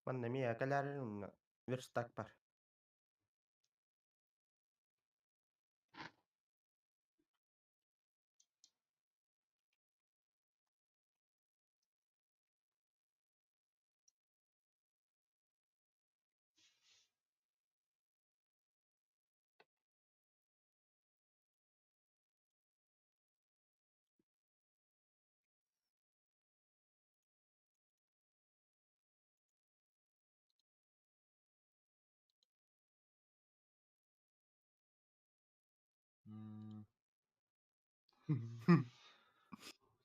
Pandemia kalarin verstak bar.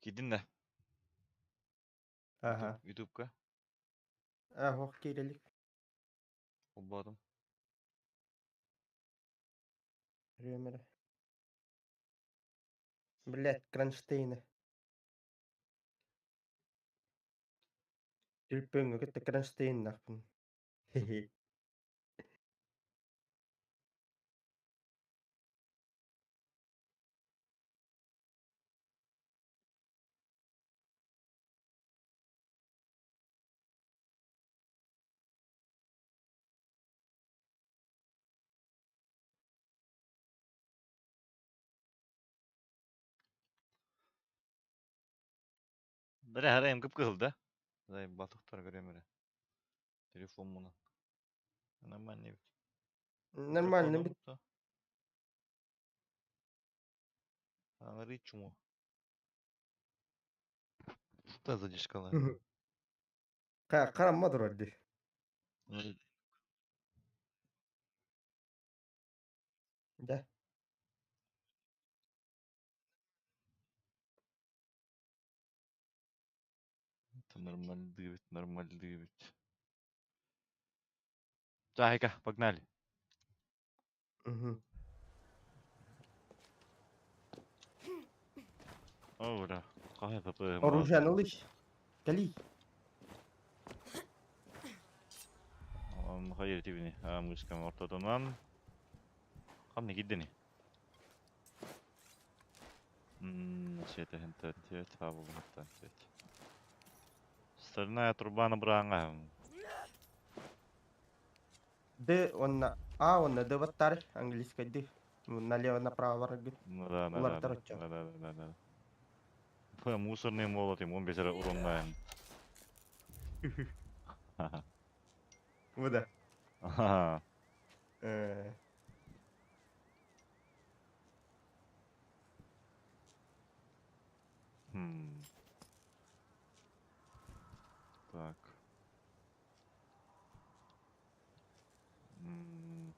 Gidin de Aha. YouTube'ga Hoş gelelik. olmadım. Römere. Блядь, кронштейны. Тюльпёнгө кетте кронштейн нахпын. Хе-хе. Bire her em kıpkızıldı. Zay batıktar göremere. Telefon bunu. Normal ne? Нормально Telefonum бит. da. Ağrı çumu. Da zadişkalar. Караммадыр орди. Да. Normal değil, normal değil. Cahika, погнали. Мгм. Ora. Kahve kapı Оружие mağaza. алыш. Кали. Hayır tibini. Müşkem ortadan. Kamne giddini. Şeyde hente tiyet havu hente tiyet. Стальная труба набрана. Д онна онна Д баттар английский Д. Налево направо варгы. Ну да, да, Улар да, да, тароччо. да, да, да, да. Бля, мусорный молот им, он бесера уроннаем. Буда. Ага. Э. Хм. Так. М.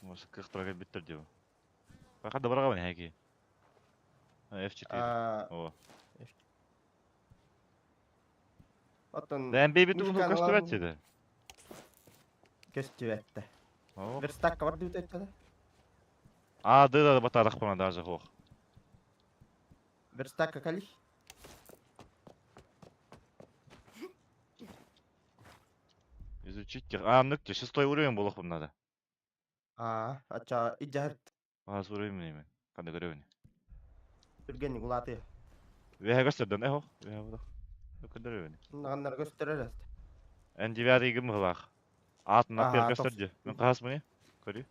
Может, как трогать биттер диyor. Fakat da bırakamam heki. F4. О. Оттон Ben bir bunu мышканы kaçtı алабын. etçedi. Көстүбәтте. О. Верстакка бар дип айтты. А, да, батарах бана даже хох. Верстакка кали. Изучить. А, ныкте, 6 уровень болох надо. Ача иджарт. Az uровень mi? Kanda görevini. Түргени улаты. Ve gösterdi ne ho? Ve bu da. Kanda görevini. Наганнар көстөрөр. En девятый gibi hılak. Atın at bir gösterdi. Ben kahas mı ne? Körü.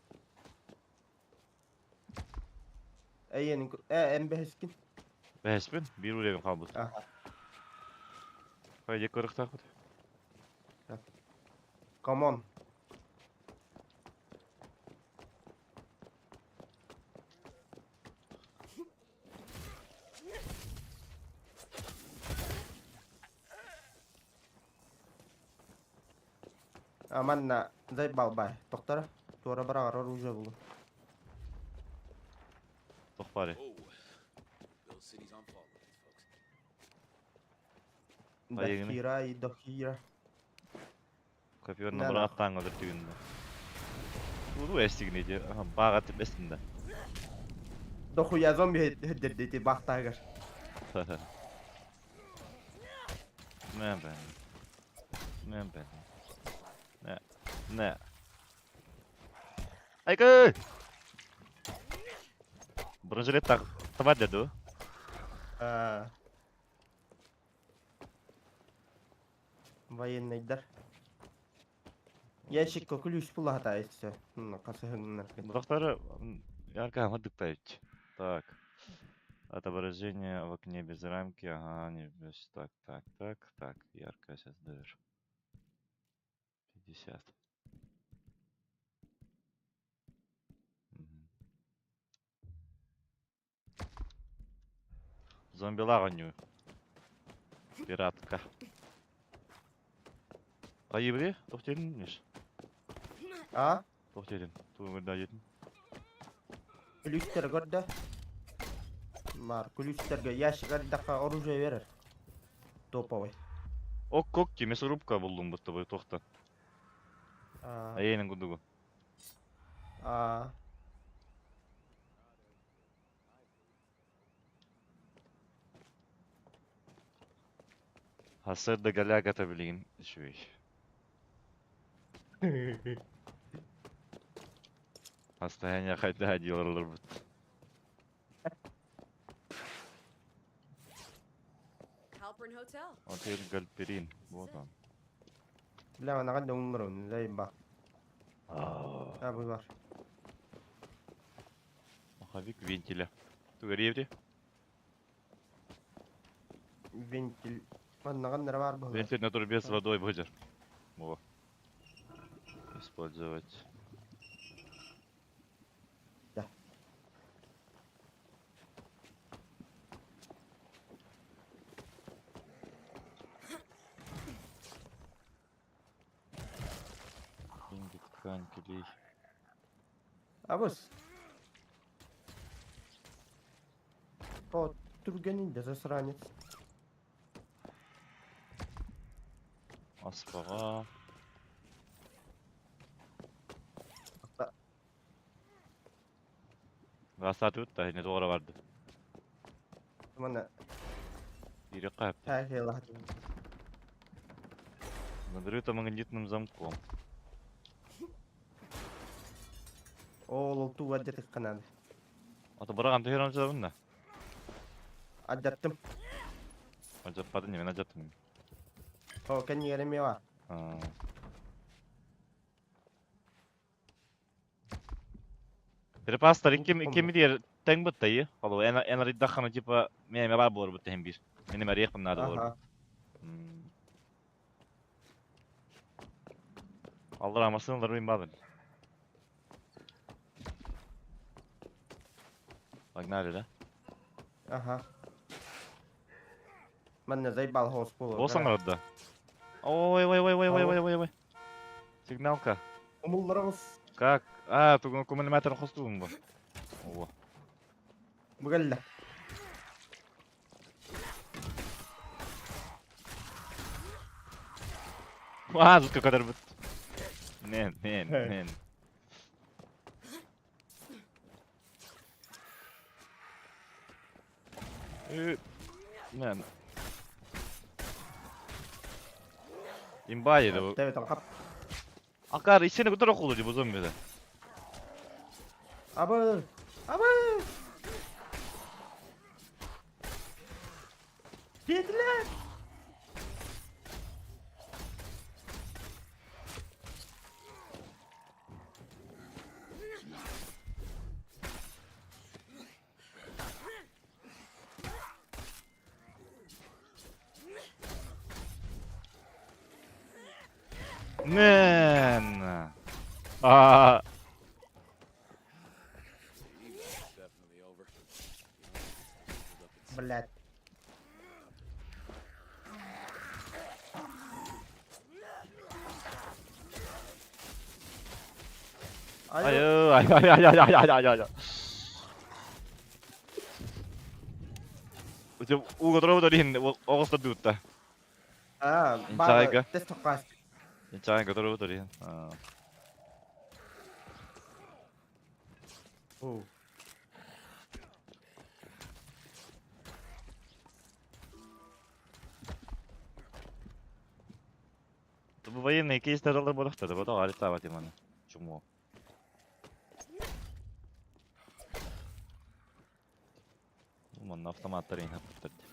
Эйенин эмбехискин. Behesbin. Bir uровень kaldı. Haydi kırık takut. Come on. Манна заебал бай. Тоқтар. Тура барар оружие булу. Tokpari. Hayır, Дахира и Дохира. Kapıyonuna bırak attan alır tüyünde. Bu estik neydi? Aha, bağ atıp esinde. Дохуя зомби хеддердети бахтагар. Ne ben? Ne ben? Ne? Ne? Aykı! Bronzeret tak. Tabat dedi o. Военныйдар. Ящик ключ пулата esse. Ну, касыгыннар. Доктора ярко отдыхать. Так. Отображение в окне без рамки. Ага, не без. Так. Ярко сейчас даешь. 50. Мгм. Зомбилар оню. Пиратка. Кайыбри? Тохтеринмиш. А? Тохтерин. Туңырда жетин. Ключтер көрді. Бар, ключтерге ящик ардақа оружие берер. Топовый. Ок, мясорубка булдум бутта бой тохта. А, Айенин гудугу. а, Hasırda galag atabileyim. Şuy. Hastaneye kayda diyorlar bu. Halpern Hotel. Otel Galperin. Вот он. Бля, она гадда умрун, заеба. Aa, А, бұл бар. Маховик вентиля. Тугареври. Вентиль. Ладно, гадда бар бұл. Вентиль на трубе с водой будет. Во. Использовать. Да. Деньги, ткань, клей. А, бұс. О, түргенінде засранец. Аспара. Gasat öttü. Ne doğru vardı. Мана, Biri kayıp. тәхе лахат. Надрыто магнитным замком. Ол ту аддетік қанады. Ата бұраған түйерім жабын да. Аддаттым. Ажатпады не, мен ажаттым. О, кәне ереме бар. Перепастар Ну, икем помню. дер тең бутта и. Алло, эн риддахана типа мене бар булар бутта hem bir. Мене мәриякым надо булар. Аха. Аллар амасынлар бин бадын. Погнали, да? Аха. Мана заебал хоус болу. Болсаң радда. Ой. Сигналка. Умылдырыңыз. Как? А, тугун кумулятор хостугун бу. Ого. Бұгілді. А, жутко kadar бут. Мен. Мен. Имба еді бұл. Дәвет алқап. Акар, исені күтір оқылы деп ұзым беді. Абы. Абы. Кетілер. Мен. Aa. Блядь. Ай. Өте уға тұрау дәрін оғыста дүтті. А, Инсайга. бағы тест тоққас. Чайын тұрау дәрін. О. Бұл военные кейстер алар болықтады. Бұл да арестовать еманы. Чуму. Onun автоматтар инеп турду.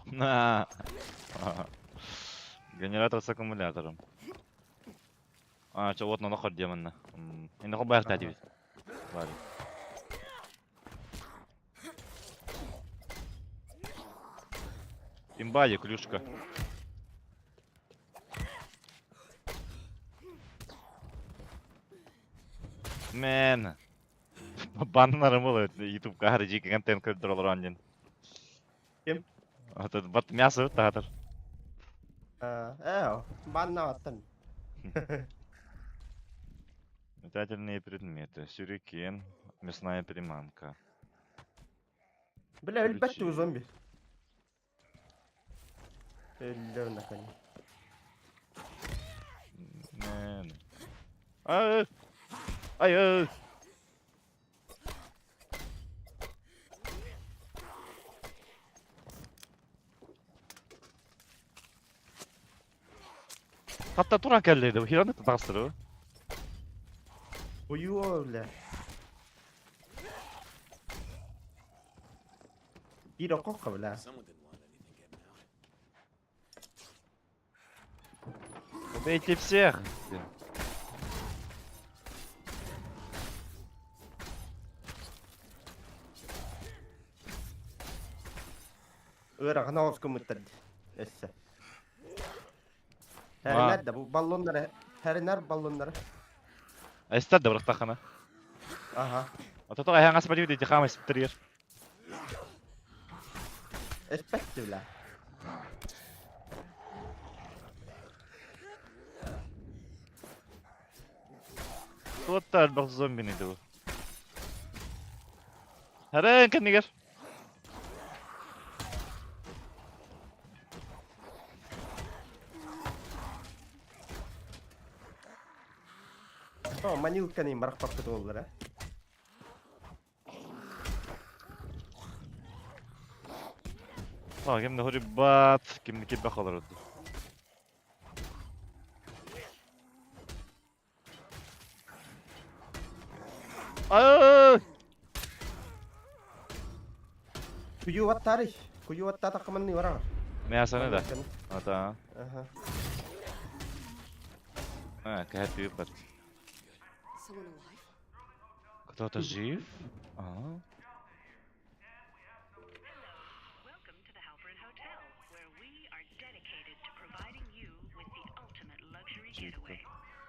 На. Генератор с аккумулятором. А, что вот на наход демона. И на хоббах Ага. тадивит. Ладно. Имбади, клюшка. Мен. Баннарым болот YouTube'га har жеке контент көлдүрөлөр анжен. Ким? Ата бат мясо таатыр. Банна аттан. Метательные предметы. Сюрикен. Мясная приманка. Бля, البت Ключи. وزومبي. اللون كان. Мен. Ай. Ай. Hatta Turan kelleydi. Hiranı da tastırı. Uyuyor bля. Bir okok bля. Someone didn't want anything getting out. Убейте всех. Irak naoskun muttad. Esse. Aa. Her nerede bu ballonları? Her nerede ballonları? استدى برختخنا. Aha. Ata هي عصبة دي خامس بترير. Espekti bля. توتر بخ زومبي ندو. هرين كان نيجر. Manilkani maraq papkad oldular ha. Kimde horibat, kimde kibbe kalır oldu. Ay! Kuyuvat tarih. Kuyuvat tata kamanni wara. Meğersene de. Ata. Aha. Ha, kahet büyük bat. Someone alive? Кто-то жив? Ага. Welcome to the Halpern Hotel, where we are dedicated to providing you with the ultimate luxury getaway.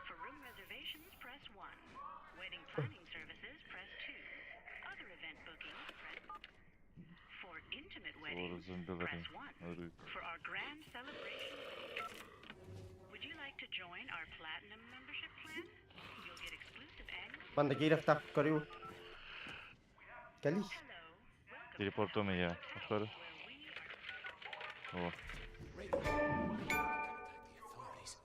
For room reservations, press 1. Wedding planning services, press 2. Other event bookings, press... For intimate Doğru weddings, zombilerin. press 1. For our grand celebration... Would you like to join our Platinum membership plan? You'll get exclusive annual... Banda geyrek tak karıyor. Gelis. Hello, welcome Телепорту меня. Охоту. where we are... О. Contact the authorities.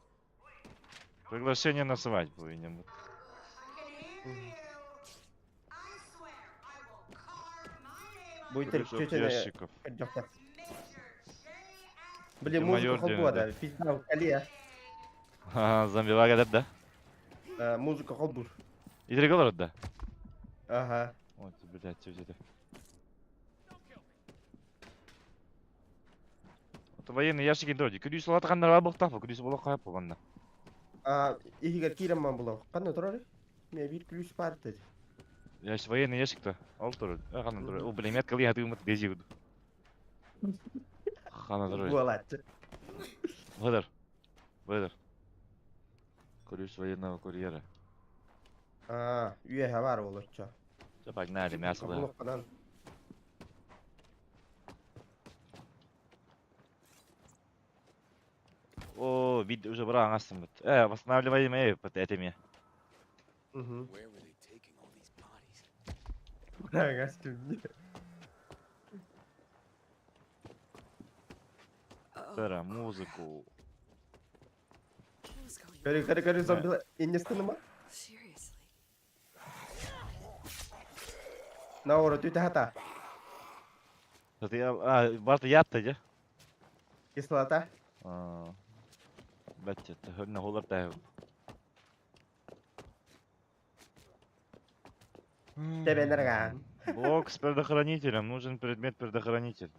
Приглашение на свадьбу и не м- Bu iter Ключ от köçene. ящиков. Блин, Ты музыка майор холбу Дина, да. Пизда калия. Ага, зомбилар geldi de. Музыка холбу. İdiri kalır da. Ага. Вот, блядь, что это? Вот военные ящики дроди. Күрүс лата кандар абыктап, күрүс бола кайып болгонда. Игер кирем булау. Кандай турар? Мен бир плюс бар dedi. Ящик военный ящик-то. Ал туру. Кана туру. О, блин, метка лия тымыт безигуд. Кана туру. Болат. Выдар. Выдар. Күрүс военного курьера. Üye var olacak. Все погнали, мясо да. Блокадан. О, вид уже бра аңастым. Восстанавливаем под этими. Угу. Where were they taking all these bodies? Гастым. Тера, музыку. What's going on? Karı zombiler innestin mi? Seriously. Наоборот, ты хата. Барта ятты же. Кислота. Бәтчет, хөрне холар тәһү. Тебенерган. Блок с предохранителем. Нужен предмет-предохранитель.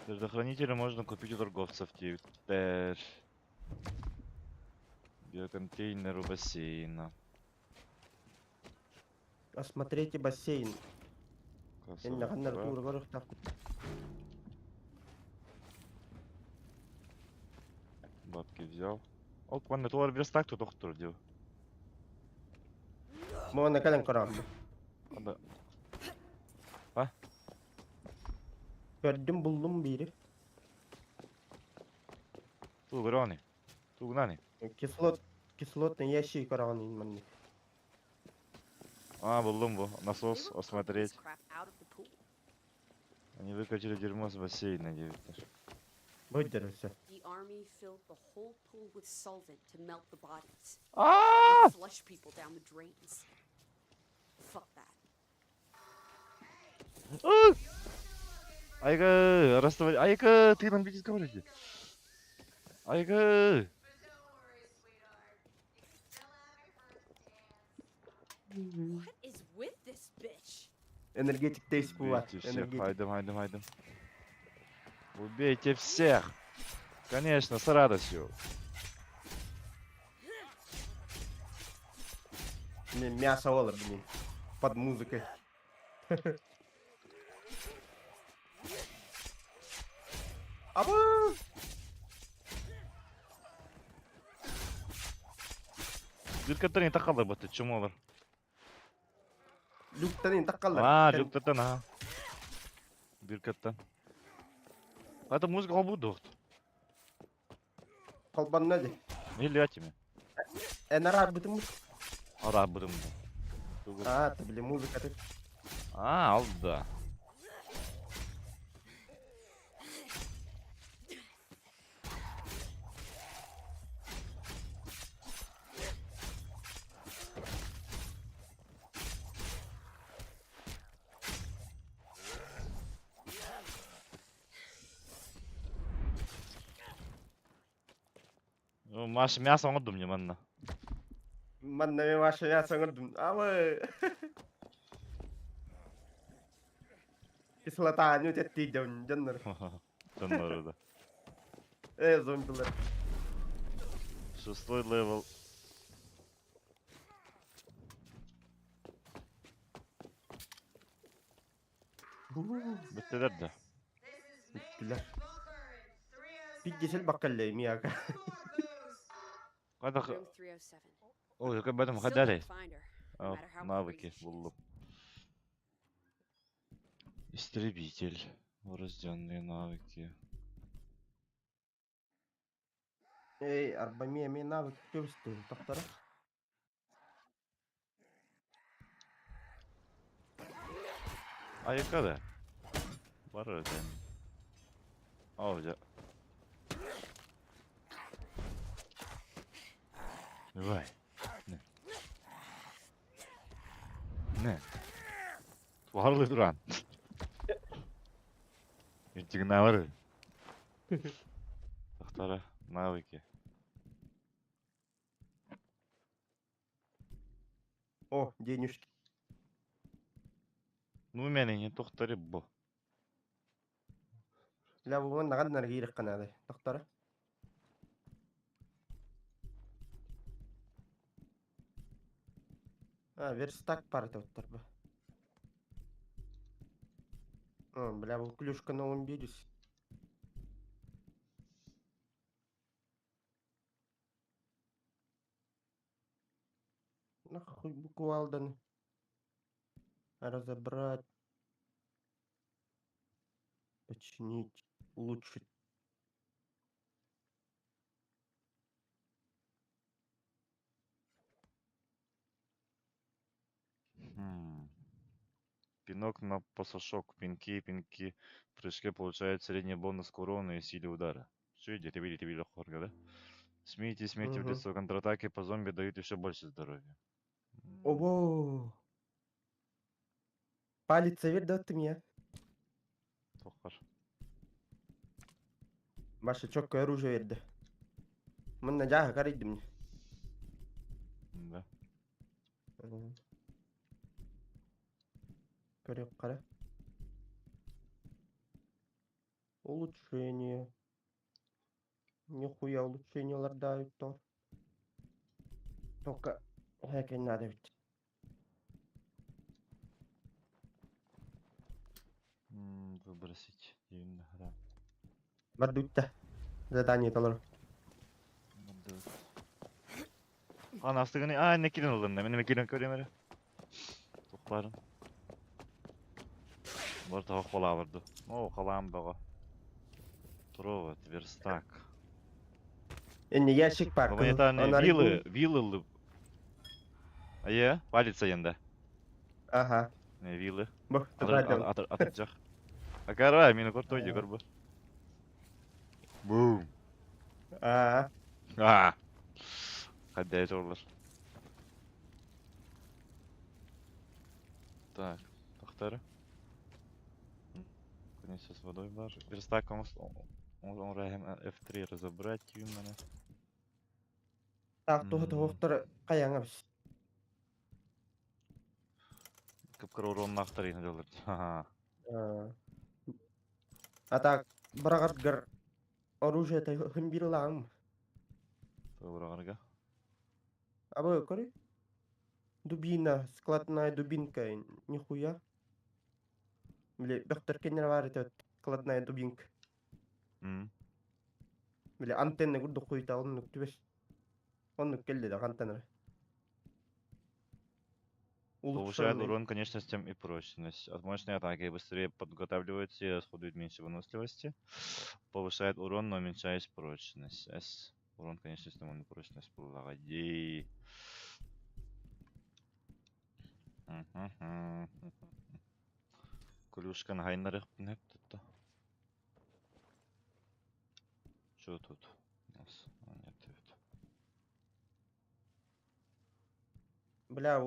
Предохранители можно купить у торговцев. Теперь. Биоконтейнер у бассейна. Осмотрите бассейн. Кассовый Энне каннар аппарат. туурга рухтап. Бабки взял. Ол кванны туар верстак тут доктор дел. Мона калан корам. Ада. Gördüm buldum biri. Ту грани. Ту гнани. Кислотный ящик коранын манни. Булдым бу. Насос They were pumping осмотреть. this crap out of the pool. Они выкачали дерьмо с бассейна, девятер. Бөйдөрөсө. The army filled the whole pool with solvent to melt the bodies. Ah! And flush people down the drains. Fuck that. Айга, расставай. Айга, ты нам видишь говорите. Айга. What is with this bitch? Энергетик тест var. Убейте всех. Энергетик. Хайдем. Убейте всех. Конечно, с радостью. Мясо olur блин. Под музыкой. Аба! Люктаттан не тақалар баты, чумалар. Люктан интак калдар. Люктаттан, Биркаттан. Это музыка қалбуды оқты. Колбан нади. Или атиме. Энара битим. Ара будым. А, ты блин музыка ты. Алда. Ну, Маша мясо он думаю, манна. Манна ваша мясо ngerdum. Аба. Кислотаню tetти жаннар. Жаннары да. Зомбилар. 6-й левел. Біттелер да. Bittilər. Bir geçel bakkallayım ya. Қайда Room 307. Ой, яка бәдім Still қайдары? can't find her, no matter how Навыки crazy she is. бұллым. Истребитель. Врожденные навыки. Ey, arabamı yemeğe навык gösterdi doktora. А яка де? Бородин. Овдя. Давай. Не. Туарлы туран. Ертегіне бар. Доктора, навыки. О, денежки. Ну, менің не тоқтары бұл. La bu nagad nargirek ka na doktora. Верстак бар доктор bu. Бля, bu клюшка на 11. Нахуй буквально. Разобрать. Починить. Улучшить. Пинок на посошок. Пинки. В прыжке получает средний бонус к урону и силе удара. Все идет, ты видишь, хорга, да? Смейте в Мгм. лицо. Контратаки по зомби дают еще больше здоровья. Ого! Полиция верді өттім, я. Тоқпар. Башы чөккө оружие верді. Мына жағы қарайды мне. Да. Көрек қара. Улучшение. Нихуя улучшениялар дают то. Только хэкер надо ведь. Выбросить. Дивно, да. Бардутта. Задание талар. Қан астығыны, не келін оларында. Мен келін көрем әрі. Тоқпарын. Бар тауық бола барды. О, қалам бағы. Провод, верстак. Энне ящик бар. Гуманитарные виллы. Полиция енді. Ага. Виллы. Бұл, тұрадым. Атыржақ. Акарай, мені көрді ойды көрбі. Бум. Қаддай жорлар. Так, тоқтары. Конечно, с водой бар. Верстак, он F3 разобрать именно. Так, тоқтар қаяңа біз. Кіпкір уронын ақтарайын жолдар. А так, бірағатгар оружие хым бирилаң. Бірағарға. А вы көрі? Дубина, складная дубинка, нихуя. Бля, доктор Кеннер бар это складная дубинка. Бля, антенна гурду хуйта, он нүктүбес. Он нүккелді да антенна. Повышает урон конечностям и прочность. От мощной атаки быстрее подготавливается и расходует меньше выносливости. Повышает урон, но уменьшает прочность. S. Урон конечностям и прочность. Погоди. Клюшка на гайнерах нет тут. Что тут у нас? Нет, это. Бля,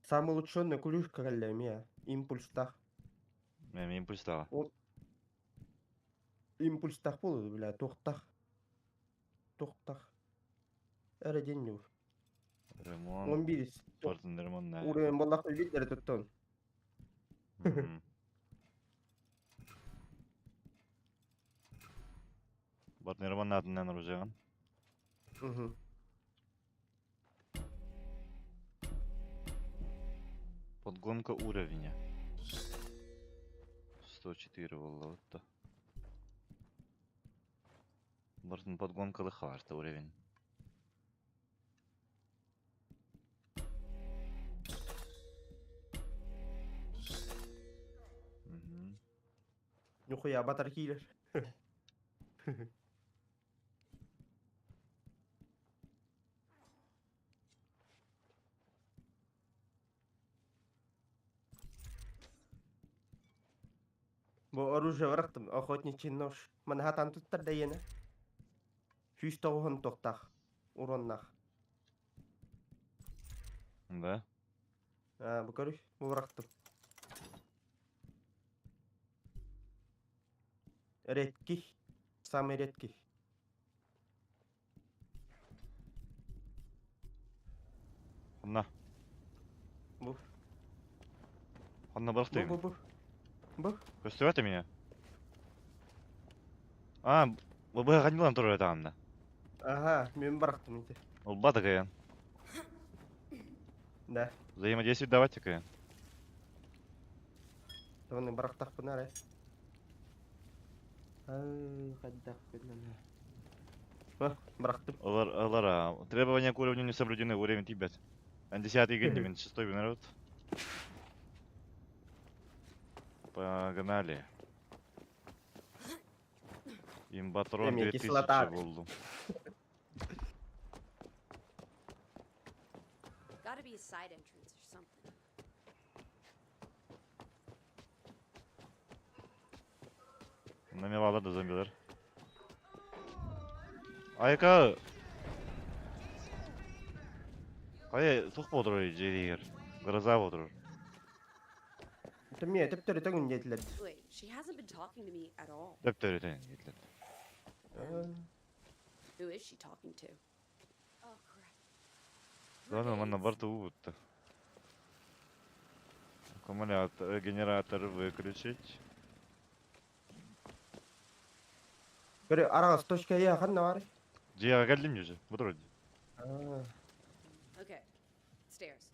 самый улучшенный клюшка для меня. Импульс-тах. Мне импульс дала. Импульс-тах болды, бля, тоқтах. Әрі ден не бұр. Ремонт. 11. Спортный ремонт, да. Уровень болақы видер тұттон. Спортный ремонт атынан оружиған. Подгонка уровня. 104 было вот-то. Бартон подгонка лыхарта уровень. Нихуя, батар хилер. Бұл оружие варақтым, охотничий нож. Манхатан тұттар да ені. 190 тоқтақ. Уроннақ. Да? Бұл көрі, бұл варақтым. Редкий. Самый редкий. Ханна. Бұл. Ханна бақты. Бұл. Көстіп әті меня? Бұл бұға қанилан тұрыр әті ағында. Ага, мен барақтым ете. Ол бады каян. Да. Взаимодействие давайте каян. Оны барақтақ бұн әрі. Қаддақ бұн әрі. Барақтым. Олара, требования к уровню не соблюдены, уровень Тибет. 10-й генди, мен 6-й народ. Погнали. Имбатрон Мне 2000 кислота. болду. Gotta be a side entrance or something. Намевалар да зомбилар. Айка! Қай, тоқ болдыр ой, жерегер. Гроза болдыр. Tümye tüptürü tüngün yediler. Wait, she hasn't been talking to me at all. Döptörü teyin gitler. Who is she talking to? Oh, crap. Ладно, на борту вот. Аккумулятор, генератор выключить. Bir arası toşkaya yakın ne var? Диа geldim yüzü. Bu durdu. Okay, stairs.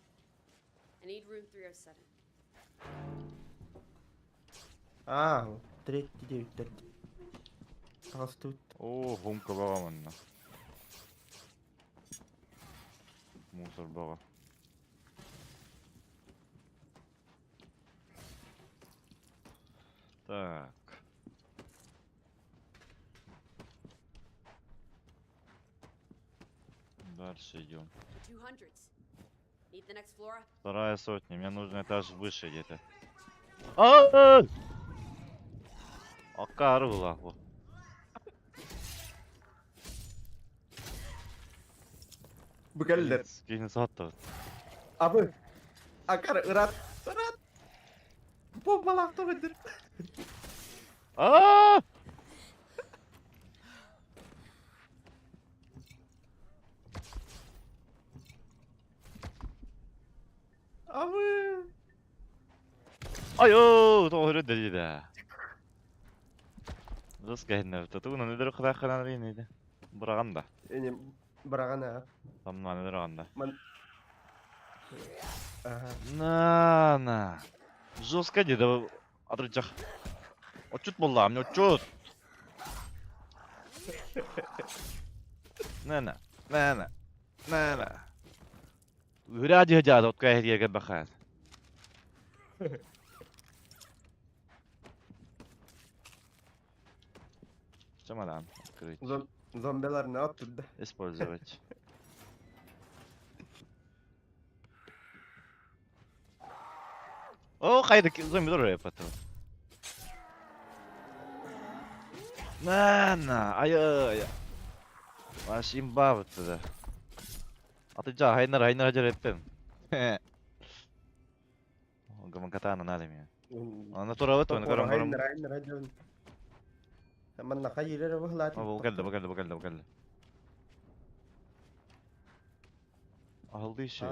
I need room 307. Третий девять. Arası tut. О, хумка бага манна. Мусор бага. Так. Дальше идем. 200s. Need the next Flora? Вторая сотня. Мне нужно этаж выше где-то. Акару bu. Bu geldiler. Скинь sattı. Abi. Akar ırat. Irat. Bombalak da bedir. Aa! Abi. Ayo, doğru dedi de. Rız geldi. Tutuğuna nedir kadar kadar neydi? Bırakan da. Yani bırakan ha. Tamam nedir anda. Aha. На. Жестко деда отрычах. Отчет болла, мне отчет. Не. Вради хадя, от кай хадя бахат. Чемодан открыть. Zombiler ne yaptı? Использовать. О, хайда, зомби дурак потом. Ай. Ваш имба вот туда. Atacağım, haynar hacer ettim. Gaman katana nada mı? Ana tura vat onu karam karam. Hayır. Hemen nakayırır bu hılatı. Bu geldi. Aldı işi.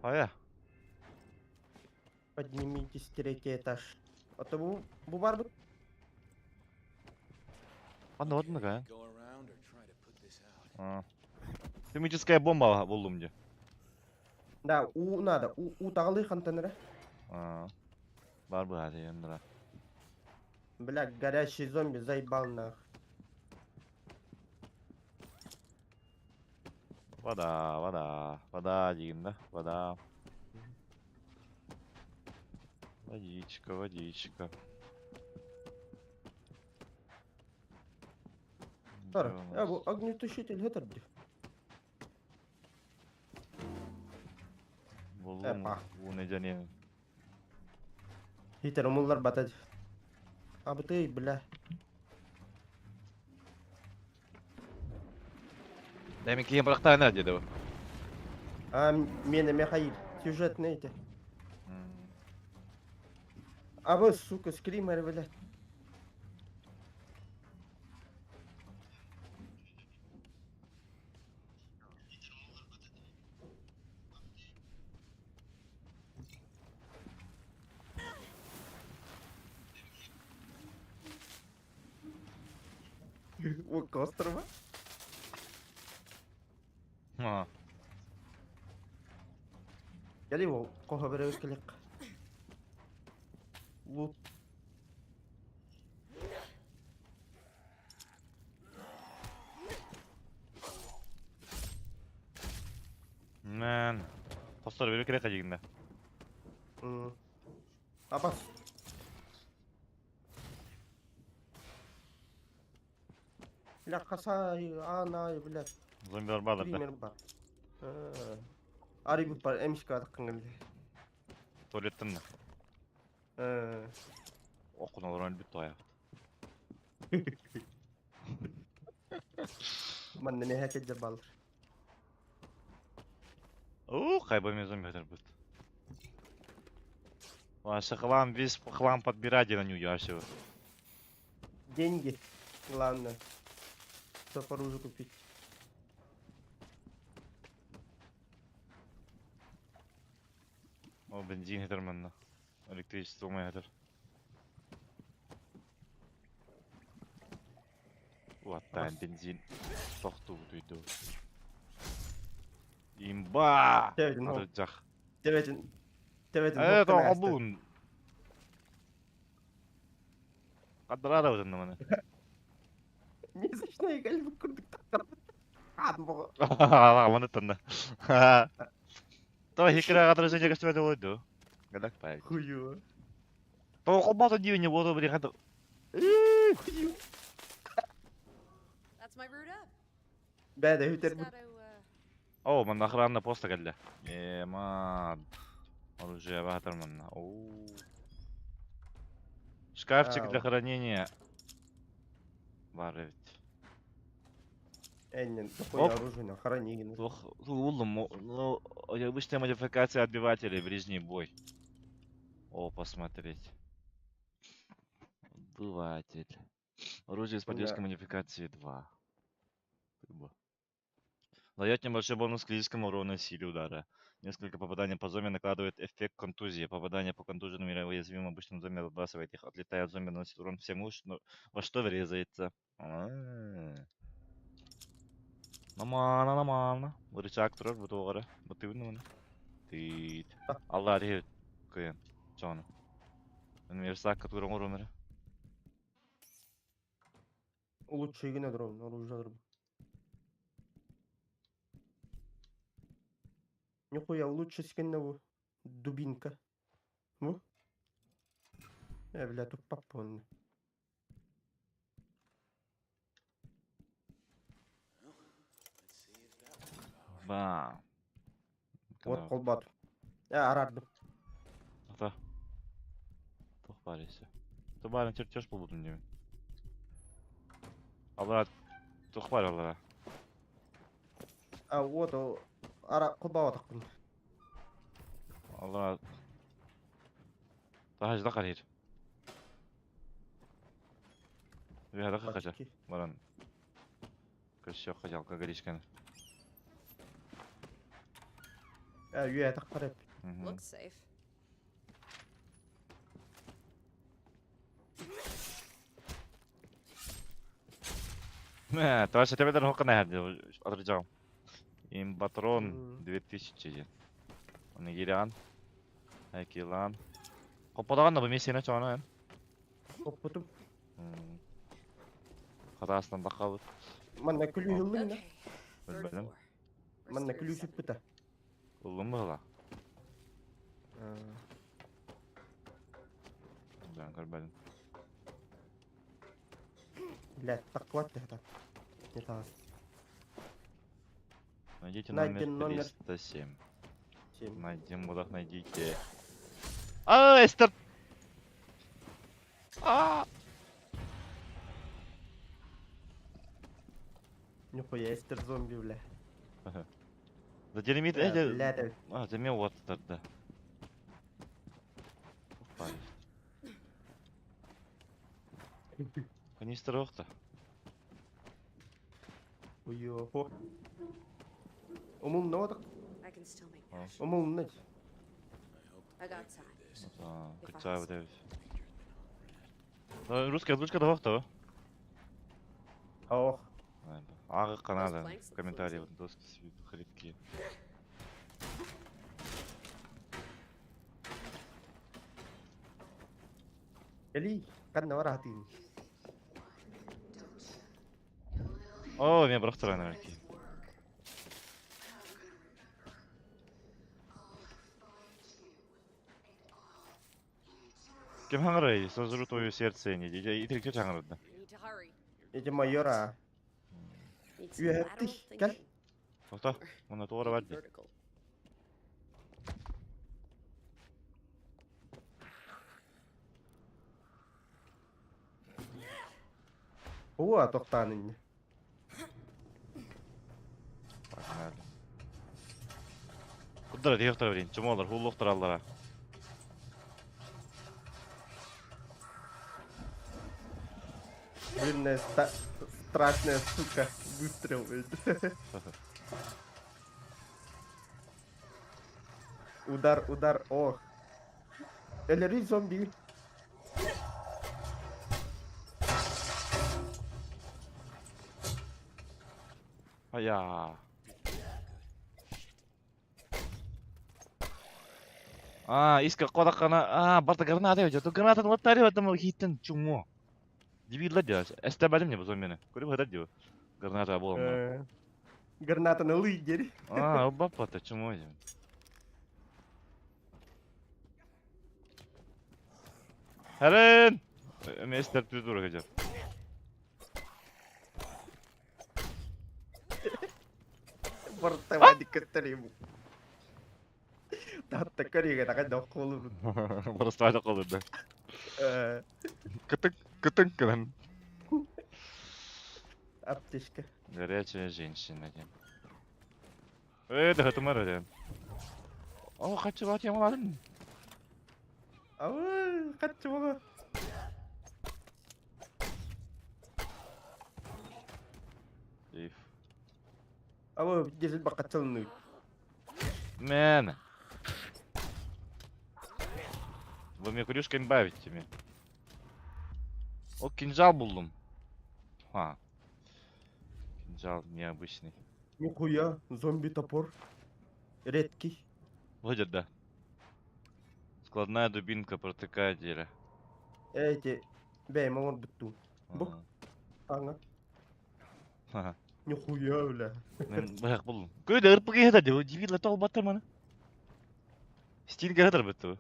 Aya. Поднимитесь третий этаж. А то bu var bu. Anda вот ну ка. Go around or try to put this out. Химическая бомба buldum diyor. Da u nada. U tağlı kantanıra. Var bu hadi yandıra. Бля, горящий зомби заебал нах. Вода один, да? Вода. Водичка. Dur. Ya bu огнетушитель götürdü. Buldum. Bu ne canı? Hiç umurlar batacı. Abi tey bля. Demek ki yapraklar nerede dedi bu? Mene Михаил. Сюжет не эти. Abi сука, скример, блядь. У острова. Gel его, кого бере өскелек. Лут. Мен. Постар беру керек дегенде. Абас. Бля, касай, анай, блядь. Зомбилар бардыр да. Пример бар. Ари бұл бар, эмишке адыққан келді. Туалеттен да. Оқуналар өлбітті аяқ. Манна не хәкәт дә балыр. Хайбами зомби будет. Ваш хлам, весь хлам подбирайте на нее всего. Деньги. Главное. Чтоб оружие купить. О, бензин хитер манна. Электричество мой хитер. Вот там бензин. Тохту туйду. Имба! Тевдин, Арыджах. Тевдин. Это обун. Кадрара вот на Не зачинай гальбы курдык тактар. Адмого. Маны тонна. То хикра отражение костюма ойду. Гадак пай. Хую. То хобата дивне воду бери хату. Хую. That's my route up. Бәдә Just хүтер бу. gotta, О, من охранная поста geldi. Мад. Оружие бахатар манна. Шкафчик для Ау. хранения. Бар ведь. Эннен, такое Оп. оружие на хранение. Ну, обычная модификация отбивателей в ближний бой. О, посмотреть. Отбиватель. Оружие с поддержкой модификации 2. Дает небольшой бонус к физическому урону и силе удара. Несколько попаданий по зомби накладывает эффект контузии. Попадание по контуженным или уязвимым обычным зомби отбрасывает их. Отлетая от зомби, наносит урон всем но во что врезается. Нормально. Рычаг тұрар, бұты оғара. Бұты үні мұны. Тейт. Алла архи көйен. Жоны. Универсак катурам урумері. Лучше генә дрон, оружие дрон. Нихуя, лучше скинна бу. Дубинка. Бу. Бля, тут попон. Бам. Вот колбат. Арарды. Ата. Тоқ бар есі. Ты барын чертеж бұл бұдым демен. Аллара. Тоқ бар аллара. Вот о. Ара колбат атакын. Аллара. Тағы жда қарайыр. Вяда қақажа. Баран. Көші қажалқа горишканы. Юя таққарып. looks safe. Товарищ, тебе даже хука не отрыжал. Имбатрон 2000. Нигериан. Айкилан. Қоппадаған да бұл месені чоғана ән. Опытым. Қатасынан баққалы. Манна күлі жылың да. Okay. Third Bilmem. floor. Манна First күлі floor, жүп біта. Ұлым бұғыла. Бән көрбәдім. Блядь, таққуат да хата. Не тағас. Найдите Найди номер номер 307. 7. Найдем мудак, найдите. А, Эстер! Нихуя, эстер зомби, бля. Да динамит, Блядь, замел вот тогда. Канистр охта. уйо. Умум на отак. I can still make Oh. cash. Умум на. I got time. Качаю вот это. Русская озвучка до охта. Ох. Ағы Канада. planks look Комментарии flimsy. вот доски свет хрипкие. Eli, kan на варатин. О, меня брахтара наверное. Кем ханграй, сожру твое сердце, не и ты кто ханграй? Need to hurry. Эти майора. Need some Юя, lateral ты, гал. thinking. Тоқта, мұны туғыры бәдді. Vertical. Уа, тоқтан инне. тихо блин. Чумолар, хуллуктар аллара. Блин, страшная сука. Выстрел. Удар. Ох. Элери зомби. Ая. Иска кодакана. Барта граната өтө. Ту гранатаны оттари отам хиттен чумо. Дебилла дя. Эстебадим не бу зомбини. Көрүп хатат дю. Граната болму. Граната на лыгере. Бапата чумо дем. Хелен! Мистер придурок идет. Бортова диккаттерим. Татта көриге тага доколу. Просто айта калды да. Кытык кылан. Аптечка. Горячая женщина дем. Да хатымар дем. Качып атем аладым. Ой, каччыга. Сейф. Десять бакачылны. Мен. Вы мне крюшками бавите мне. О, кинжал булдум. Кинжал необычный. Нихуя, зомби-топор. Редкий. Будет, да. Складная дубинка протыкает дерево. Эти. Бей, мамон буту. Бук. Ага. Ага. Нихуя, бля. Мен баяк булдум. Көйдө ырпык эда деп, дебилла тол баттыр мана. Стинге катар бетту.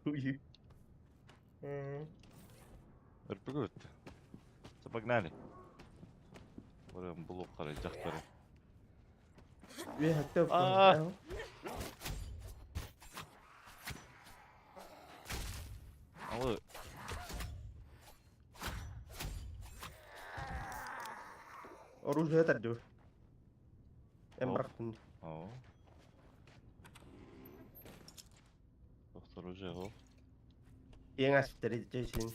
Ырпык өттү. Погнали. Бурам блок кара жактары. Алло. Оружие тадду. Эмбрактын. Оружие го. Ең асыптары жейсин.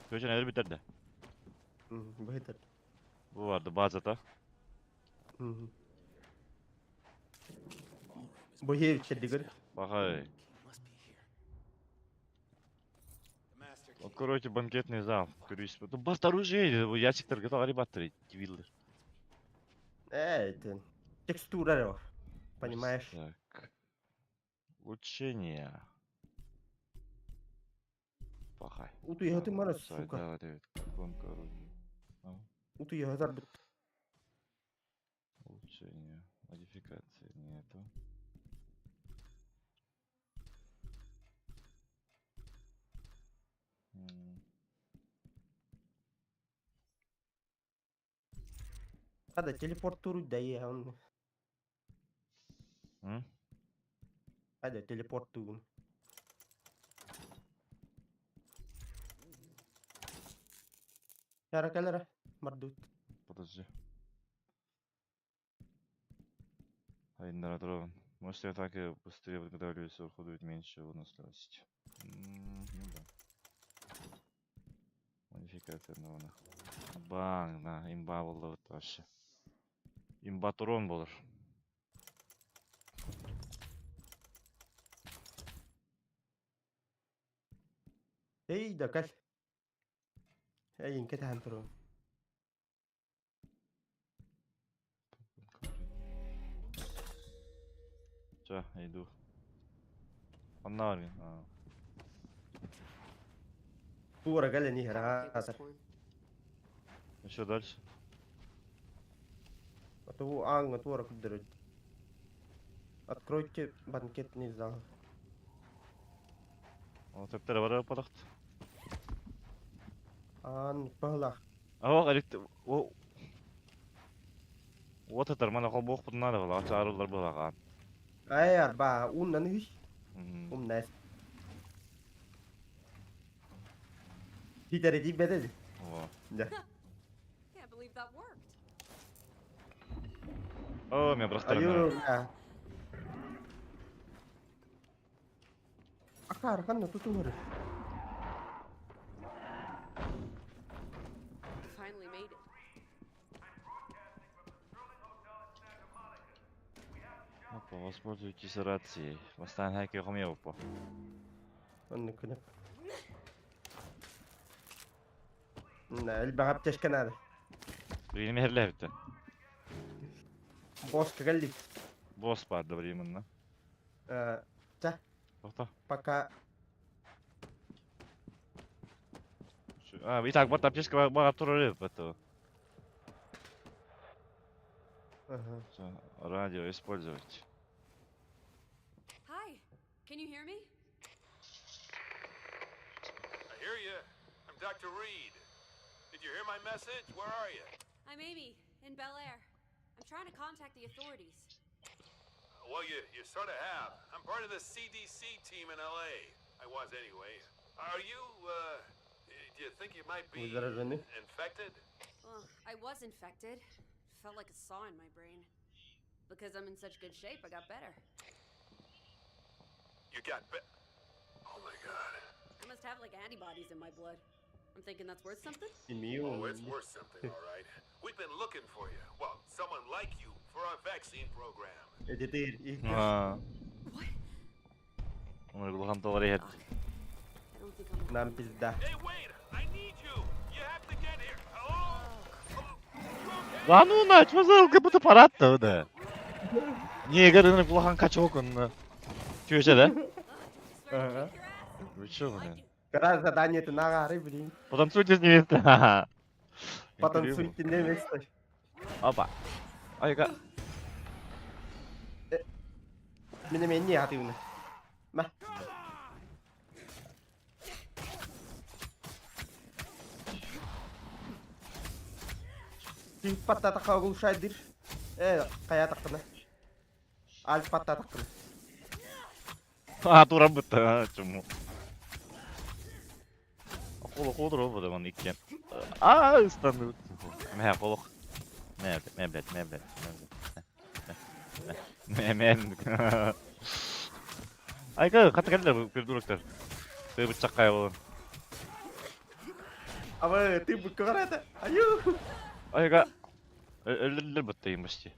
Көчөн эле битерди. Байтар. Бу барды базада. Бу хев чедигер. Багай. Must be here. The master key. Короче, банкетный зал. Көрүш. Барт оружие, ящиктерге тагы баттыр, дебилдер. Это текстура, понимаешь? Так. Улучшение. Пахай. Уту ягаты мара, сука. Да, Дэвид. Гонка оружия. Уту ягатар бит. Улучшение. Модификации нету. Када телепорт туру да я он. Када телепорт туру. Калера, мордут. Подожди. Айдара, может, я так и быстрее подготавливаюсь, уходит меньше выносливости. Ну да. Модификация новая. Бang, да, имба болды вообще. Имба турон болар. Эй, да каль. Эй, инкет хантурон. Ча, иду. Анна. Тура галя не Power гра. cable's torn. Еще дальше. А то анга тура кудерет. Откройте банкетный зал. Вот это бара подахт. Пахлах. Говорит, вот это нормально, холбох под надо было, а чарулар было. Ай, арба, уннан хиш. Умнас. Хитаре ди беде. Да. Can't believe that worked. О, меня просто. Алло. Arkanı tutun oraya. Finally made it. Опа, воспользуйтесь рацией. Vastaan häikki homiopo. Onne كنا. البغا بتشكن هذا. Времени herlevdi. Boş geldik. Boss vardı временно. Та, Tohta. пока Итак, вот аптечка была турель этого. Ага. Радио использовать. Hi. Can you hear me? I hear you. I'm Dr. Reed. Did you hear my message? Where are you? I'm Amy, in Bel Air. I'm trying to contact the authorities. Well, you sort of have. I'm part of the CDC team in LA. I was anyway. Are you, do you think you might be Заражены. infected? Well, I was infected. Felt like a saw in my brain. Because I'm in such good shape, I got better. You got bit. Oh my god. I must have like antibodies in my blood. I'm thinking that's worth something? Oh, it's worth something, all right. We've been looking for you. Well, someone like you for our vaccine program. Это ты. What? Onları kulağım doları yet. Doc, I don't think I'm Нам пизда. Hey, wait! I need you! You have to get here! Hello? Hello? Lan onu açmasa kapıda para attı o da. Niye garını kulağın kaç okundu? Köşede. Ага. Вы чё, блин? Когда задание ты на горы, блин. Потанцуйте с невестой. Ха-ха. Потанцуйте на место. Опа. Айга. Меня негативно. Ма. Ты патата кагушайдыр. Кая таққына. Аль патата таққына. Тура бытта. Чому? Қолы қолдыр ол бұда мұны иккен. Ыстанды. Мә, қолық. Мә, блядь. Айга, қатты кәлдер, придурактар. Ты бычақ қай болын. Абы, ты бы кварата. Аю. Айга. Öldürdüler bıttayım işte.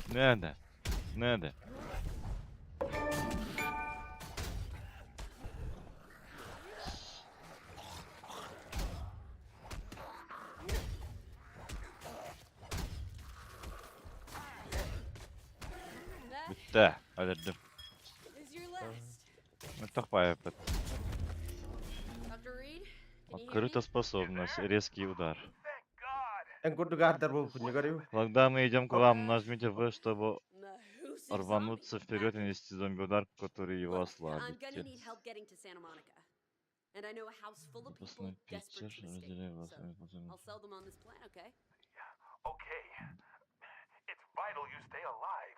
Nerede? That Bitti. Öldürdüm. is your list. Так поэпет. Dr. Reed, can you hear me? Открыта способность. Резкий удар. Энгурду гардер был, не говорю. Когда мы идем к вам, нажмите V, чтобы The who's рвануться вперед и нести зомби-удар, который его Look, I'm gonna ослабит. need help getting to Santa Monica. And I know a house full of people Запасной desperate питчер, to escape. разделяй вас. So I'll sell them on this plan, okay? Okay. It's vital you stay alive.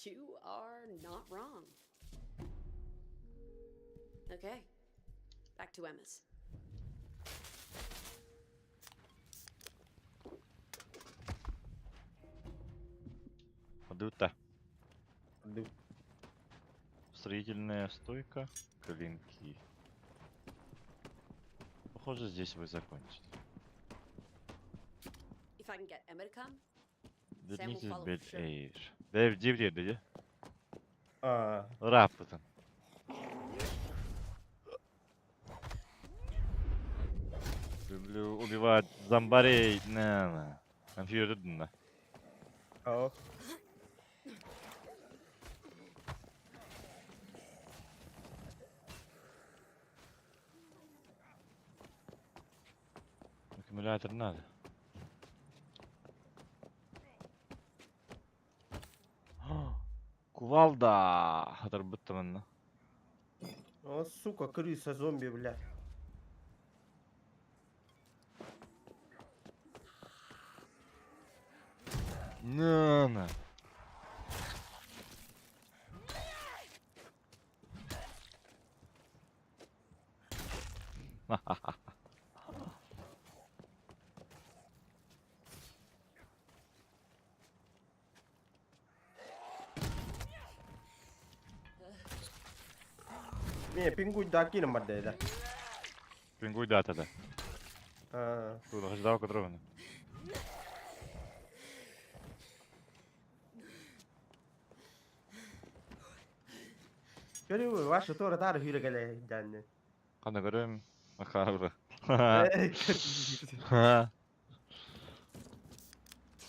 You are not wrong. Okay. Back to Emma's. Подута. Строительная стойка, клинки. Похоже, здесь вы закончите. If I can get Emma to come, Вернитесь follow в for Бель sure. Эйр. Да, в Дивре, да? А, Рапотом. Люблю убивать зомбарей. На. Конфьюзно. اه Аккумулятор надо. Кувалда. Оторбытта. О, сука, крыса, зомби, бля. На. Pinguydaaki numardaydı. Пингуй дата, да. Ha. Тут ждал кадровно. Görüyor var şu tora tarif yürü gele yani. Кандай көрөм? Макабры.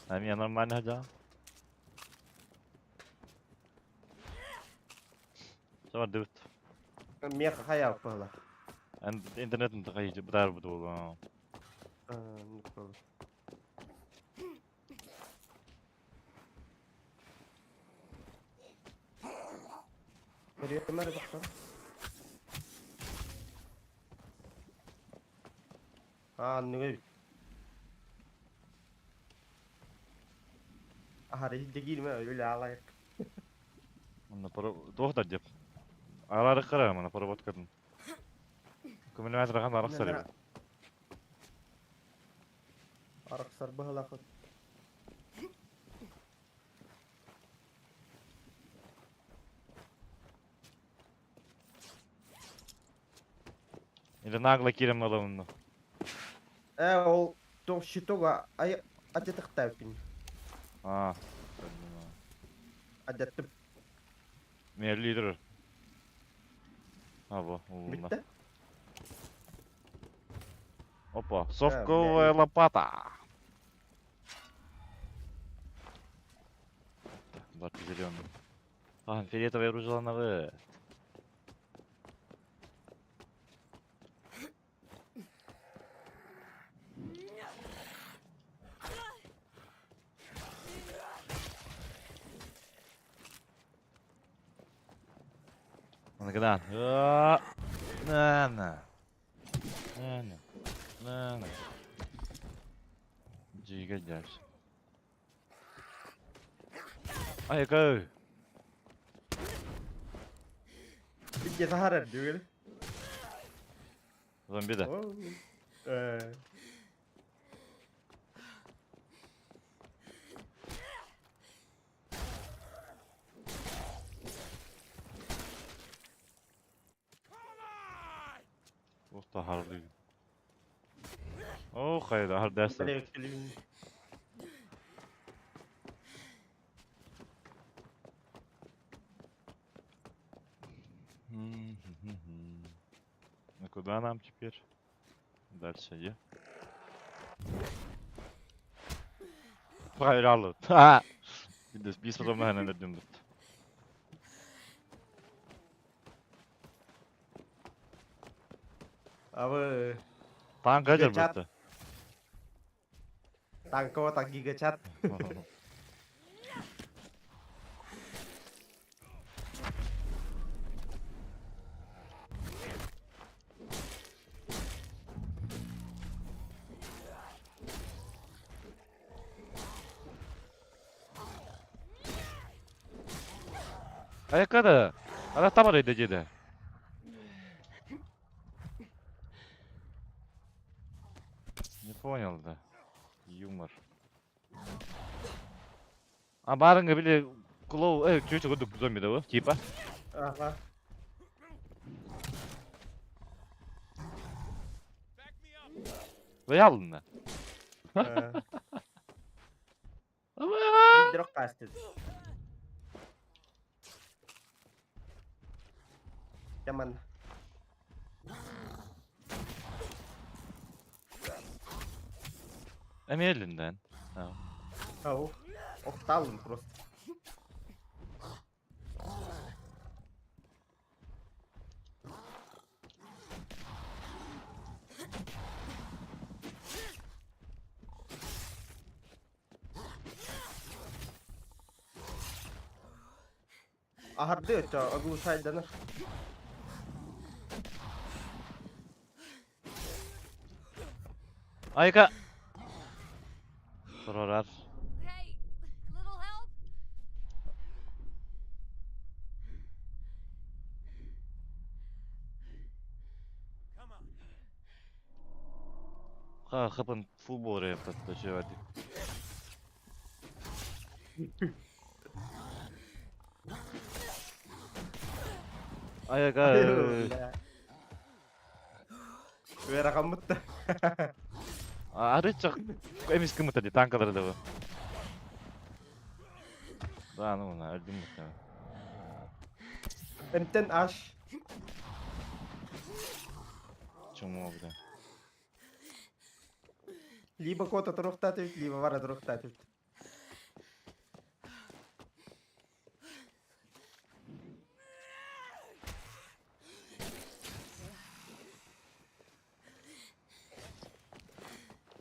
А меня нормально да? Что дают? Miyaka kaya falan. Интернетом такая бдар буду. Nukul. Görüyor mu bakalım? Ne? Hari degil mi öyle alayık. Мына тоқтат деп. Арары қара мына проводкадан. Аккумуляторға арық сар. Arak sarbah lakot. Или нагло кирем алымны. Ол то щитога ай атетик тапин. А. Адеттip Мен лидер. А во, bitti. Опа, совковая лопата. Вот зеленый. А, фиолетовый ружье. Когда? На. Дига дальше. Ай, go. Bir sahar ediyor. Zombi de. Usta harlıyım. Oh, hayır, har dersin. Böyle ötülüyüm. А куда нам теперь? Дальше, где? Проверял. Ха! Biz потом нанедем тут. Abi Танк гадер Geçer. burada. tanko tak giga chat. Ayakkabı. Ana tam oraya dedi. Не понял, да. Юмор. А барынга биле клоу, чучу гудук зомби да, типа. Aha. Вы алдın. Bir drok kastet. Yaman. Elinden. Ha. Oh. Oktalım просто. Ahırdı ya, оглушайданır. Ayka. Sorar. Hey, little help? Ha, хапан футбол репет, чуваки. Ayak Ayo, bля. Vera камытты. Арычак эмес кымыта ди танкалар дабы. Да, ну на өлдүм мыта. Энтен аш. Чому бля. Либо кота турухтатывает, либо вара турухтатывает.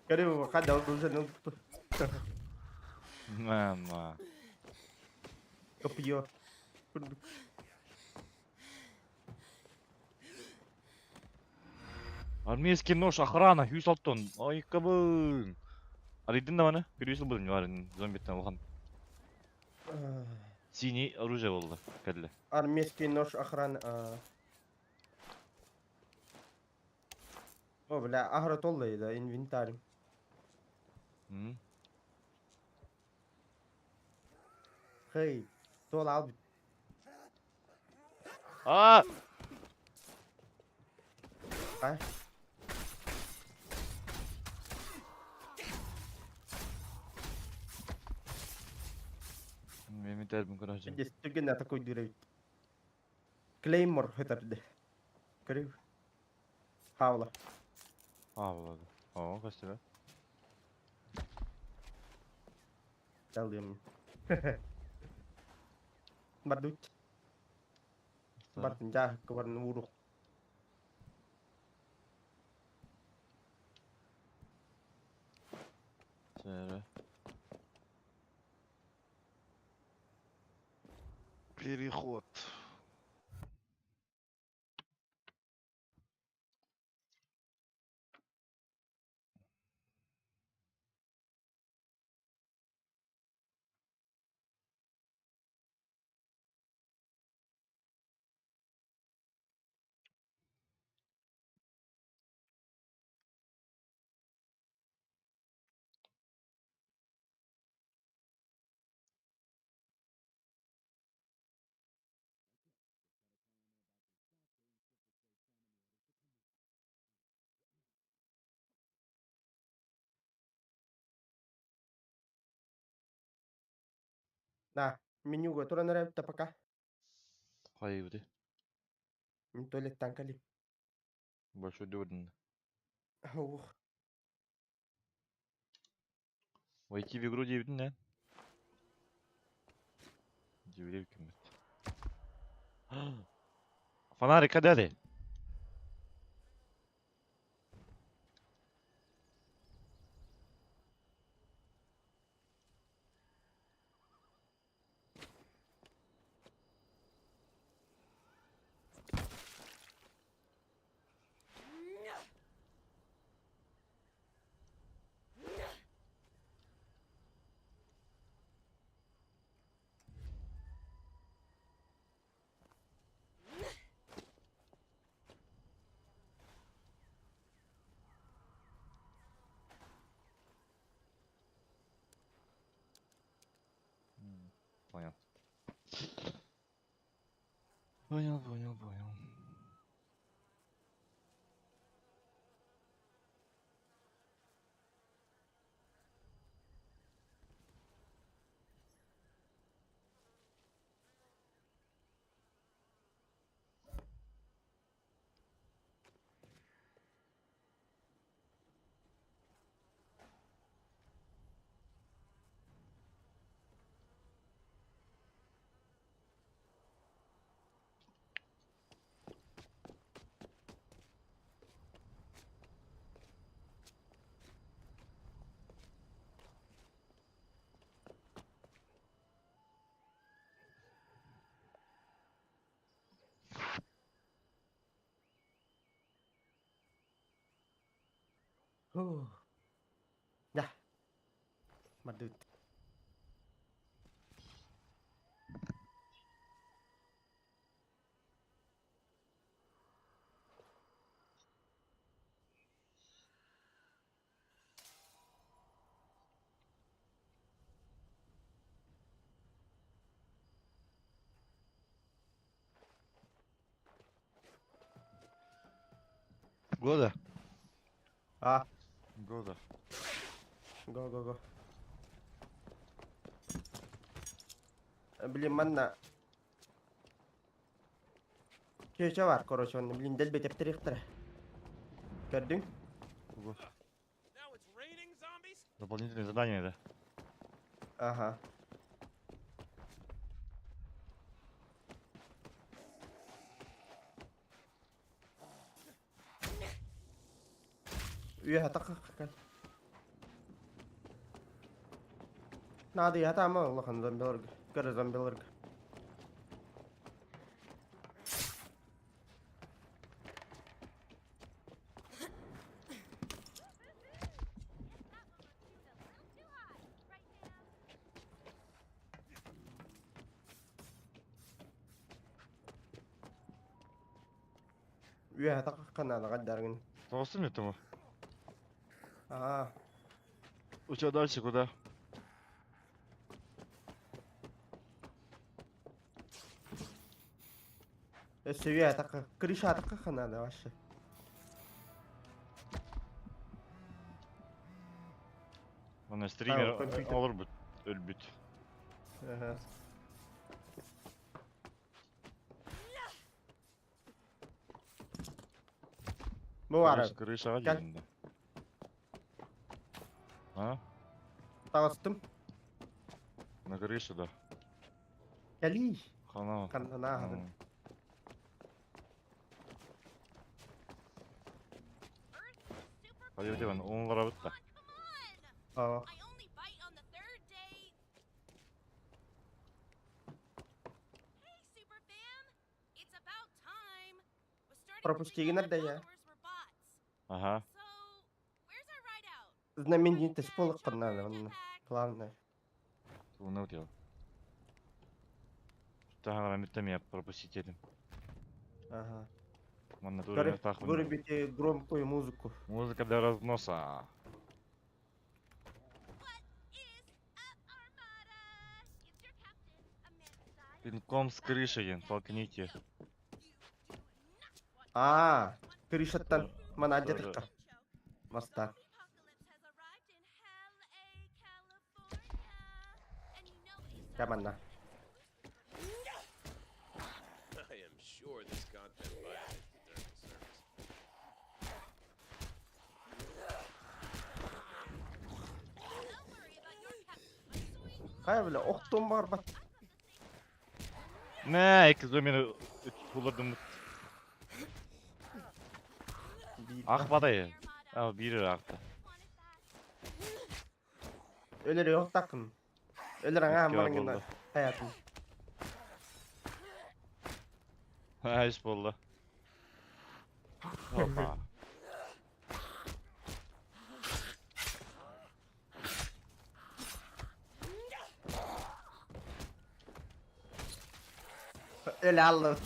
Говорю, ходил уже, ну, Мама. копье. Армейский нож, охрана, 106 тонн. Ай кабын. Аридин да баны? Көрүсүл болдум барын зомбиттен алган. Синий оружие болду. Кәділі. Армейский нож охраны. О, бля, агро толлый, да, инвентарь. Хей, тол ал. А! А? Мен метербин короче. Здесь тюгена такой дырой. Клеймор хетарды. Көрүү. Хавла. А, болады. О, кастыра. Далдым. Бардут. Бартын жа кыбарын урук. Сері. Переход. На, меню готово нравится пока. Hayır bu de. Туалеттан кали. Большой дёрн. Ух. Войти в игру девятин, да? Девятки. Фонарик, когда ты? Понял. Понял. Да. Бардут. Года. А, Года. го. Блин, манна. Кече var, короче, он, блин, делбет ептирихтер. Көрдүң? Дополнительные задания, да? Ага. Үйе таққаққан. Надо я там лохан зомбилерг. Көр зомбилерг. Үйе таққаққан ана қаддарғын. Толстым ли тому? Ага. У тебя дальше куда? Өсі үйе таққақ. Крыша таққаққан ана вообще. Она стример компьютер. olur bu. Ölbüt. Ага. Bu var. Крыша Gel. один, да. А? Tağıstım. На крыше, да. Geli. Хана. Kanına hadın. Hadi hadi ben onlara bit da. Aa. I only bite on the third day. Hey, super fam. It's about time. Was starting to Пропустили think all надо the я. followers were bots. Ага. So, where's our ride out? Знаменитость полык надо. Он главное. Bunu ne diyor? Daha rahmetli yap пропустить dedim. Ага. Bana durmuyor takvim. Вырубите громкую музыку. Музыка для разноса. What is up, Armada? It's your captain, Amanda. Пинком с крыши, толкните. Aa, Krishatan mana ajadık. Masta. Apocalypse has arrived in Hell California. And you know it's Yaman na. I am sure this content violates the terms of service. Don't worry about your captain. My sweet Kaya böyle oktum var bak. Ne? İki zomini buldum. Akmadı ya. Ya biri aktı. Ölür yok takın. Ölür ha Yok ya, amanın buldu. hayatım. Ha iş buldu. Hoppa. Öyle aldı.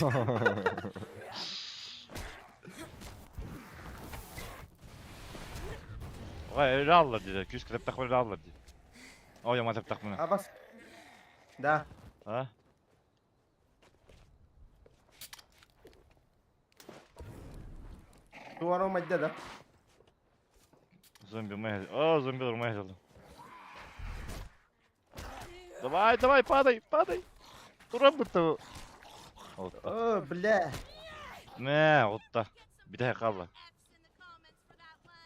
Vay öyle alır dedi. 200 klep tak öyle alır dedi. O yaman tep tak bunu. Ha bas. Da. Ha? Duvar olmadı da. Зомби мehel. О, зомби мehel. Давай, давай, падай, падай. Дурамытты. Отта. Oo bile. Ne, отта. Bir daha kaldı. F's in the comments for that one.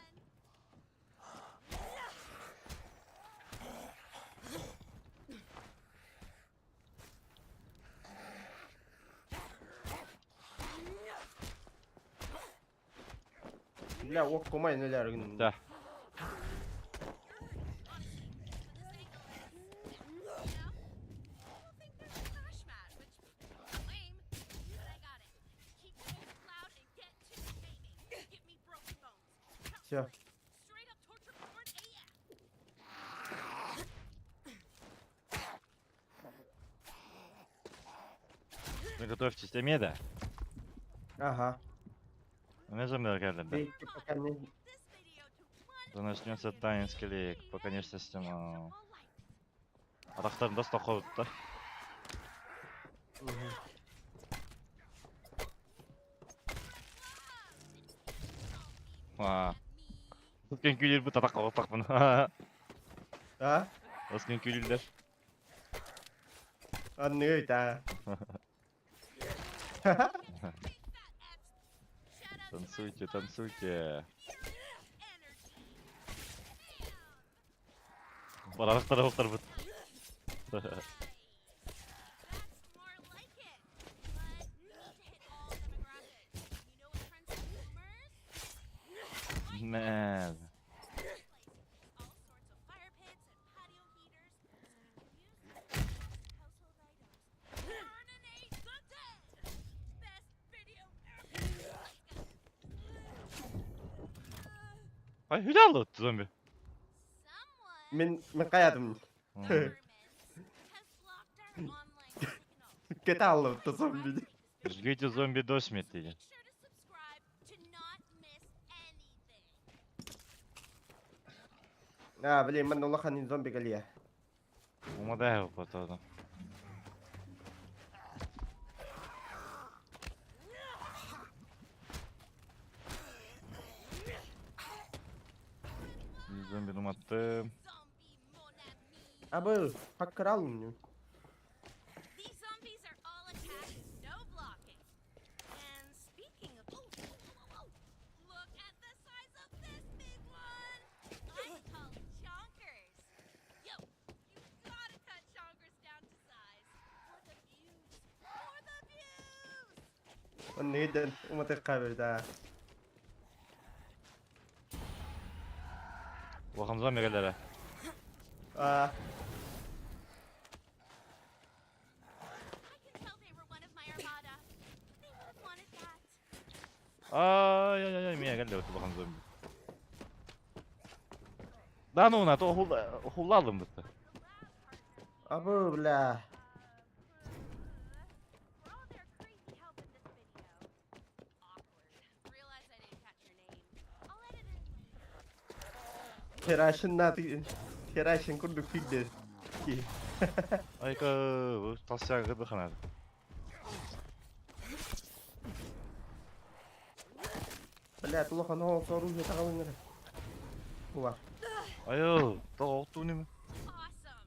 Bile okumayın öyle gün. Da. People think there's a crash mat, which lame, but I got it. Keep going loud and get to gaming. Give me broken bones. Всё. Straight up torture porn AF. Ну готовьтесь, Меда. Aha. Не зомби geldi. Belki bakalım. This video to one То начнется тайный скелек. Пока не система. all light. Атақтарын да ұстап қойды да. Өткен күйлер бұт атаққа отақпын. А? Өткен күйлер. Анны өйта. Танцуйте, танцуйте. Барарықтар оқтар бұт. That's more like it. But we need to hit all demographics. You know what trends like boomers? Man. All sorts of fire pits and patio heaters. Household items. Burninate the dead. Best video ever. Ay hülya aldı zombi. Someone Мен қаядым. government has blocked our online signal. Кете алып зомби. Жгите зомби до смерти. Make sure to subscribe to not miss anything. Блин, мен улахан зомби галия. Умадай его потом. Зомби нуматты. Zombie mon ami. Абы, пакрал мне. These zombies are all attack, no blocking. And speaking of, look at the size of this big one. I call it chonkers. Yo, you gotta cut chonkers down to size for the views. For the views. 언니 든 우마트 카베다. Уахам зомби галера. А, I can tell they were one of my armada. They would have wanted that. Ай-яй-яй, меня галера уахам зомби. Да ну на то хулалым бітті. абы, бля. We're all there crazy help in this video. Awkward. Realize I didn't catch your name. I'll edit it later. Терашин наты. Терашин курду фигде. Айка, талсия гыды ханады. Бля, улахан ол оружие тағалыңыр. Уа. Айо, то оқту неме? Awesome.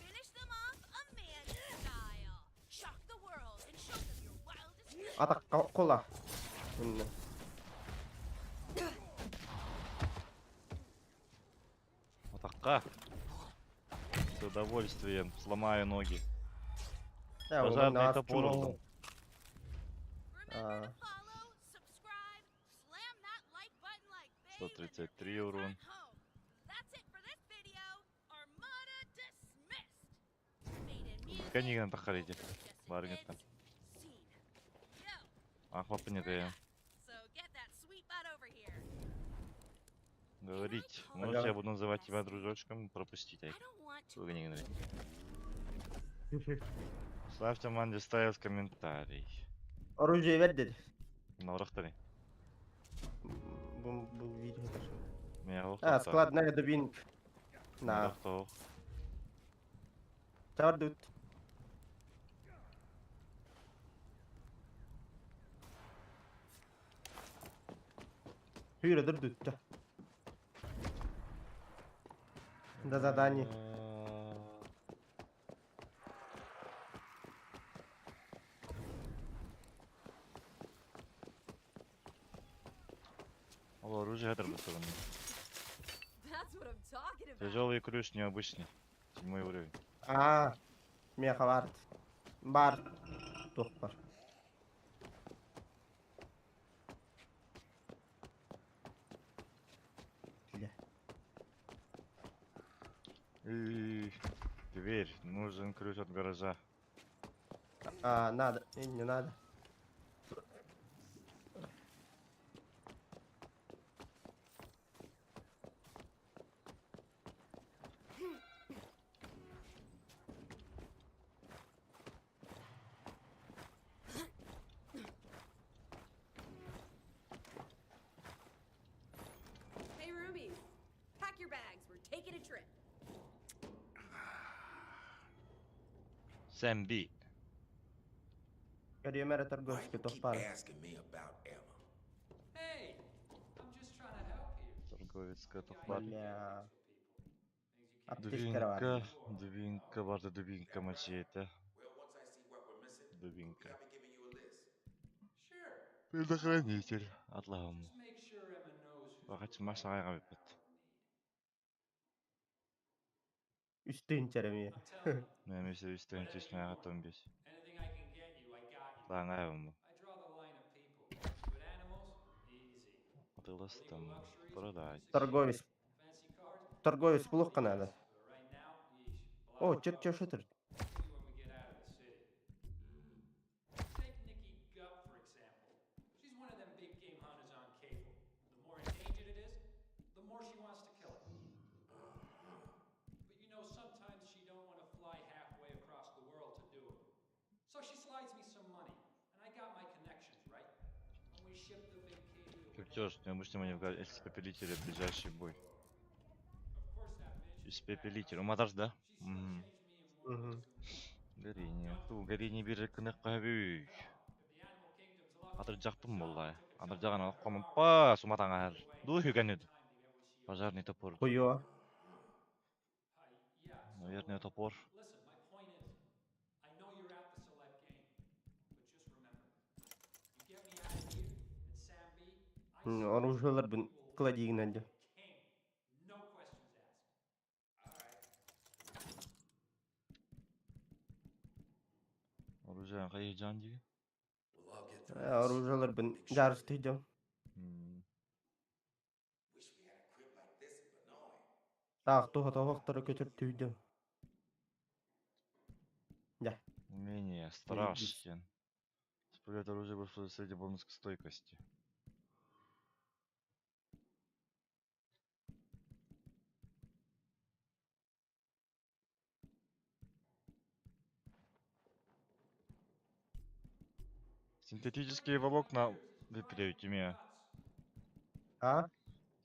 Finish them off Amanda style. Shock the world and show them your wildest. Атақ қола. Үнні. Атаққа. С удовольствием сломаю ноги. Я Пожарный топор. Remember Ah. to follow, subscribe, slam that like button like Bane, 133 урон. and home. That's it for this video. Armada dismissed. Made in music. Каниган тахарите. Just Баргетта. admit, scene. Yo, Ахлапы не даю. so get that sweet butt over here. Говорить. Может, я буду называть тебя дружочком, пропустить. I Ай, don't want to. сука, не говори. Ставьте Манди Стайлс комментарий. Оружие вердер. На урахтари. Бұл видео. Меня А, складная дубинка. На, Урахтов. тардут. Хюре дурдут. До задания. О, оружие это было. That's what I'm talking about. Тяжелый ключ необычный. 7 уровень. А, меха бар. Бар. Тоқ бар. Бля. Дверь. Нужен ключ от гаража. А, надо. Не надо. Hey, Rubies, pack your bags. We're taking a trip. Сэм Би. Карьемера торговский, то Keep пара. asking me about Emma. Hey, I'm just trying to Торговецкая тухпар. Бля. Аптечкара бар. Дубинка барды, дубинка мачете. Well, once I see what we're missing, Дубинка. I'll be giving you a list. Sure. Предохранитель. Атлаум. Just make sure Emma knows who's Вакыт providing машагайга our биппет. help and need. Үстün череме. I'm telling you, Немесе үстен чешмега томбес. anything I can get you, I got you. Таңайым. I draw the line at people. But animals, easy. Атылыстым. Illegal luxuries, Продать. Торговец. fancy cars, Торговец плохо надо. but right now, yeesh. О, чет чешетер. Maybe when we get out of the city. Take Nikki Gup, for example. She's one of them big game hunters on cable. The more endangered it is, the more she wants to kill it. But you know, sometimes she don't want to fly halfway across the world to do it. So she slides me some money, and I got my connections, right? And we ship the big KD. Чертеж, необычный маневр испепелителя, ближайший бой. Of course, that bitch. Испепелитель. Уматаш, да? She still changed me in Мгм. words. Гарине. Ту, гарине бир кынак кабүй. If the animal kingdom's a lot Атыр жакпым боллай. Атыр жаган алкамын па суматаңа ар. Ду хүгәнет. Пожарный топор. Хуё. Yeah. Наверное, топор. Listen, my point is, I know you're at the celeb game, but just remember, you get me out of here, and Sam B, I Оружиелар бин кладигин алды. king. No questions asked. All right. Оружие кайы жан диги. We'll all get through this. Оружиелар бин жарыс түйдім. Wish we had a crib like this in Illinois. Тақ туға тауақтары көтір түйдім. Да. Умение страшен. Исправляет оружие большой средний бонус к стойкости. Синтетические волокна выпрямите меня. А?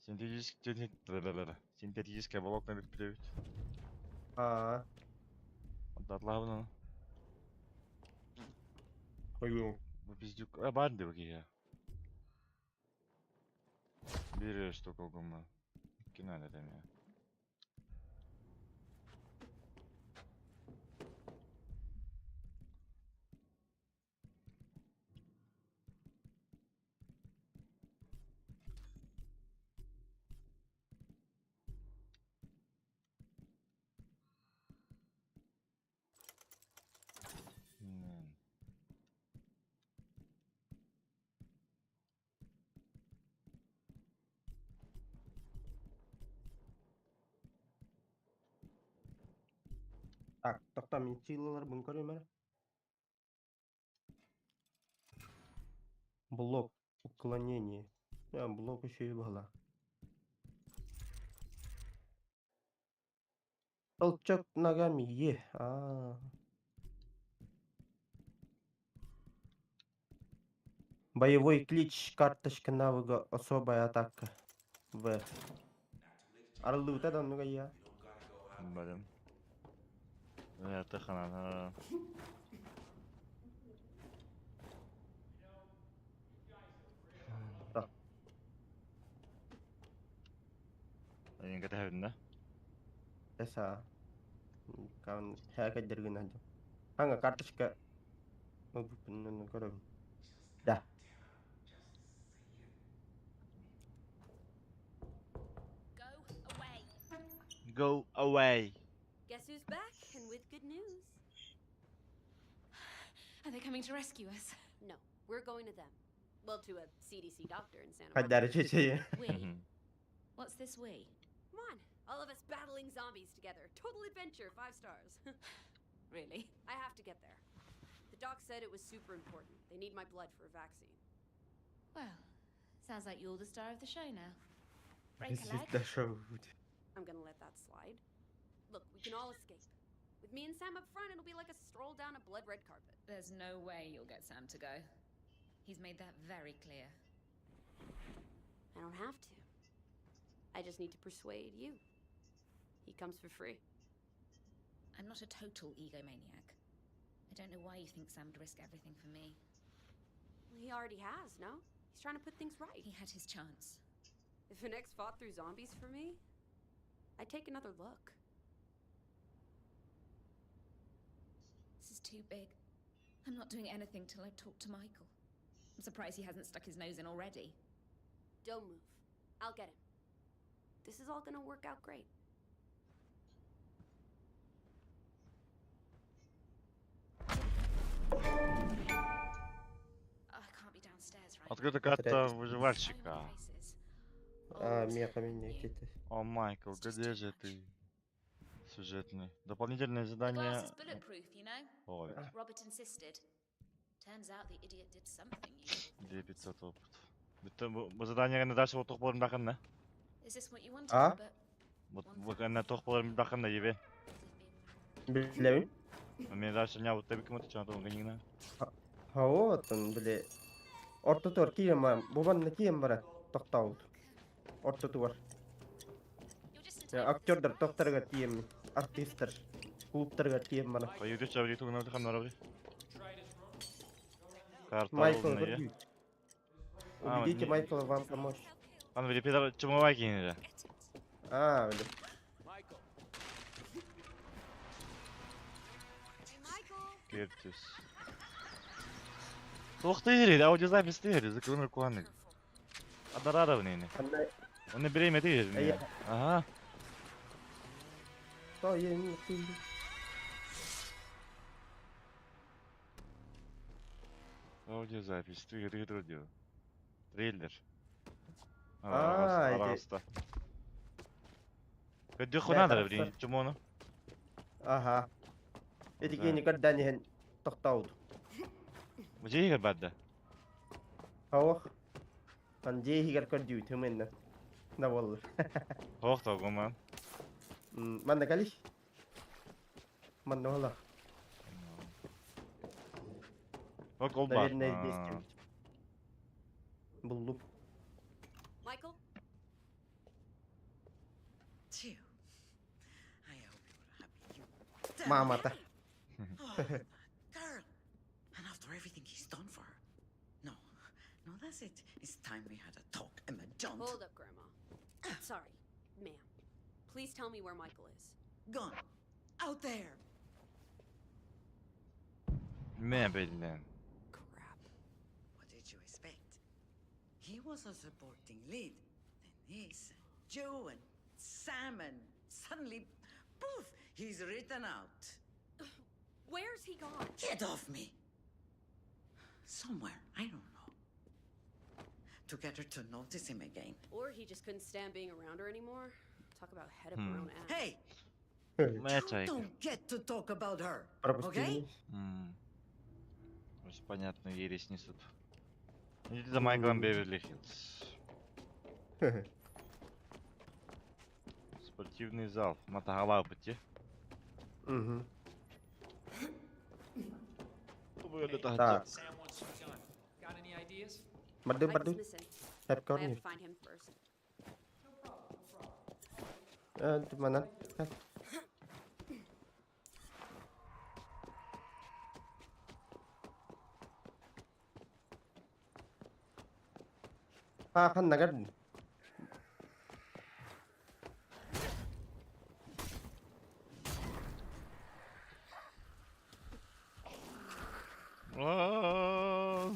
Синтетические волокна выпрямить. А. Атлавна. Хуё. Bu pizduk. Bandı bak ya. Bir что колгома. Кино надо мне. Так, тоқта мен силалар бұны көрем әлі. Блок уклонение. Блок еще и была. Толчок ногами. Боевой клич, карточка навыка, особая атака. В. Арылды вот это много я. Блин. Это хана. Они готовы, да? Эса. Кан хэкэ дэргэн хажу. Ханга карточка. Көрөм. Да. Go away. Go away. Guess who's back and with good news? Are they coming to rescue us? No, we're going to them. Well, to a CDC doctor in Santa Hadi Monica. çeçeyi. We? What's this we? Come on, all of us battling zombies together. Total adventure, 5 stars. Really? I have to get there. The doc said it was super important. They need my blood for a vaccine. Well, sounds like you're the star of the show now. Break a This is leg? the show. I'm gonna let that slide. Look, we can all escape. With me and Sam up front, it'll be like a stroll down a blood red carpet. There's no way you'll get Sam to go. He's made that very clear. I don't have to. I just need to persuade you. He comes for free. I'm not a total egomaniac. I don't know why you think Sam would risk everything for me. Well, he already has, no? He's trying to put things right. He had his chance. If an ex fought through zombies for me, I'd take another look. This is too big. I'm not doing anything till I talk to Michael. I'm surprised he hasn't stuck his nose in already. Don't move. I'll get him. This is all gonna work out great. Oh, I can't be downstairs right Открыта now. карта So выживальщика. many places. А, Old, меха меня new. какие-то. О, Майкл, It's just где too же much. ты? Сюжетный. Дополнительное The glass задание. is bulletproof, you know? Ой, Robert insisted. Turns out the idiot did something, you know. 2500 опыт. Bu zadaniye ne derse o toklarım bakın ne? Is this what you wanted, Ah? Robert? Bu ne toklarım bakın ne gibi? Билебин. Мен дальше не вот тебе кому-то что-то он гонина. Ha вот он, биле. Orta tuvar kiyim var. Babanın kiyim var. Tokta oldu. Orta tuvar. You're just in Ya, time for this aktörler surprise. toktarga kiyim. Artistler. Klublarga kiyim var. Поедешь а вриту на дыхам на рове. Tried his room. Карта Майкл, не. убедите. А, Убедите не- Майкла вам помочь. Ан вели пидор чумовай кинели. А, блин. Michael. Hey, Michael! Кертис. Ух ты, Ири, аудиозапись ты, Ири, закрой руку Анны. Адарадовный. Anda, Он не беременный, ты, Ири. я- Ага. то я не килли. Аудиозапись, ты трудил. Трейлер. А, эти- Араста. Где Да, хунадыр, хорошо. блин, чему оно? Ага. Эти Да. никогда не токта oldu. Где игры бадда? Hava. Kan je higar kar diu thumen na wall. Хох тогоман. Man kali. Man no la. Хох ол бар. Наверное, здесь. Buldum. Michael? Phew. I hope you're happy. You Mama ta. Oh, that girl. And after everything he's done for her. No, no, that's it. It's time we had a talk, Emma John. Hold up, Grandma. Sorry, ma'am. Please tell me where Michael is. Gone. Out there. Ne bileyim. Crap. What did you expect? He was a supporting lead. Then this, Joe and Sam, and suddenly, poof, he's written out. Where's he gone? Get off me! Somewhere, I don't know. To get her to notice him again. Or he just couldn't stand being around her anymore. Talk about head up her own ass. Hey, Моя you чайка. don't get to talk about her, Пропусти. okay? Очень понятно, ересь несут. Идите за Майклом Беверли Хиллз. Спортивный зал. Матагала пути. Mhm. Sam Так. wants some gun. Got any ideas? Badu Michael's badu. missing. Hep I have korni. to find him first. No problem, no problem. Di mana? Kan nagan.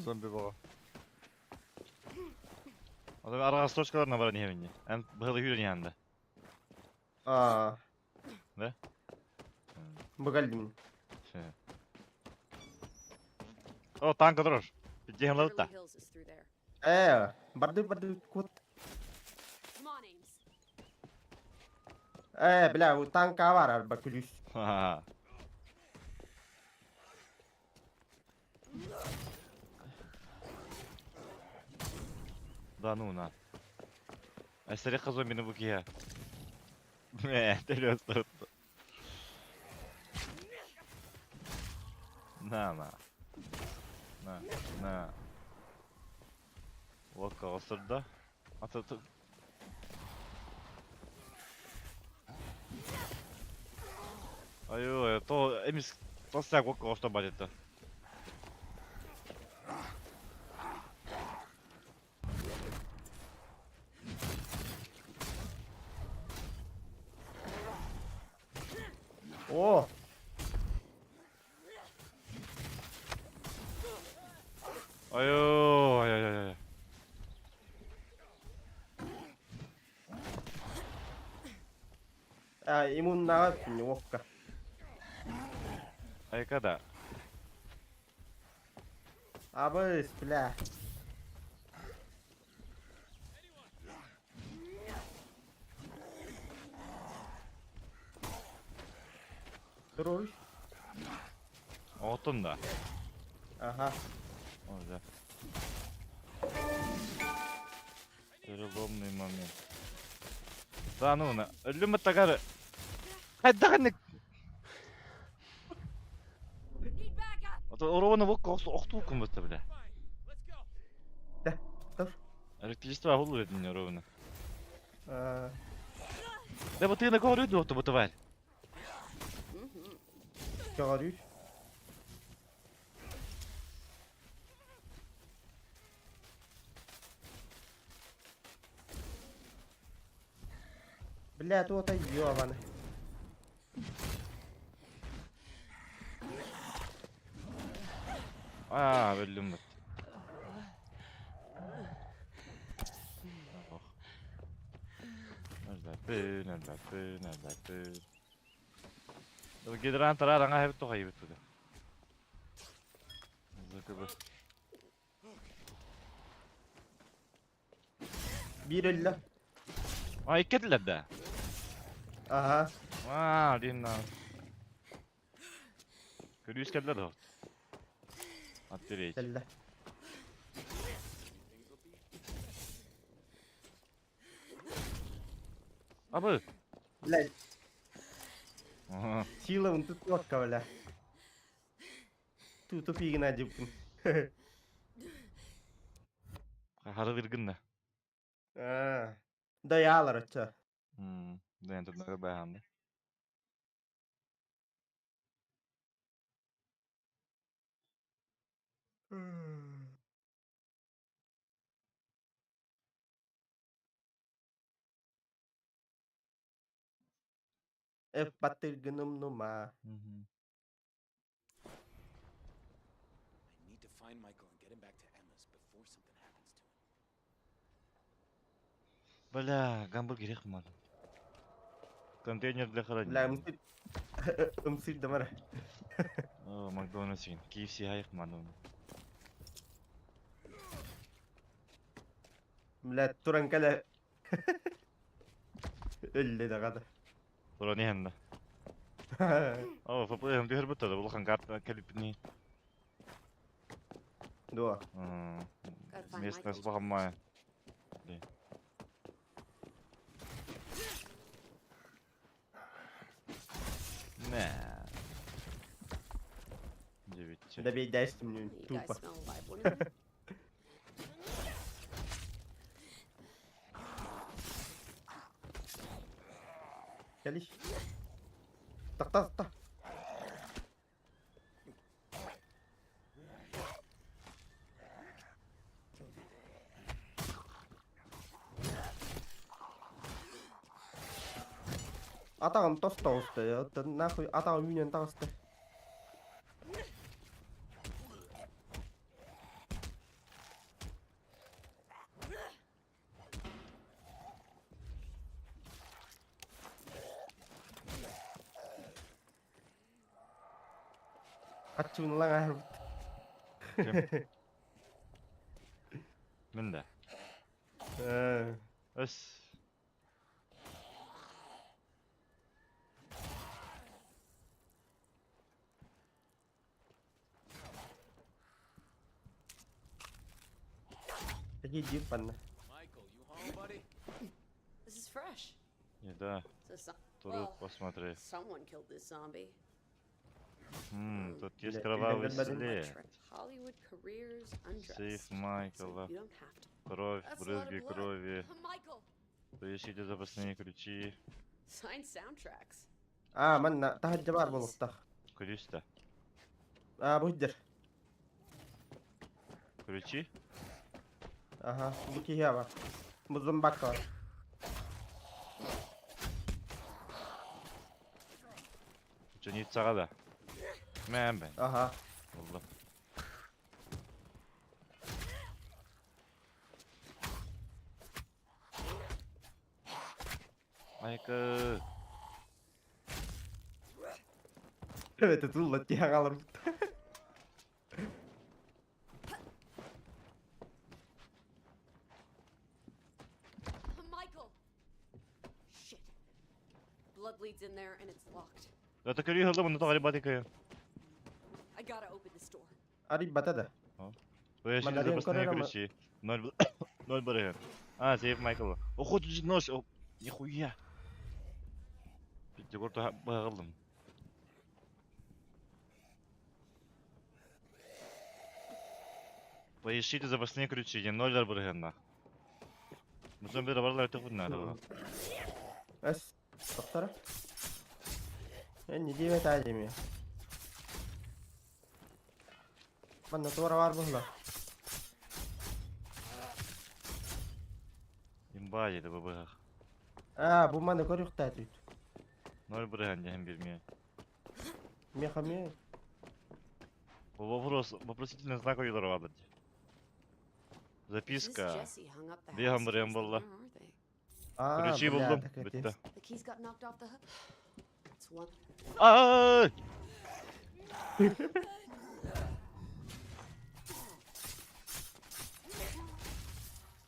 Зомби бaba. Adam arası точкаларына бар не бенде. Эн быгылы үйрен янда. А. Да? Бугалдим. О, танк durur. Gideceğim Beverly lautta. Hills is through there. Badu kut. Come on, Ames. Bля, у танка var araba kulüs. Haha. Да ну на. Эстереха зомбини bu kiye. Телес tuttu. На. На. Лока осырды. Ататы. Ой, то эмис толстяк лока что будет то. О! Ой-ой, ой-ой-ой. Иммун нагаптын окка. Айкада. Абыс, бля. Дуруш. Отун да. Ага. О, да. Переломный момент. Да ну на. Өлүм тагары. Хайдаганы. Need backup. Ото орованы вок окту кум бата бля. Да, тур. Электричество агул өрет мне ровно. А, Да вот ты на кого рыду то тварь. чыгарыш. Бля, тут это ёбаный. Өлүм бат. Нәлбәппе. Гидран тарар аңа хәбит тоға ебет туды. Закыбы. Bir elle. Иккетилер да. Ага. Динна. Көрүс келдер да. Аттерейт. Elle. Абы. Бля, Ага. сила он тут окка, бля. Тут тупигин ажыппын. Хары биргин да. Даялар атча. Да енді нағы бәғамды. Батыргыным нума. I need to find Michael and get him back to Emma's before something happens to him. Бля, гамбургер ек мадым. Контейнер для Бля, холодильника. умсыр дамара. О, Макдональдс екен. KFC аяқ мадым. Бля, туран кәлі. Өлі дағады. Тура не хенда. О, фапылығым дүйір бұттады. Бұл қанғарт кәліп не. Дуа. Местность бағамай. Не. 9. Да бей дәстім мен You guys тупо. smell alive, wouldn't you? Кәліш. Тақта. Атағым тос тауысты. Нахуй атағым үйінен тағысты. Қатшуын лаң әрбіт. Мен де. Өс. Такие дипаны. Michael, you home, buddy? This is fresh. Еда. So, Туру посмотри. someone killed this zombie. Тут есть Бля, кровавый бля, бля, бля. след. Hollywood careers undressed. Сейф Майкла. You don't have to. Кровь, That's a lot of брызги blood. крови. Michael. Поищите запасные ключи. Sign soundtracks. Манна, тахаджа бар болуқтақ. Ключ-то. Бұйдыр. Ключи? Ага, бұл кейе бар. Бұл зомбак бар. Johnny sağa da. Ben. Aha. Allah. Michael. Evet tulla tihan alır. Michael! Shit. Blood leads in there and it's locked. Я так и говорил, но гaliba дикая. I gotta open this door. Арибата да. Поясни Мандарин запасные Коррера, ключи. 0 барыгы. А, сейф Майкл. Охот нож. Нихуя. Пятигорта багалым. Поищите запасные ключи, не 0 барыгы на. Мусим bir barlar öteki надо. Bas. Doktora. Ne diye tacım ya. Bana sonra var mı la? Имба yedi bu bıgak. Bu bana kor yok tacım. 0 барыгы hem bilmiyor. Мехами. Вопросительный знак уйдорвады. Miss Записка. Jessie hung up the Бегом house барыгам keys, but болла. where are they? Ключи buldum. Bitti. The keys got knocked off the hook. That's one. Ay!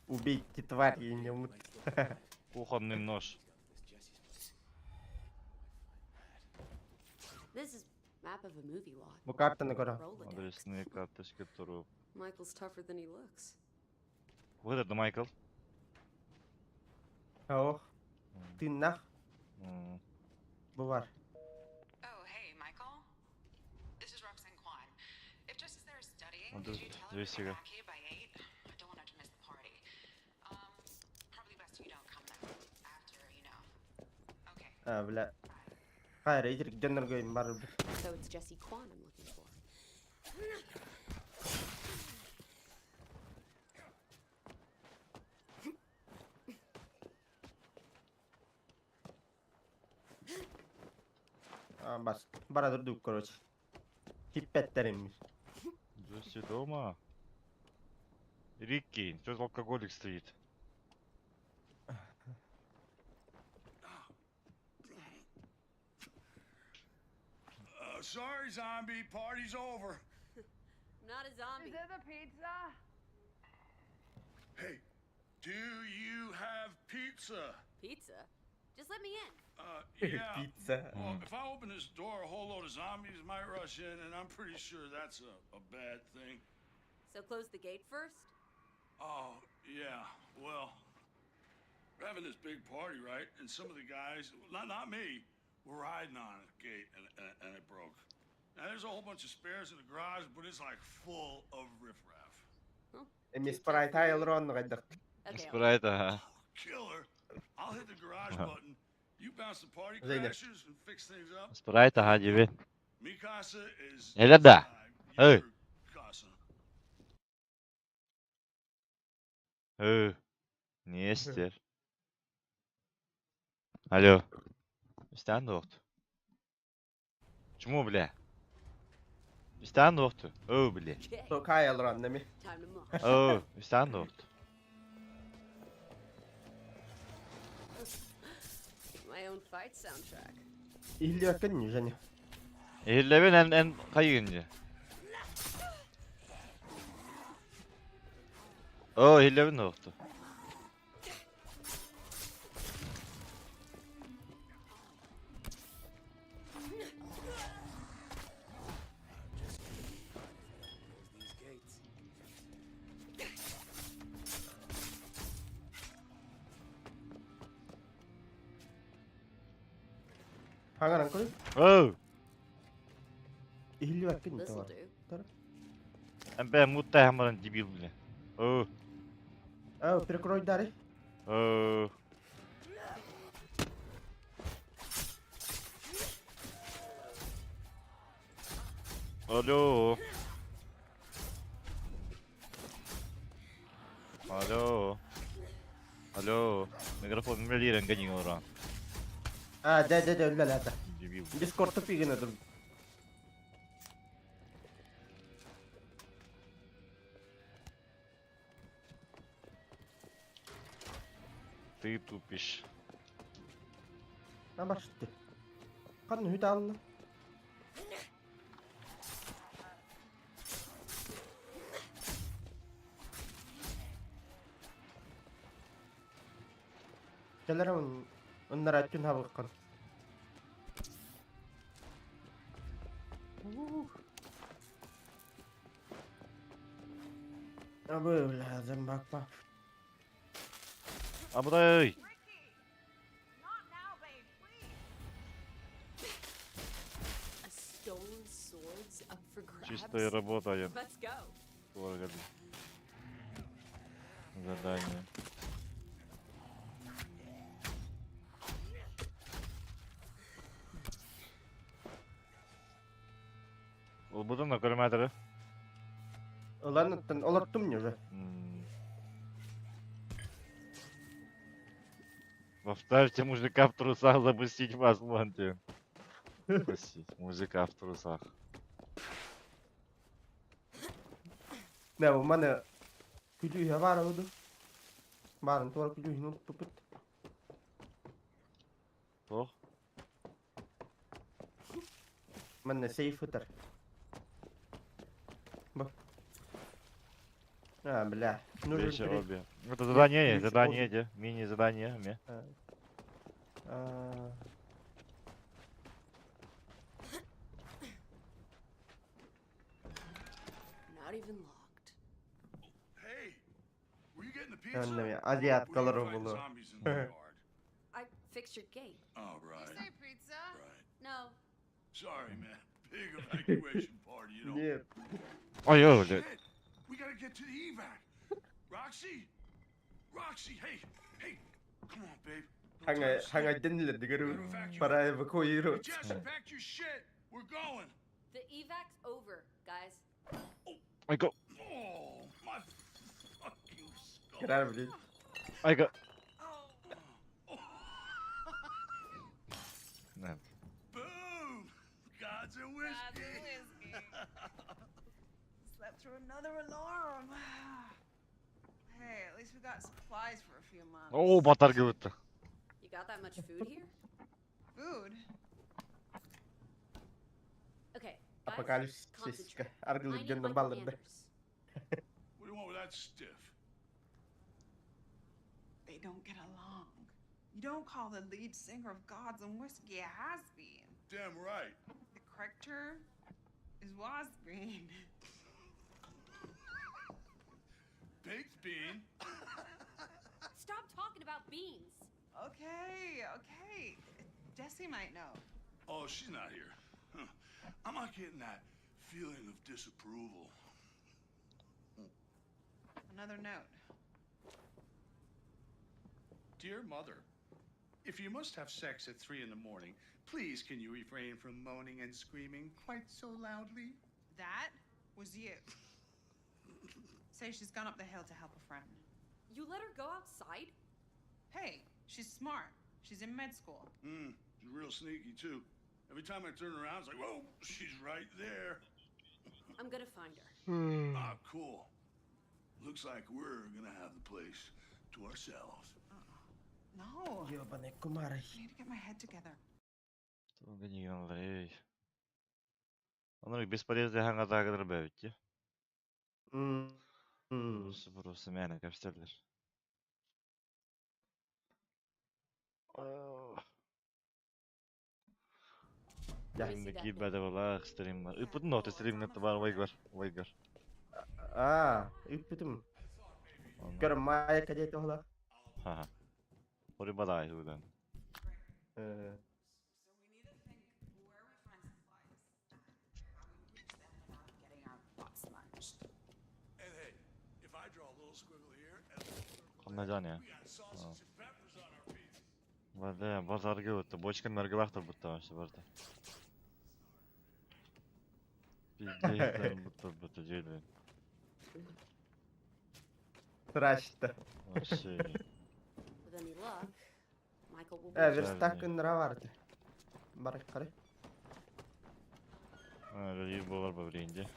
Убейте тварь, я не умру. Кухонный нож. This is map of a movie lot. Bu kartını kora. Rolodex. Адресные карточки туру. Michael's tougher than he looks. Вот это Майкл. Oh. Tınnak. Bu var. Oh, hey, Michael. This is Roxanne Kwan. If Jess is there studying, Вот could это you tell her to Джессика. come back here by 8? I don't want her to miss the party. Probably best if you don't come back after, you know. Okay. Bile. Hayır, içerik canlar koyayım var. So it's Jessie Kwan I'm looking for. Bas. Bana durduk короче. Пипеттеримmiş. Джесси дома. Рикки, что за алкоголик стоит? Sorry, zombie. Party's over. Not a zombie. the pizza? Hey, do you have pizza? Pizza? Just let me in. Yeah. Pizza. Well, if I open this door, a whole load of zombies might rush in, and I'm pretty sure that's a bad thing. So close the gate first? Oh, yeah. Well, we're having this big party, right? And some of the guys, not me, were riding on the gate, and it broke. Now, there's a whole bunch of spares in the garage, but it's like full of riffraff. Mis Sprite hayalır onu kaydık. Okay. Спрайт, ага. Killer. I'll hit the garage Uh-huh. button. You bounce the party Zeynep. crashers and fix things up. Спрайт, ага, gibi. Mikasa is. Hele de. inside Hey. your casa. Не естер. Алло. Истен доқты. Почему, бля? Истен доқты. Бля. Okay. Çok hayalır annemi. Time to move. Истен доқты. My own fight soundtrack. İhli yakın mı Jenny? Ehirlevin en kayıncı. Ehirlevin doқты. These gates. Hangi koy? İhli yakın mı? This'll Tamam. do. Ben mutlaka hemen debil bile. Прикрой двери. Алло. Алло. Алло. Микрофон мелирен гони уран. Да, öyle hadi. Debil. бил. Дискордта пиген едім. Ты тупишь. А башты. Қан үйді алына. Келерім ұннар әттін хабыққан. Böyle lazım bak bak. Абрай! A stolen sword's up for grabs. Чистая работа, я Let's go. говорю. Задание. Ол будем на коллиматоре. Ulan olattım ya. Заставьте мужика в трусах запустить вас, Монти. Запустить мужика в трусах. Ne bu bana külüye var oldu. Barın tuvar külüye unuttu pıt. Toch? Bana safe fıtır. Bak. А, бля. Нужен Вечер три. обе. Это задание, Есть задание, где? Мини-задание. А, Not even locked. Hey, were you getting the pizza? Annem ya. Or Aziyatkalar were you fighting bunu. zombies in the yard? I fixed your gate. Oh, right. pizza? Right. No. Sorry, man. Big evacuation party, you know. Нет. Ой, öyle. Shit, we gotta get to the evac. Roxy! Roxy, hey, hey, come on, babe. No time to sleep. Hangi dinledi görüyor. Para evakuiyor. Jess, pack your shit. We're going. The evac's over, guys. Ay go. Oh, my fucking skull. Girer bile. Ay go. Ne? Boom! Gods and whiskey. Slept through another alarm. Hey, at least we got supplies for a few months. Oo, batar götü. You got that much food here? Food? Okay, guys, Apokalips concentrate. I Argılık need gönlüm Michael balırdı. Anders. What do you want with that stiff? They don't get along. You don't call the lead singer of Gods and Whiskey a has-been. Damn right. The correct term is was-been. Baked bean. Stop talking about beans. Okay. Jessie might know. Oh, she's not here. Huh. I'm not getting that feeling of disapproval. Another note. Dear Mother, if you must have sex at 3 in the morning, please can you refrain from moaning and screaming quite so loudly? That was you. Say she's gone up the hill to help a friend. You let her go outside? Hey, she's smart. She's in med school. She's real sneaky, too. Every time I turn around, it's like, whoa, she's right there. I'm gonna find her. Ah, cool. Looks like we're gonna have the place to ourselves. No. Ёбаный кумарый. I need to get my head together. Туга не говори. Onlar бесполезные хангатагдар бәвитти. Просто мәне кәпстерлер. Şimdi bәдә була, стрим бар. Ипутын ноты стримнетті бар, вайгар. Üpütüm. Görüm maya kadeti ola. Ха-ха. Ори бадай худан. And hey, if I draw a little squiggle here and a little circle Қандай there, я? we got sausage and peppers on our pizza. Бәдә, базарга өтті. Бочканларға бақтыр бұтта башты барды. Пиздейтен бұтта жейді. Tıraştı. Вообще. With any luck, Michael will be Evet, takındıra vardı. Barak kare. Öyle iyi bolar böbreyince.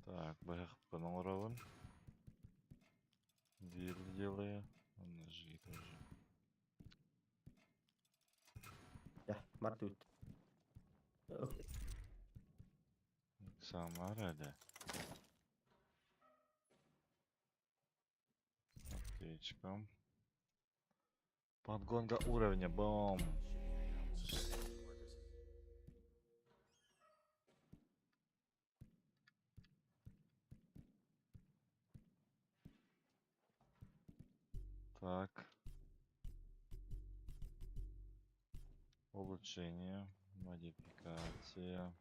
Так, бэх, понаурован. Дверь делаю. Он лежит уже. Ya, Mart ut. Самара, Аптечка. Подгонка уровня, бом. Так. Улучшение, модификация.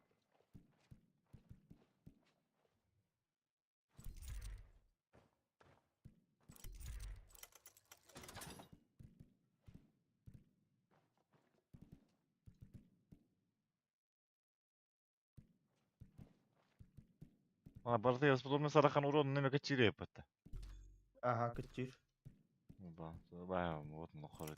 Барды способны сарахан урон неме качиреп это. Aha, kecil. Да, вот нахуй.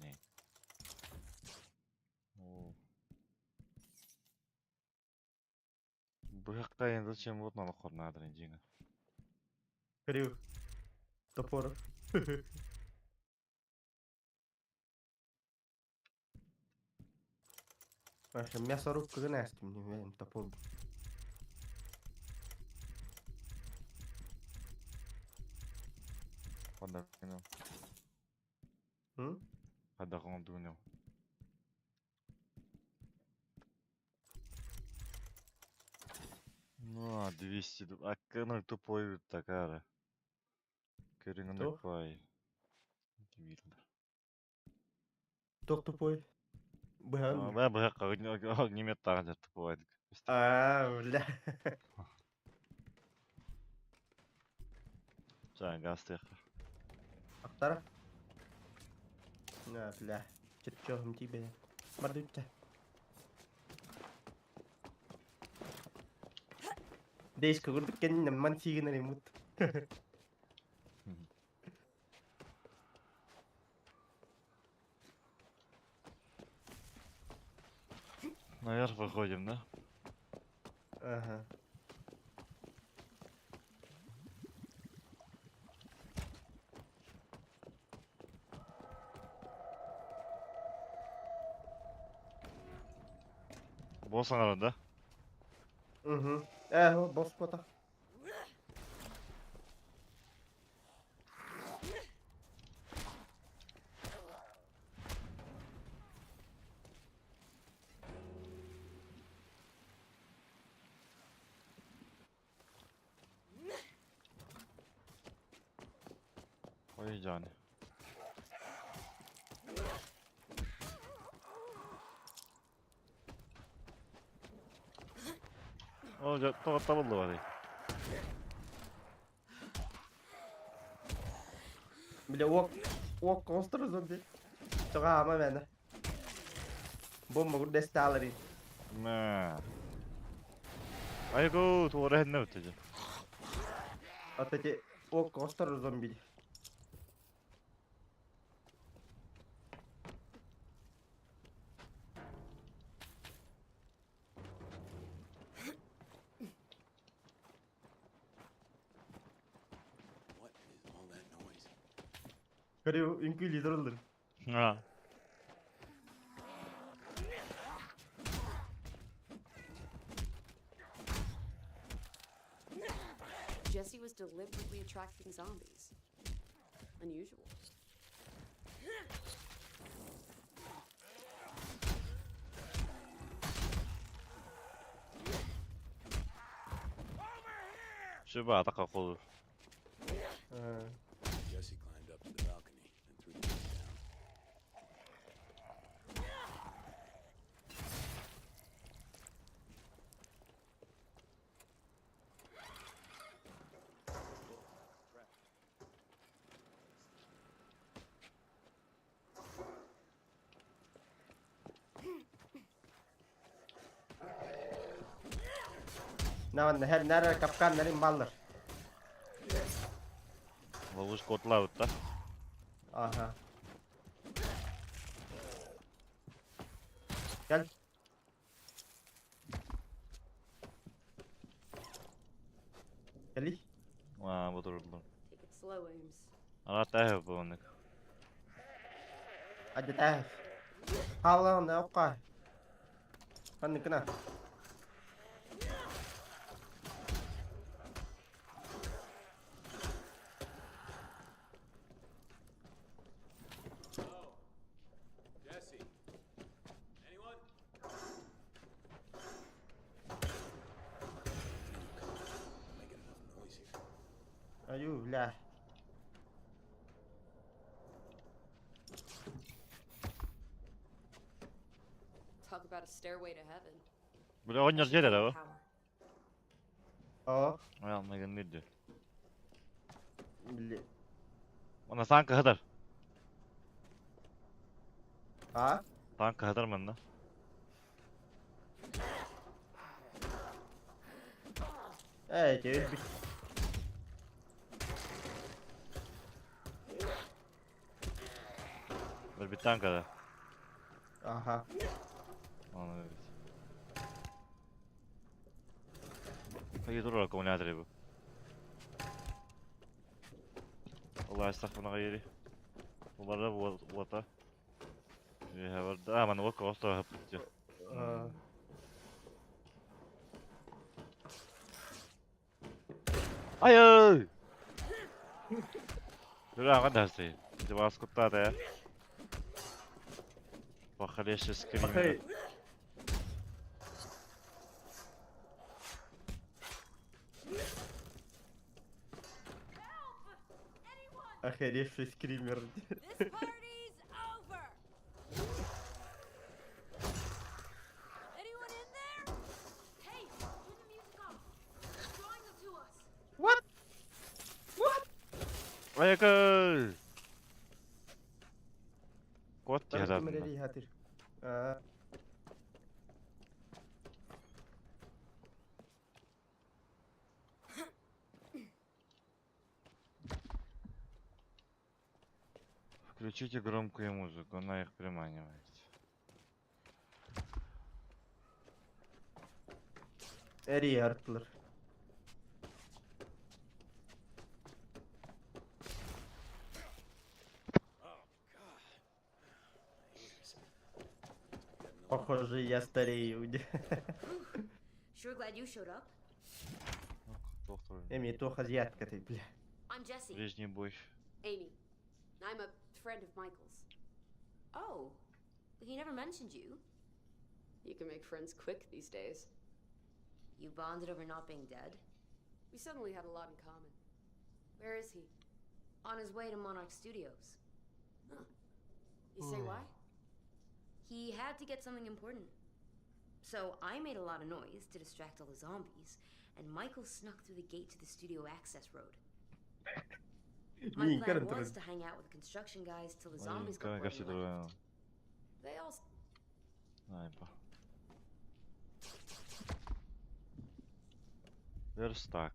Бэхта енді зачем вот нахуй надо деньги. Криу. Топор. Вообще, мясорубка гнастим, не верим, топор. Подогнул. Подогнул. Ну, 200. А ну тупой такая. Керинг пай. Видно. Кто тупой? Бэм. Бэхак огнемет тагы тупой. Бля. Жа, газ техер. Актара? Бля. Чё тебе? Мордуйте. Здесь какой-то кен мантиги на ремут. Наверх выходим, да? Ага. Босс аңғарады, да? Босс бота. Ой, Джани. О, табылды бар. Бля, ок, конструктор зомби. Чога ама мене. Бомба гуд десталери. Мә. Айгу, туора хэнне өтөжө. Атати ок, конструктор зомби. Криу, инки лидерлер. Jesse was deliberately attracting zombies. Unusual. Шиба атака колу. Jesse climbed up to the balcony and threw the knife down. Наван her nere kapkan nere mallar. Ловушка отлаут, да? Ага. Gel. Gel. Bu durdu. Take it slow, Ames. Ana teh bu onik. Aja teh. Halo, nè ok. Kan kena. Oh, Jesse. Anyone? Making enough noise here. Ayo lah. Talk about a stairway to heaven. Bu da oynar jede o. Power. Oh, Ay anlayan ne diyor. bili. Ona sanki hıdır. Ha? Sanki hıdır mı lan? Çevir bir. Bir tank kadar. Aha. Anladım. Peki dur bakalım ne adresi bu. Allah estağfurullah yeri. Bunlar bu vata. Ya var da ama ne vakit olsa hep. Hayır. Dur ama dersi. Şimdi bas kutlar ya. Bak işte screen. Okey. Охеревший скример. This party's over. Anyone in there? Hey, turn the music off. It's drawing them to us. What? What? Ayakı. Kot ya da. Kamerayı hatır. Включите громкую музыку, она их приманивает. Eriye artılır. Похоже, я старею. Sure glad you showed up. Мне то азиатка ты, бля. I'm Jesse. Ближний бой. Amy. I'm a friend of Michael's. Oh, he never mentioned you. You can make friends quick these days. You bonded over not being dead? We suddenly had a lot in common. Where is he? On his way to Monarch Studios. Huh. You say why? He had to get something important. So I made a lot of noise to distract all the zombies, and Michael snuck through the gate to the studio access road. My plan was to hang out with the construction guys till the zombies got bored and left. They all... Найба. Верстак.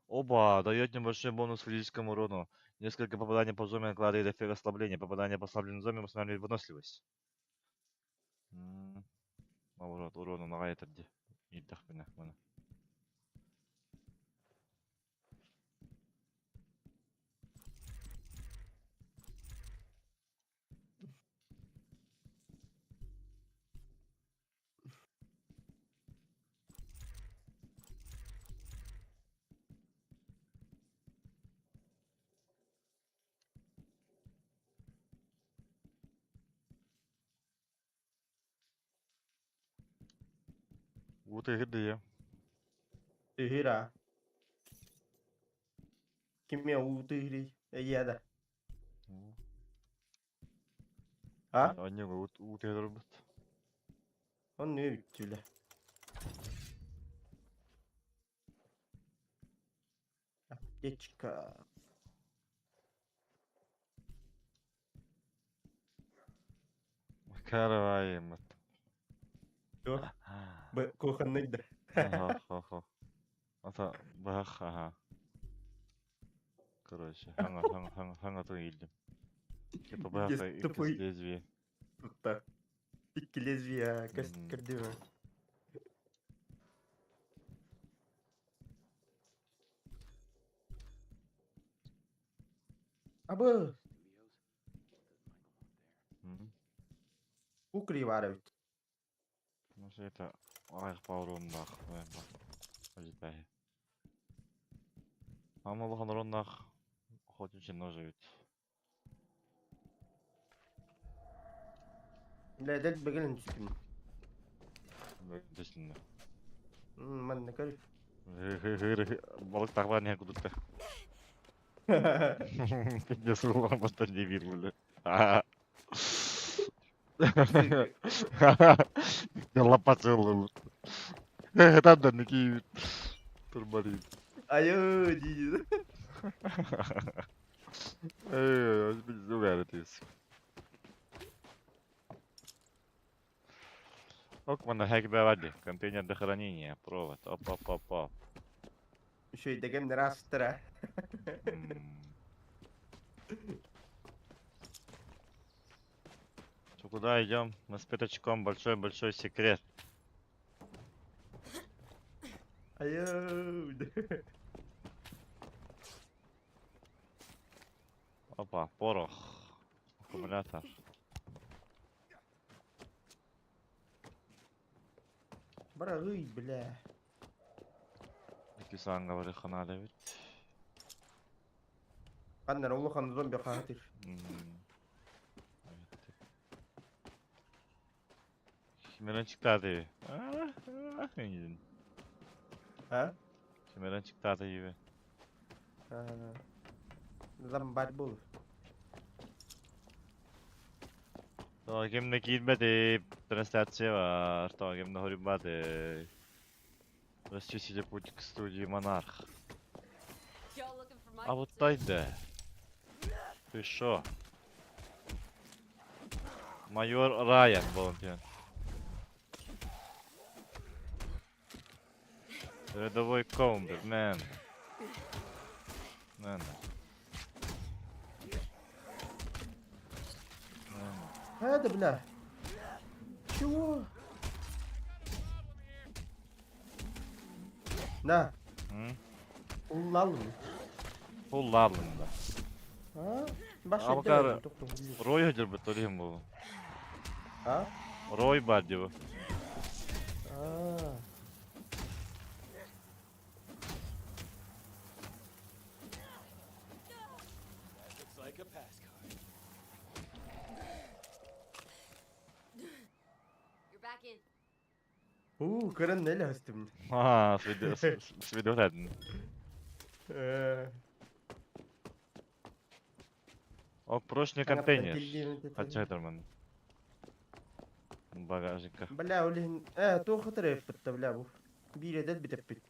Оба, дает небольшой бонус физическому урону. Несколько попаданий по зоме накладывает эффект ослабления. Попадание по ослабленной зоме восстанавливает выносливость. Наоборот, урону нагайтырды. Иддах бинах мана. Вот и где. Тыгыра. Кимме у тыгыри? Яда. А? Они вот утырбыт. Он не ütüyle. Аптечка. Караваем. Yok. Kochanlık da. Ага. Ата бах, ага. Короче, ханга то идем. Это баха и тупой. лезвие. Tuttu. İki lezbiye kas Мгм. kırdı mı? Abı. Мгм. Ukri var evet. Ну что это аяқ бауырымдақ. Ожидаю. Амалыған ұрынақ охотничий нож evet. Ledet begelin çıkın. Düşündüm. Ben ne karış. Balık takılan ne kudurdu. Ne sorulan baştan ne bir böyle. Yalla paçalı. Tam da ne ki turmalıyım. Ayo cici. Biz de öğretiyoruz. Ок, mana hack бавади. Контейнер для хранения. Провод. Оп. Şey degem ne rastıra. Что, куда идем? Мы с пятачком большой секрет. Ayo. Опа, порох. Аккумулятор. Bana hıy bile. İki sağın gavarı kanal evet. Kanlar oğlu kanı zombi katil. Kimden çıktı hadi. Ha? Kimden çıktı hadi gibi. Zambar bul. Takimde gitmedi. Трансляция var. Takimde horibadi. Расчистили путь к студии Монарх. Y'all looking for А Michael вот too? тайда. Ты шо? Майор Райан Волонтин. Рядовой Комбер, мэн. Hadi bile. Чего? Ne? Ullal mı? Пуллаблында. Ha? Başka Абакар Рой өдір бұт олейм бұл. Ha? Рой бар деп. Aa. Looks like a pass card. You're back in. Kırın neyle hastım. Ха, свидетель. Ок, прочный Ага, контейнер. поделили это. Хачайдерман. Багажника. Бля, олин. То хатырев бітті, бля, bu. Bir adet bitip bit.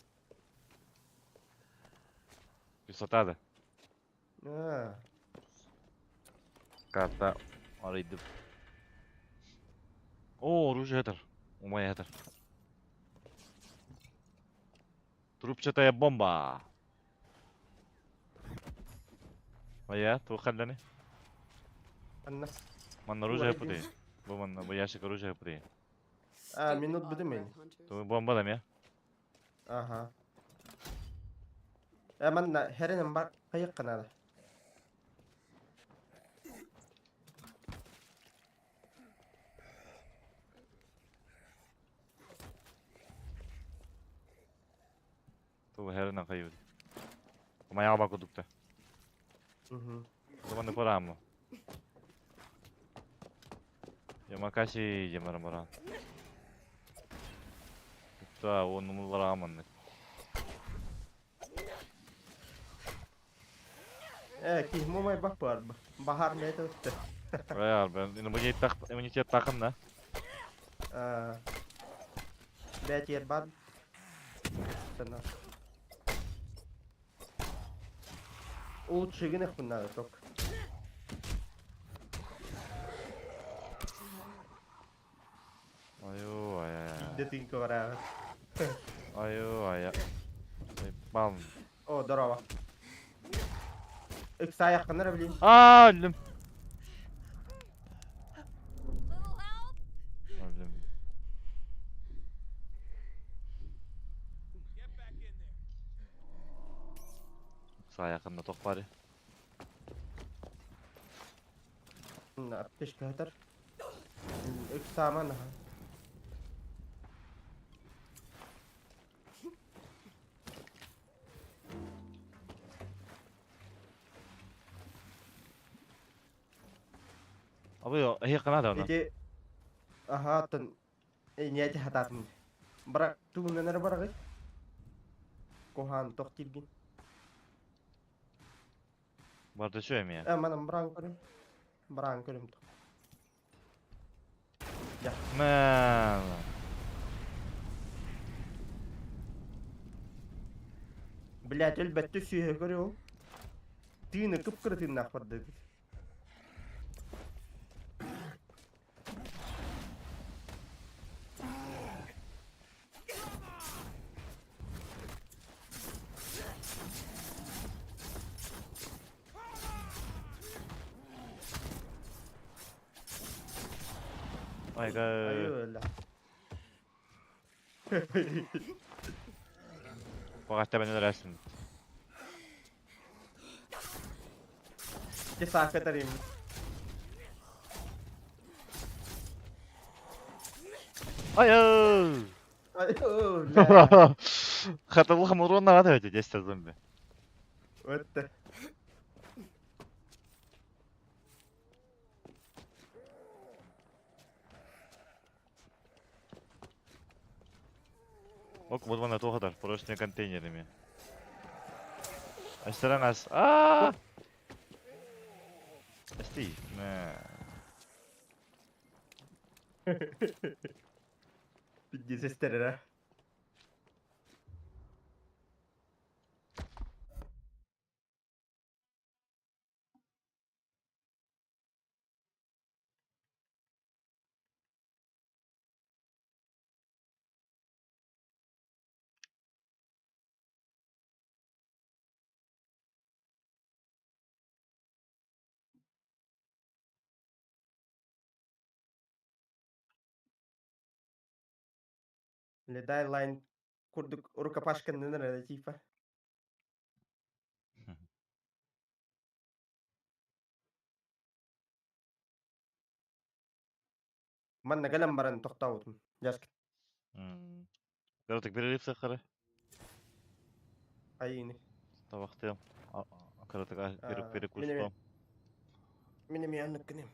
Высота. Ha. Карта. Арайды. О, оружие это. Умай это. Трубчатая бомба. Моя, то халляни. Anna. Ман оружие пути. Bu ящик оружия пути. Minut bidi mi? То бомба да мя. Aha. Ben herinin bak kayık kanalı. То херна кайып. Моя баку дукта. Думаю, пора. Ямакаси ямарамара. Да, он мулараман. Ki mumay bak var. Bahar ne de öttü. Real, ben immunitет takım da. Belki yer bad. Sana. O çıgın bunlar çok. Ayo, ay. Detin ko ra. Ай. Заебал. О, здорово. Икс аяққандар білейін. Öldüm. Öldüm. Sağ yakında tok bari. Apteş kağıtlar. Икс сааман. Abi هي قناة ona. Ити ахаатын нияти хататын. Бірақ тугуннанар барагы. Кохан тох тилгин. Barda şu ya. Манам бран көрім. Бран көрім. Man. Блять, әлбәтте сүйе көрі ол. Тыйны кып-кыры тыйны ақпарды. Ayga. Öyle. Vakti beni dersin. Cesaret arayayım. Hayır. Öyle. Hatırlı hamuruna hadi hadi geçti zombi. Öyle. Ок, вот вон это угадar, порожними контейнерами. Астера нас. А! Асти. Desesperera. Le deadline kurduk Rukapashkan nere типа. Манна галам баран тоқтаудым. Яшк Короток перерыв сахара. айыны. Тавахтел. Короток перекус Минеме. там. Минеме аннык кенем.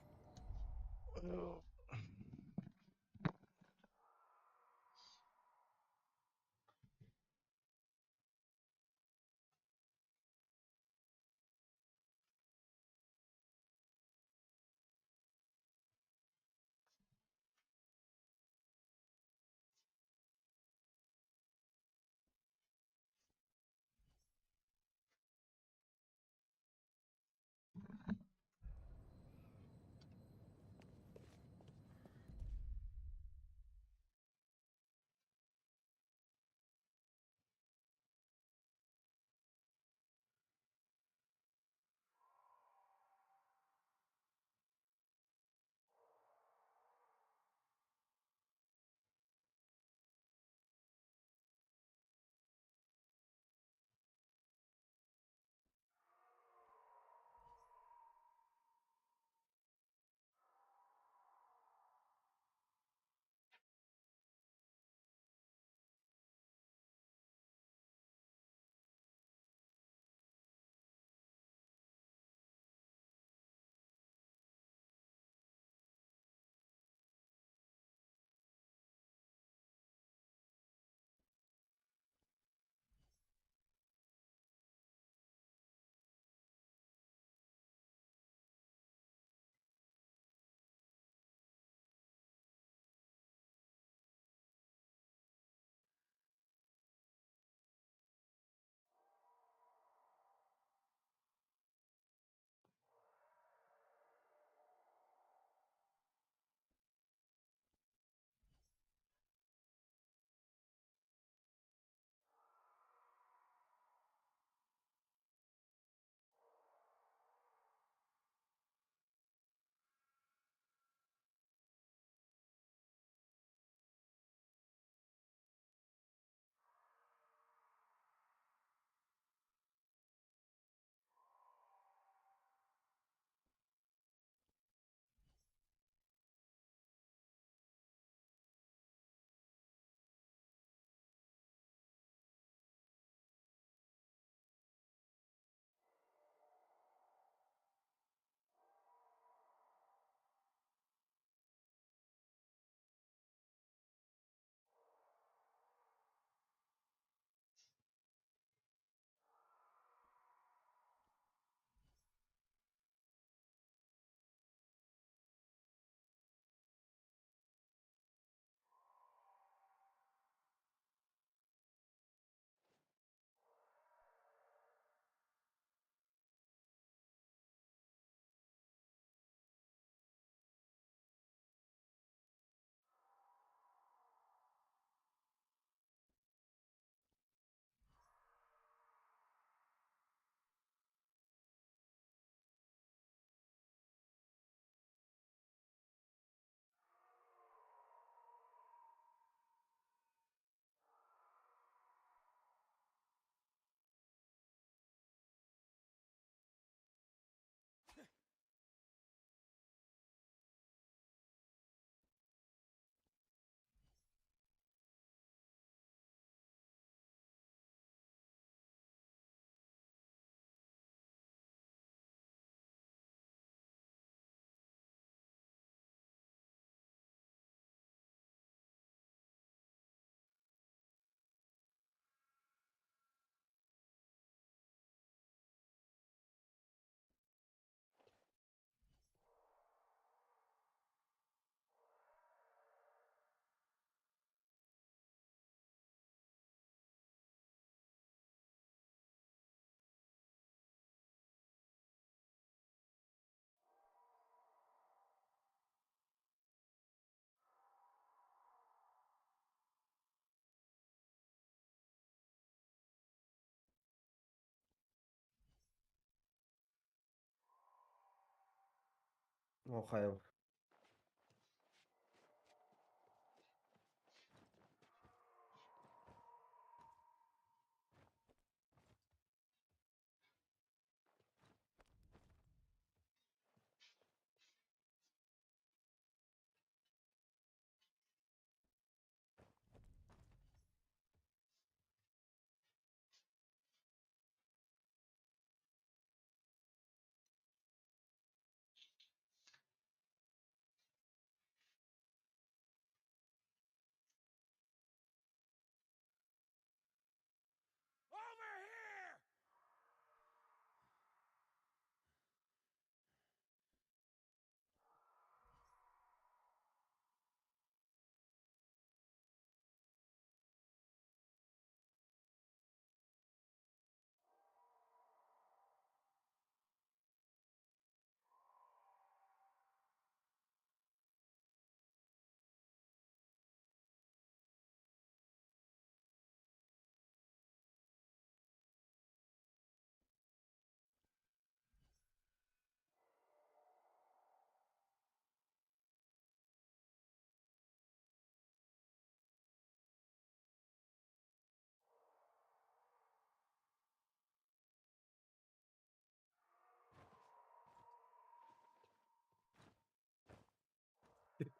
Охайо. Over here!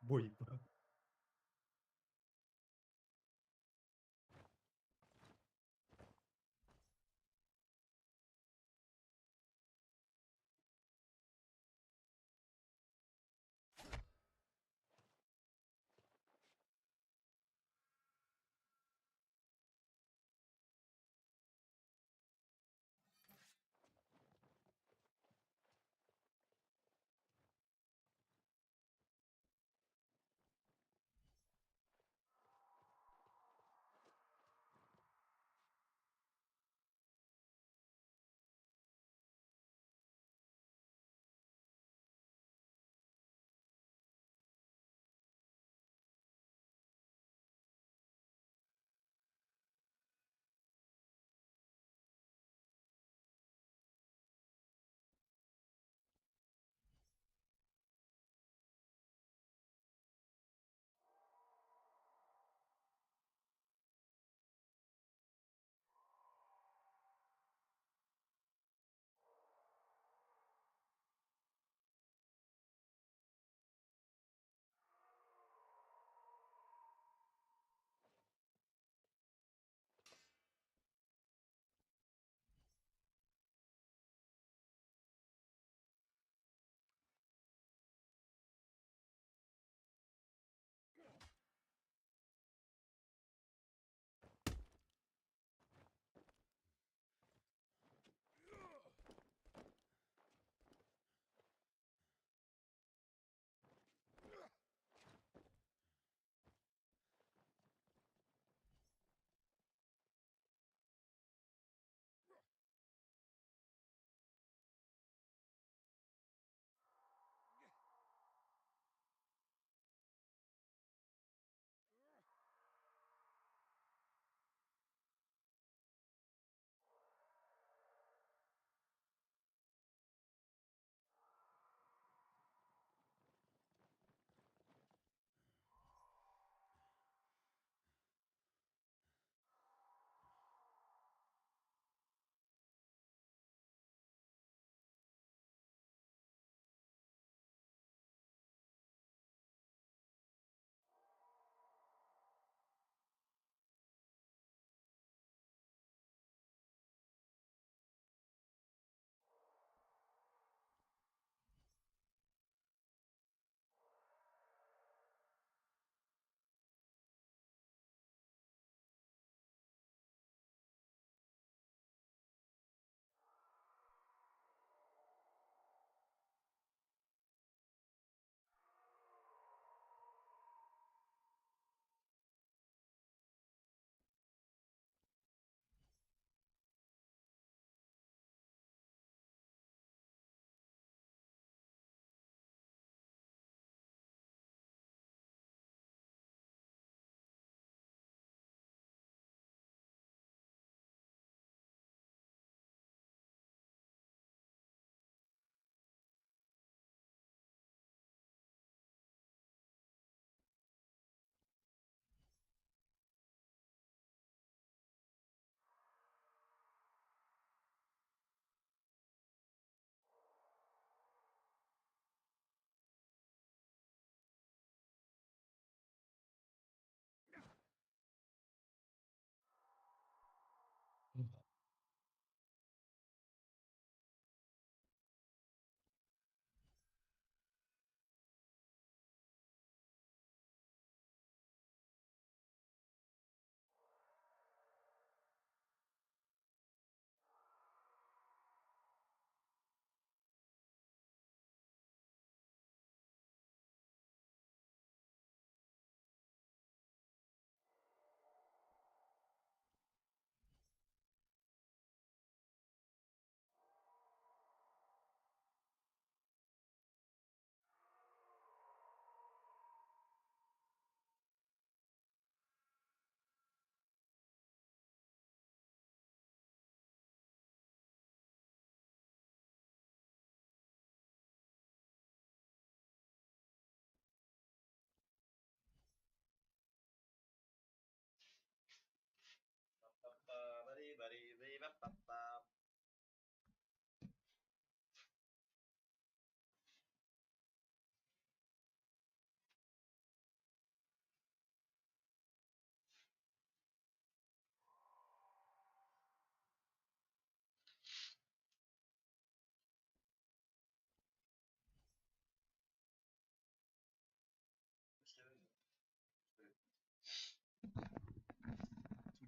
Бой.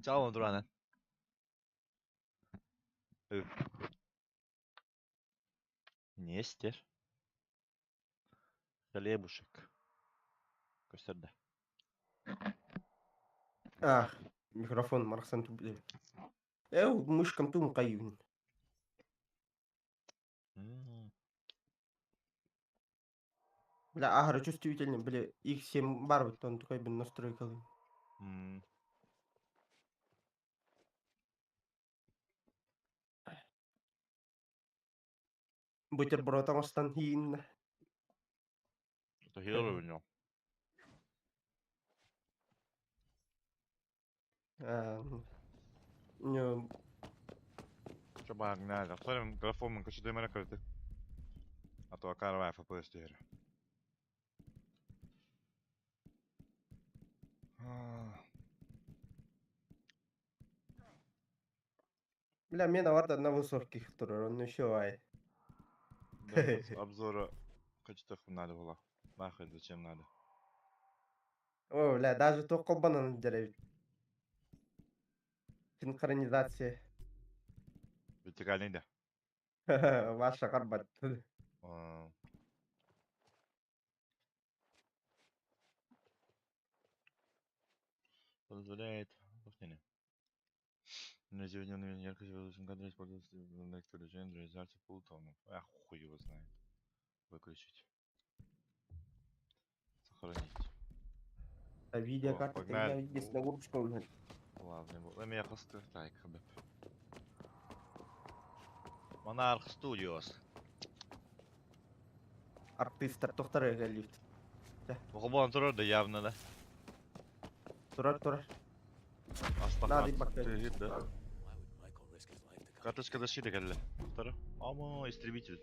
Ciao, Durane. Нестер. Хлебушек. Көстерді. Микрофон марқсан түбде. Мышкам тум қайын. Бля, агро чувствительный, бля, X7 бар вот он такой бы настройкал. Бутербродом остан хин. Это хило у него. Не, Coba nähdä. Toinen telefonin kanssa ei mennä köytä. Atoa karvaa FPS tehdä. бля, мне наварда на высоких туров, он еще ай. Без обзора качествах надо было. Нахрен зачем надо? О, бля, даже только банан деревья. Синхронизация. Вертикальный, да? Ваша карбат. Позволяет повторение. На зеленый яркость в этом кадре используется в некоторых режимах реализации полутонов. Хуй его знает. Выключить. Сохранить. А видеокарта тогда есть на урочку. Ладно, вот я просто так хабиб. Monarch Studios. Артистер тохтары галифт. Вахабан турар да явно, да? Турар. Астахат. Да. Карточка защиты галли. Второй. Амо, истребитель.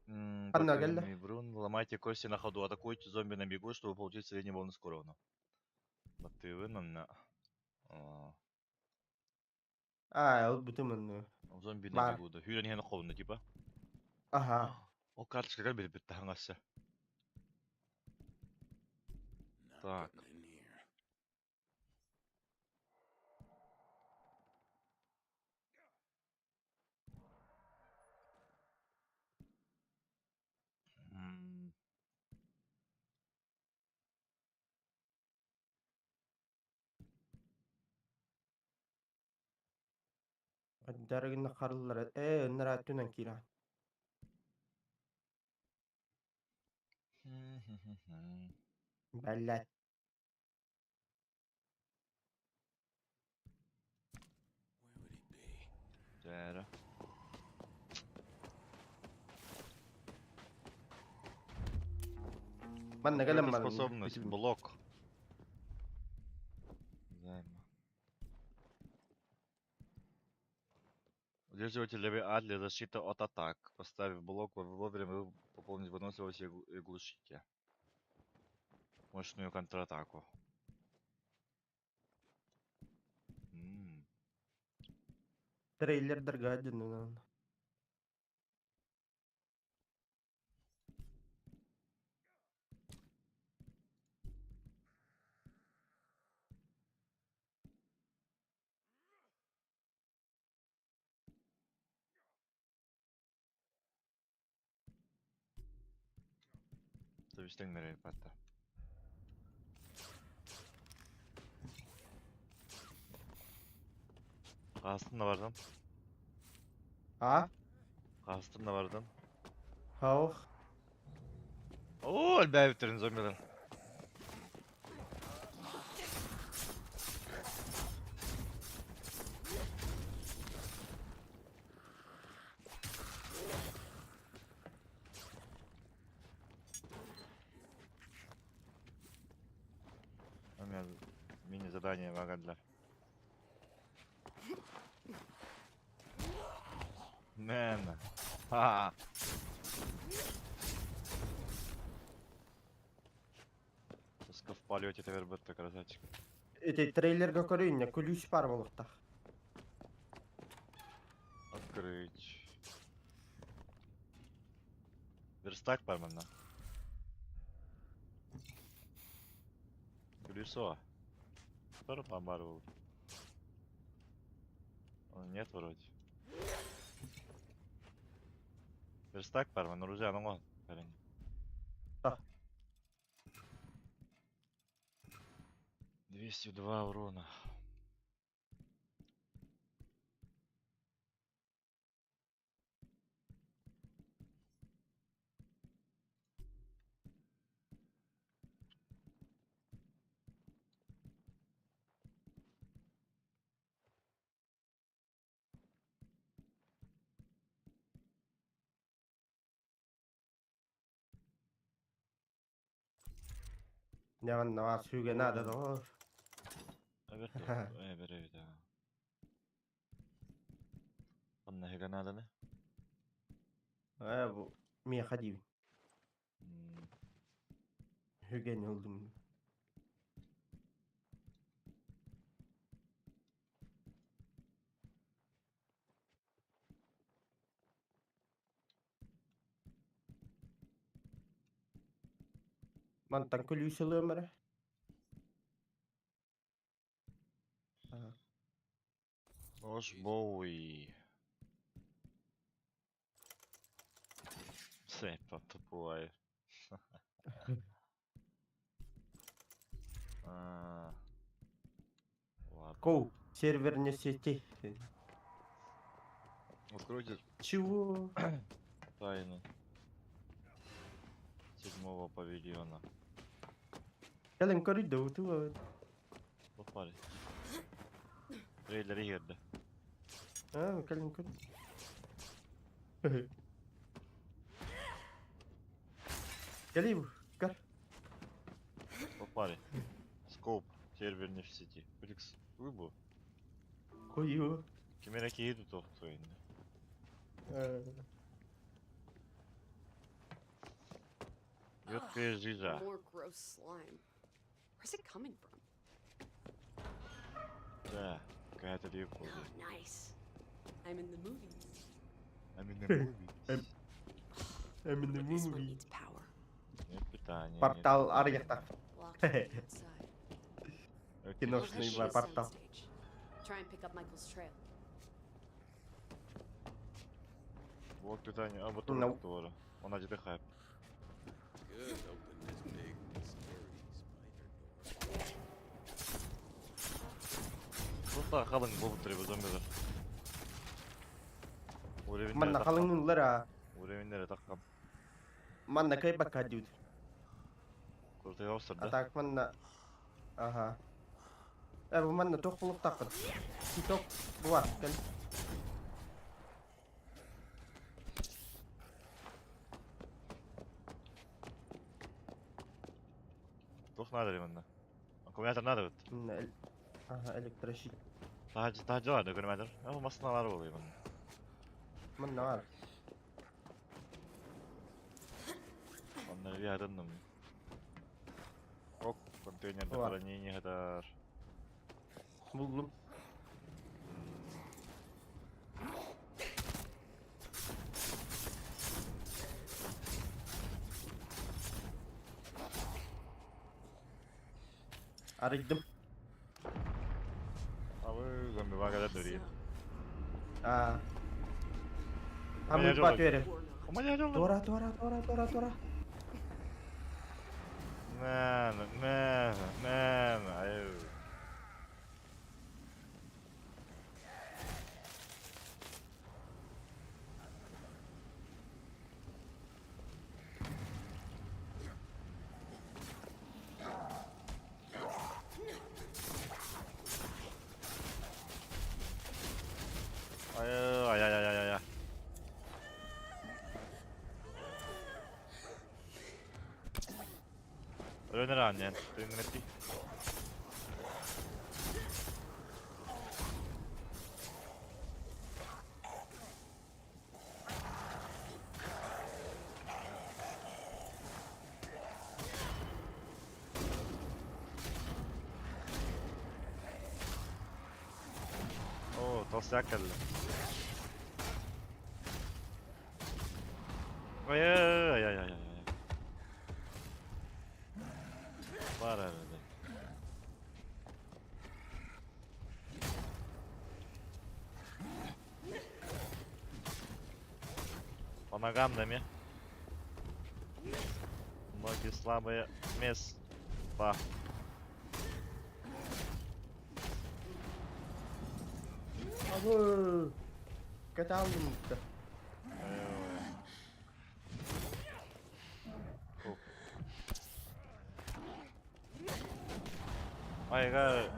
Врун, ломайте кости на ходу, атакуйте зомби на бегу, чтобы получить среднюю волну скорого. Вот ты на. Вот бутымын. Зомби на бегу, да. Хюлен хен холодно, типа. Ага. О, карточка как бы тахангася. Так. Дарыгын қарылар. Нара түнен кира. Бәлләт. Дәрі. Мен нагалам бар. Способность, блок. Удерживатель А для защиты от атак. Поставив блок вовремя, вы пополните выносливость и глушите. Мощную контратаку. Трейлер дорогой. Совестен мере патта. Астына бардым. Астына бардым. Хаух. О, әлбәйбіттерін зомбилер. У меня мини-задание вагадлер. Man. Ха. Пуска в полете теперь будет так красавчик. Эти трейлерга көрейін, күліш бар болықта. Открыть. Верстак пармана. Колесо. Тоже помарывал. Нет вроде. Верстак парман, оружие, ну он. Да. 202 урона. Ne var ne var süge nada da var. Evet, evet, да. Anne hega nada ne? Bu miye hadi. Hügen oldum. Mantan kulüsü ömre. Ош Боуи. Сепа тупой. Ладно. Коу, сервер не сети. Откройте Чего? тайну 7-го павильона. Gelin koridor tu. Попали. Трейлер girdi. Ha, gelin koridor. Gel bu. Gel. Попали. Скоп. Сервер не в сети. Феликс, выбыл. Koyu. Кемера кейду тоқтойын. Ёткая жижа. More gross slime. Where's it coming from? Да, какая-то река. Oh, nice. I'm in the movies. I'm in the movie. I'm in the This one movie. needs power. Нет питания. Портал Арьяхта. Locked from the outside. Киношный Let's портал. soundstage. Try and pick up Michael's trail. Блок питания. А, вот No. тоже. Он один хайп. Good, open this big, scary spider door. Просто қалың болып тұр бұл зомбилер. Manna kalınlar. Уровеньдері таққан. Manna kay bak hadi. Kurtaya olsın da. Atak manna. Aha. Bu manna tok bulup takın. Tok bu var. Gel. Toch надо ли манна? Аккумулятор надо вот. Aha elektroşik. Daha var da akkumulятор. Ama masnalar oluyor manna. Manna var. Onları bir arındım. Ok, konteynerde Var. хранение kadar. Buldum. Aradım. Abi zombi bana kadar duruyor. Aa. Ama Hamur nerede batıyor. Ama ne oldu? Dora. Man. Ayo. Ay. Öner annen. Dönün etti. Толстяк или? Ой-ой-ой-ой-ой-ой. Var arada. По ногам дами. Ноги слабые места. Abi. Kötü aldım işte. Майга!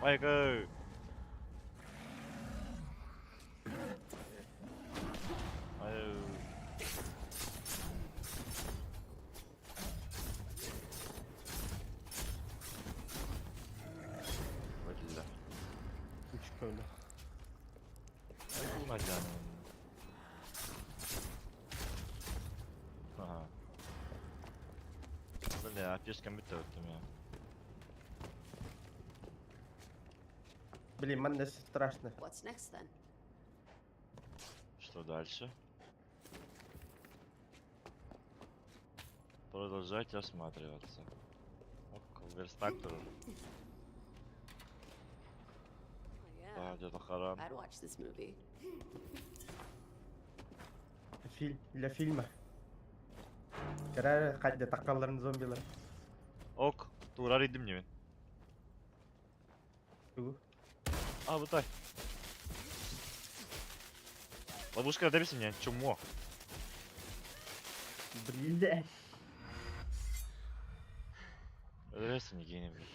Майга! Бля. Küçük öyle. Ay, canım. Ага. Бля, пешком битört ya. Блин, man страшно. What's next then? Что дальше? Продолжать осматриваться. Верстак тоже. Oh, Да, где-то Харан. I'd watch this movie. Для фильма. Karar kaydı takalların zombiler. Ok, turar idim yemin. Bu. А, вот так. Ловушка, добейся меня, чумо. Блядь. Добейся, не гений, блядь.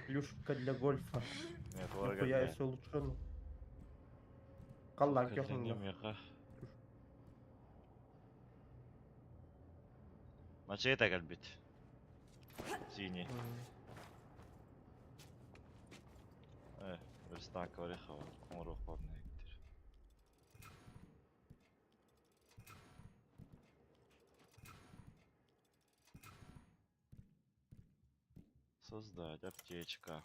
Плюшка для гольфа. Нет, врага, Нахуя блядь. если улучшен. Kallan kökünde. Меха. Мачете kalbit. Синий. Верстак орехова. Орох поднектир. Создать аптечка.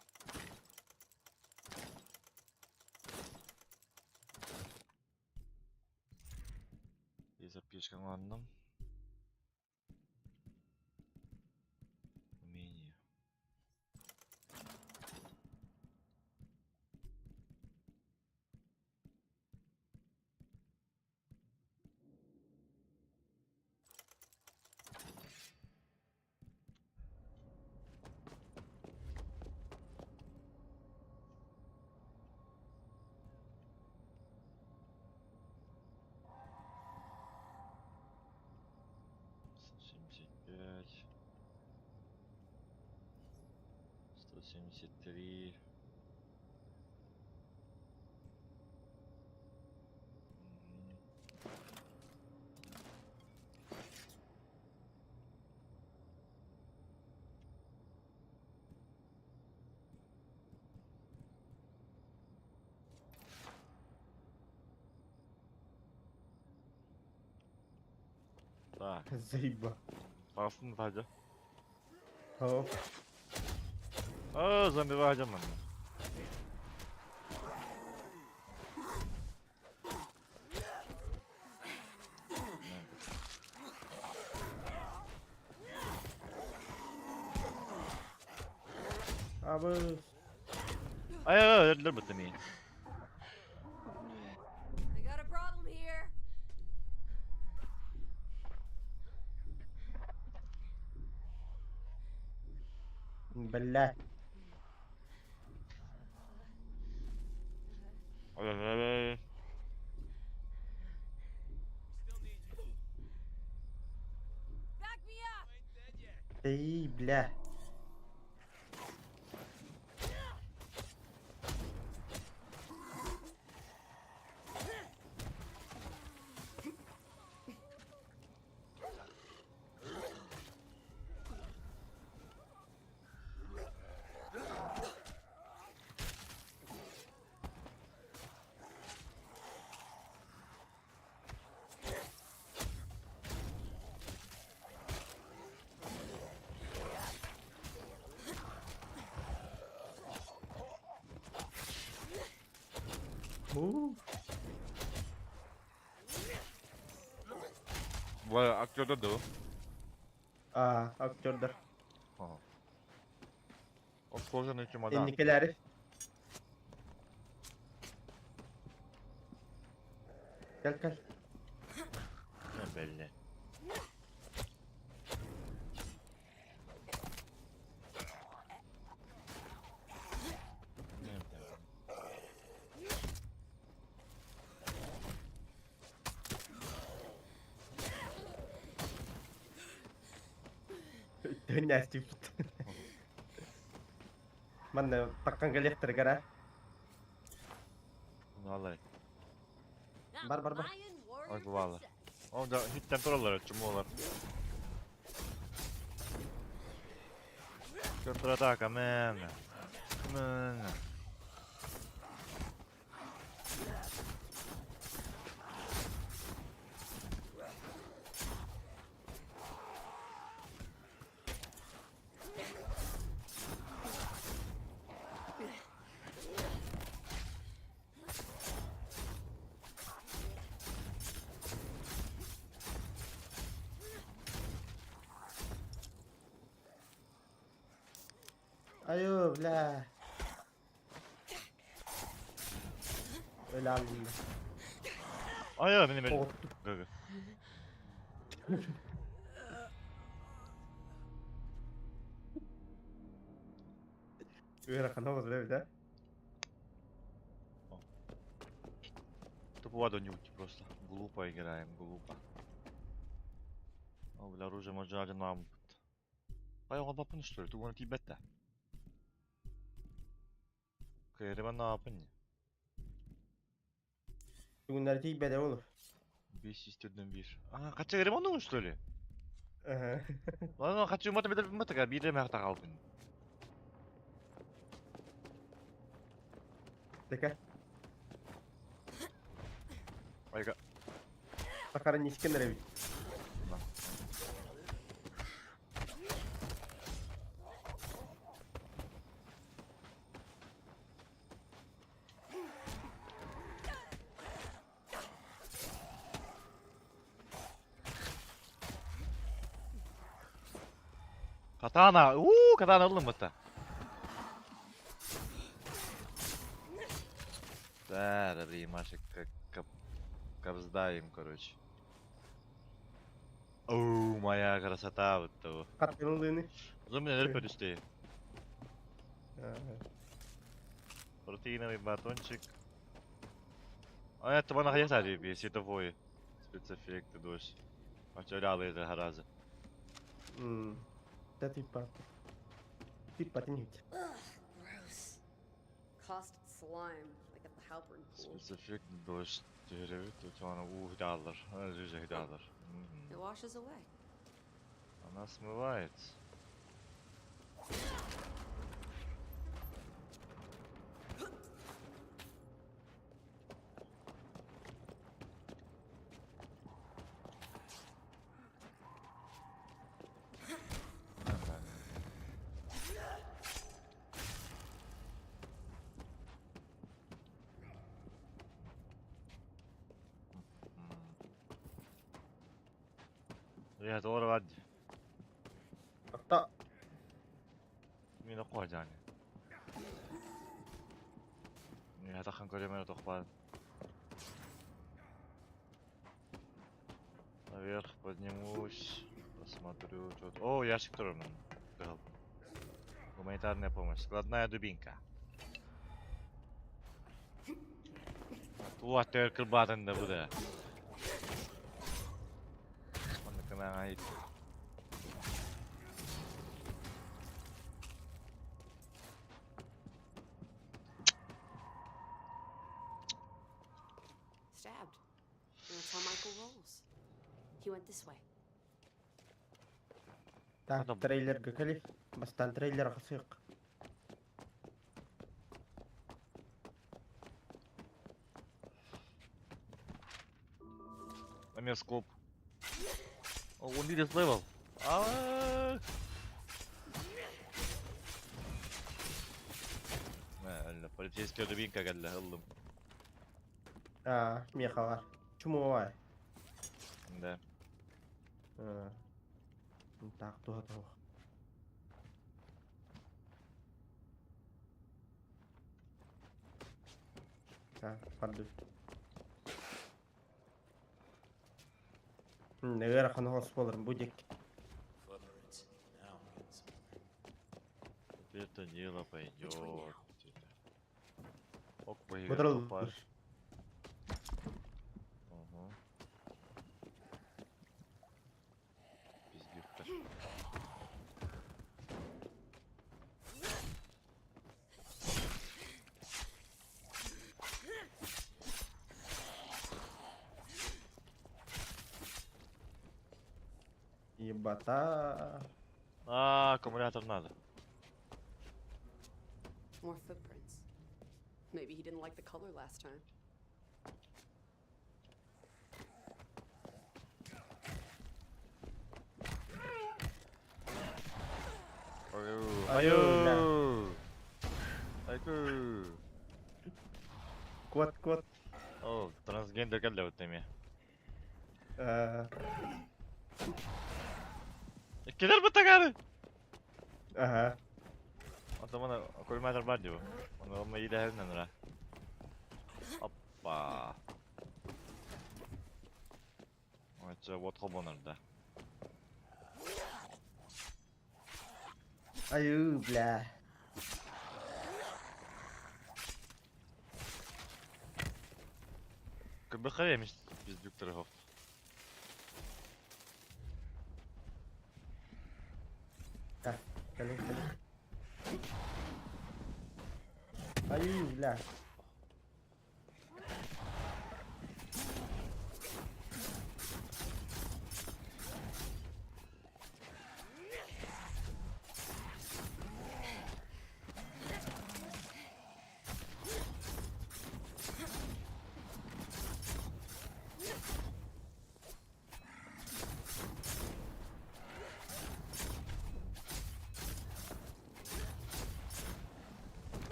И запишка, ладно. Умение. $75. 173. Так. Заеба. Пасын hadi. Hop. Aa, zombi vereceğim ben. Abi. Ay öldür bu temi. I got a problem here. Bella. Back me up! Ey bля. Vay aktörde de o. Aktörler. Aha. O korsan için adam. Ennikileri. Gel. Ne belli. Nasty fit. Mana takkan kali gara. Vallahi. Bar. Ay bu valla. O da hit temporalar açım olar. Контратака, man. Man. Ayo lah. Öyle aldım Ay ya benim elim. Korktum. Gaga. Öyle kanamaz be bir de. Туповато нюхи просто. Глупо играем, глупо. О, бля, оружие может один нам. А я лапын что ли? Ты вон Тибет'te. Kayırıma ne yapın? Bugünler değil bedel olur. 5 istedin bir. Aa kaç kayırıma ne olmuş öyle? Aha. Lan kaç yumata bedel bir mata bir de mehta kalbin. Tekrar. Ayga. Bakarın İskender bir. Katana. Katana aldım mata. Да, Римашек как капздаем, короче. Оу, моя красота вот того. Katlanıldığını. За меня нельзя перестей. Протеиновый батончик. А это бана хаяса диби, световой спецэффекты дождь. Потерял это гораздо. Da tipa. Tipa tinit. Gross. Caustic slime, like at the Halpern pool. Спецэффект дождь. Деревья тут она $1. Она же $1. It washes away. Она смывается. يا دور غد Hatta مين أقوى جاني يا تخن كل يوم تخبان наверх поднимусь посмотрю что-то. О, ящик тоже нам дал. Гуманитарная помощь, складная дубинка. Вот только батон да буде. Ait. Stabbed. And that's how Michael rolls. He went this way. da trailer gakali. Bastan trailer qasiq. Амерскоп. Oh, we need this level. Полицейская дубинка قال له هلم. เมียเขาอะชั่วโมงอ่ะ Да. มันตากตัวโตฟันดูنغير خلينا نخلص فولر بوديك Footprints. Now I'm getting somewhere. Это дело пойдет. Ок, поиграть Бодрал. попасть. Ага. Пиздюк пошел. Ебата. Аккумулятор надо. More footprints. Maybe he didn't like the color last time. Аю. Айку. Кот. О, трансгендер geldi ötemi. Gider mi takarı? Ага. O zaman akıllımatır var diyor. Onu olma iyi de her nenara. Hoppa. Açı bot kolbanırdı. Аю, бля. Кыбыха yemiş biz Dükterhoff. Gelin. Аю, бля.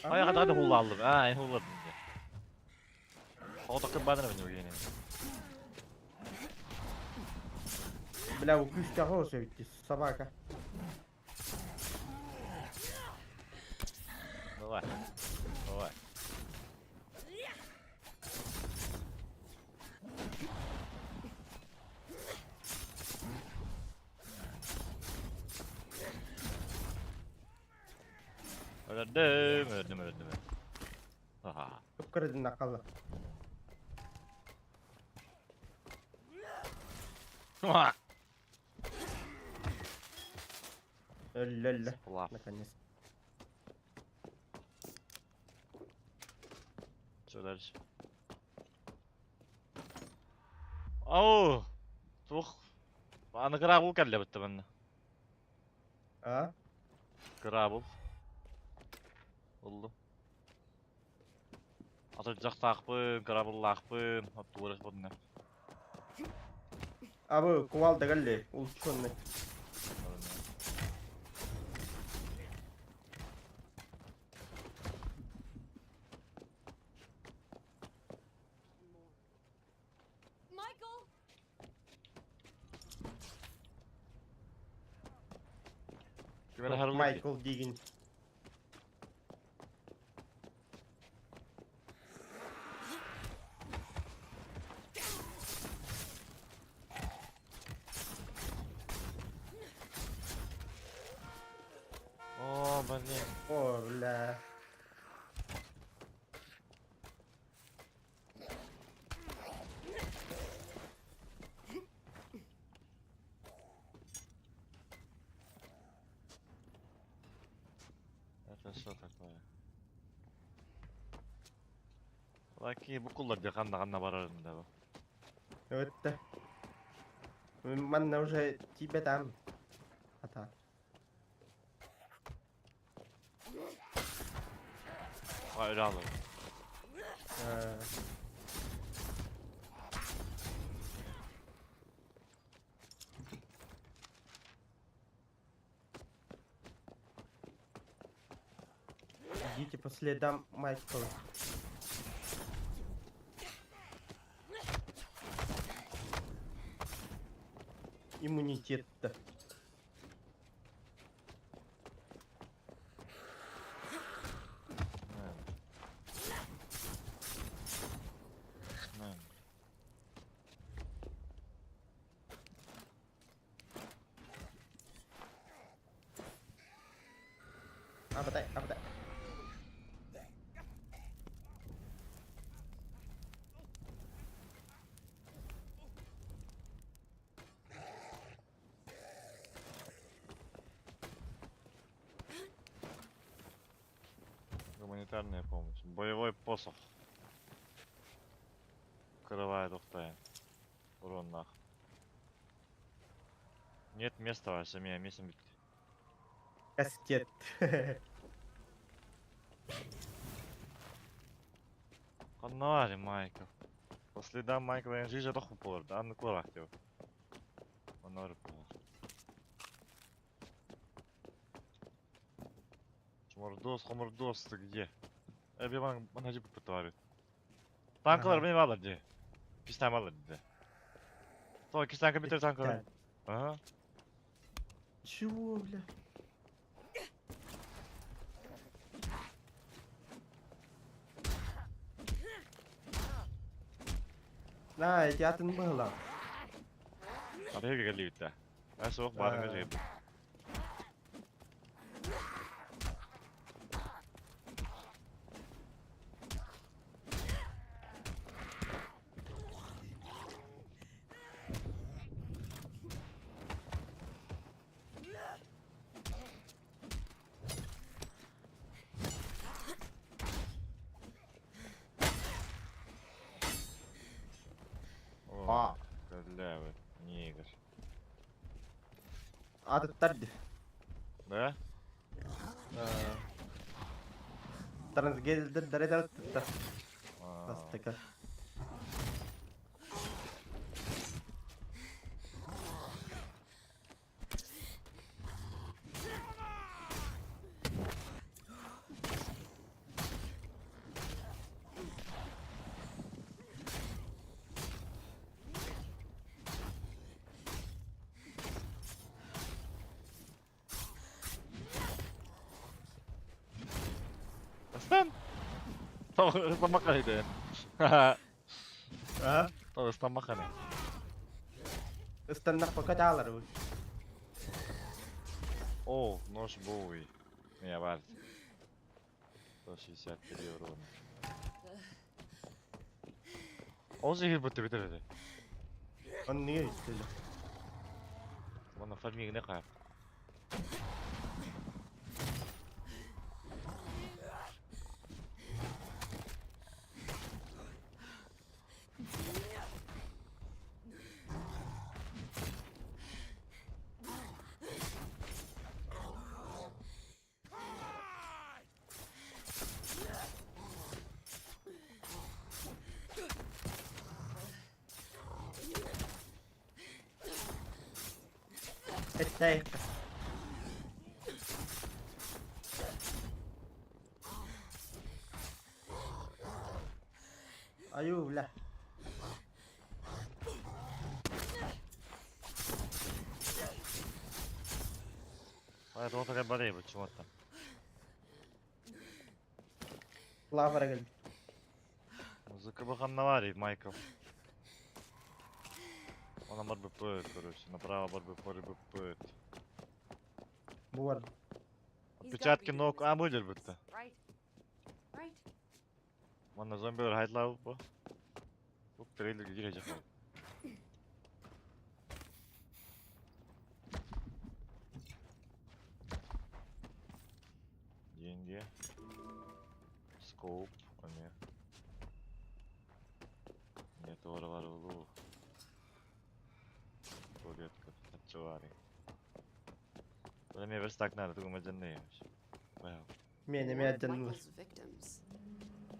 Aya kadar da hula aldım. Ha, hula aldım. O da kıbbadına biniyor yine. Бля, у кучка голоса ведь собака. Давай. Öldüm. Aha. Çok kırdın nakalı. Ölle. Laf. Наконец. Söyler. Ау! Тух. Аны грабл келді бітті бәнді. А? Грабл. Oldu. Atacak takpın, grabl lakpın. Hatta uğraş bununla. Abi кувалда geldi. Улучшенный. Michael! Kime de herhalde Майкл Диггин. О, блин. О, бля. Это что такое? Лаки bu kullar kanna bararında bu. Evet de. Мен уже тебе дам. Ата. Öyle alırım. Идите по следам Майкла. Иммунитетті. Apa tak? Apa tak? Гуманитарная помощь. Боевой посох. Крывает ухтая. Урон нах. Нет места ваша меня месяц. Кастет. Канари Майкл. По следам Майкла я жизнь doch упор, да, на клорах его. Канари пол. Мордос, ты где? Я бан hacı bu tutarı. Tanklar beni aladı. Pistan aladı. То iki tank bitir tanklar. Ага. Чего, бля? Này, cha tin bơ là. Ada yang kali itu. Esok barang aja itu. Левый, негр. А ты тарди. Да? Трансгейдер дареда тта. Астыка. Stan? Stan makan itu ya? Hah? Tahu Stan makan ya? Stan nak pakai calar. О, нож Боуи. Не, варт. 163 урона. Он же их бутер, бутер. Он не есть, или? Он на фарминг не хай. Это Аю, бля. Это вот такая батарея почему-то. Лава регал. Закабахан наварит, Майкл. Он на борьбы пыт, короче. Направо борьбы пыт. Вот. Отпечатки ног. А, будет быть-то. Right. Right. Он на зомби хайтлау по. Тут трейлер гиреже хай. Деньги. Скоп. А нет. Нет, товар улу. Порядка. Отчевари. Да мне верстак надо, только мы джанны. Wow. Меня One of медленно. Michael's victims.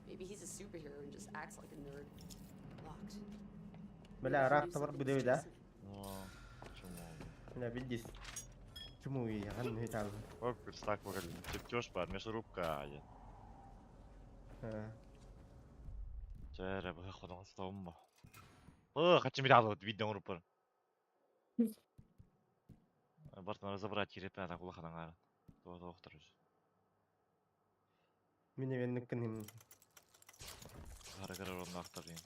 Maybe he's a superhero and just acts like a nerd. Locked. Бля, рак товар bude да? Ну, почему? Бля, видишь? Чему я не там? Как верстак выглядит? Чертеж пар, мясорубка. Череп, ходом стомба. О, хочу мне дало видео рупор. Бартын разобрать ребята кулахадан гары. Доктор уже. Минивенникин Гары ровно акторин.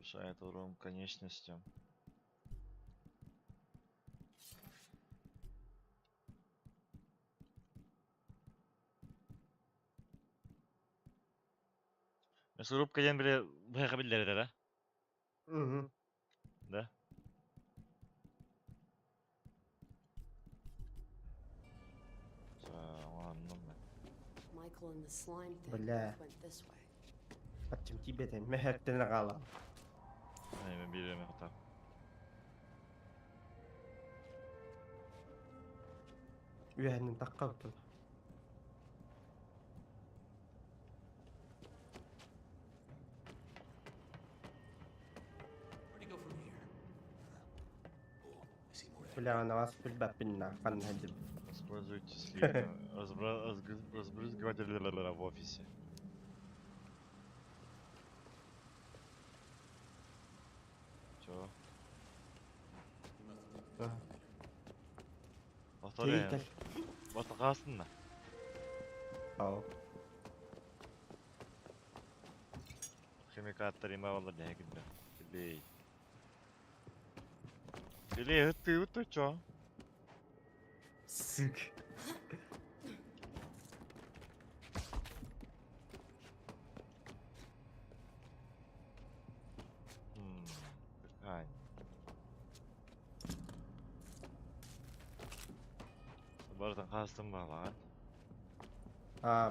Повышает урон конечностям. Рубка ден бире байга билдерди да? Да? Michael and the slime thing Бля. both went this way. Atçım tibeten mehertene kala. Aynen bileme hata. Üyenin takkavdu. Where do you go from here? Oh, I see more. Бля, она вас бильбапинна канхадим. Используйте слив. Разбрызгиватель в офисе. Чё? Повторяю. Кейтер. Бастыкасын да. Ау. Химикаттар има болду негинде. Билей. Билей ты чё? Сык. Ай. Бартын кастым баган.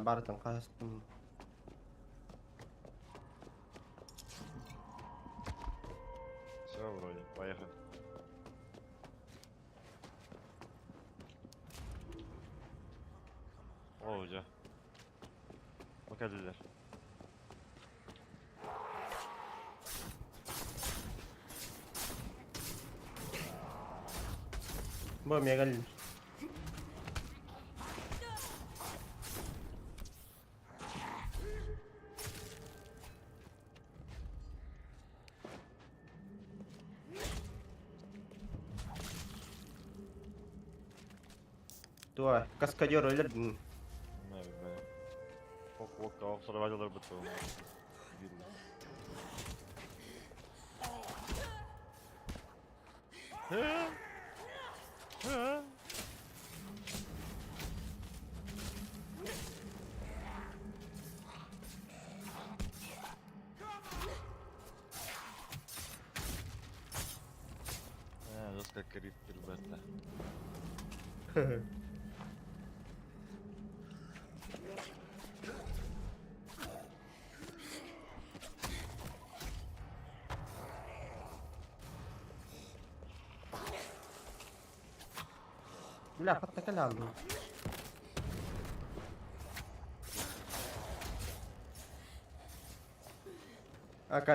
Бартын кастым. Все вроде, поехали. О, уже. Покажи. Bu megal. Tuo kaskadör öldürdün. Ne bileyim. Ok da sonra vacalar bitiyor. Hı? Hı? Жестко крит, ребята. Бля, подтакалял.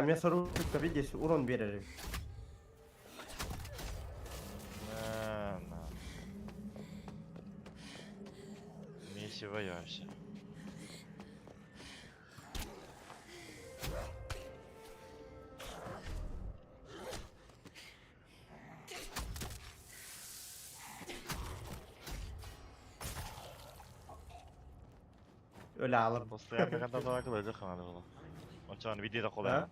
Мясорубка, видишь, урон берет. Не сиваешься. Öyle alır. Постоянно когда такое захана было. Он что, он видит такое?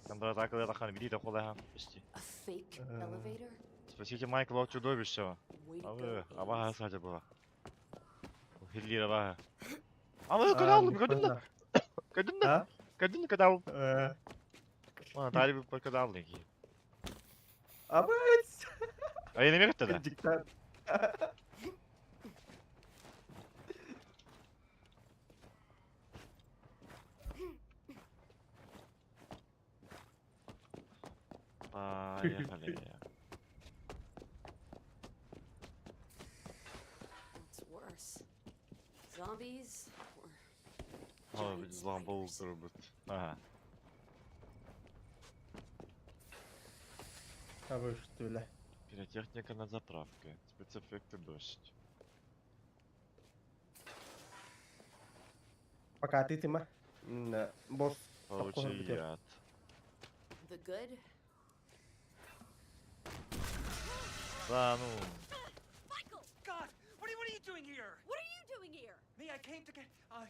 Когда такое захана видит такое, почти. A fake elevator? Спросите Майкла чудовища. А вы, абага садя была. Хиллира бага. А вы когда алдым, когда? Когда? Когда алдым? Ладно, тариф когда алдым. Абыц! А я не верю тогда? Диктат. Поехали. Zombies or Aa, bir giant zombi spiders? robot. Ага. А вы что ли? Пиротехника на заправке. Спецэффекты дождь. Пока ты тема. Босс. Получи яд. The good? Да, ну. Michael! God, what are you doing here? What are you doing here? Me, I came to get. I'm.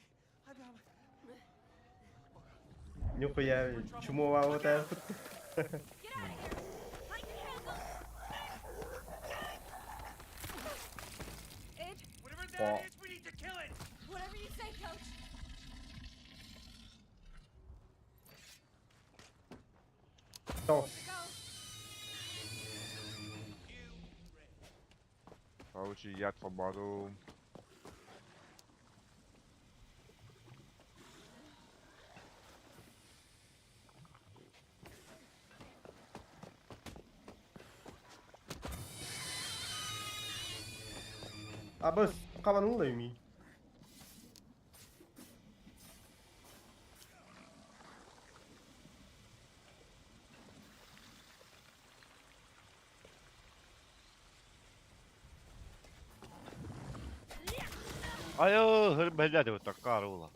Нихуя, чумовая вот это. Get out of here! I can handle. Ed, whatever Oh. that is, we need to kill it. Whatever you say, Coach. Что? Получи яд по бару. А босс, каванул ими. Ayo, блядь, вот такая рула.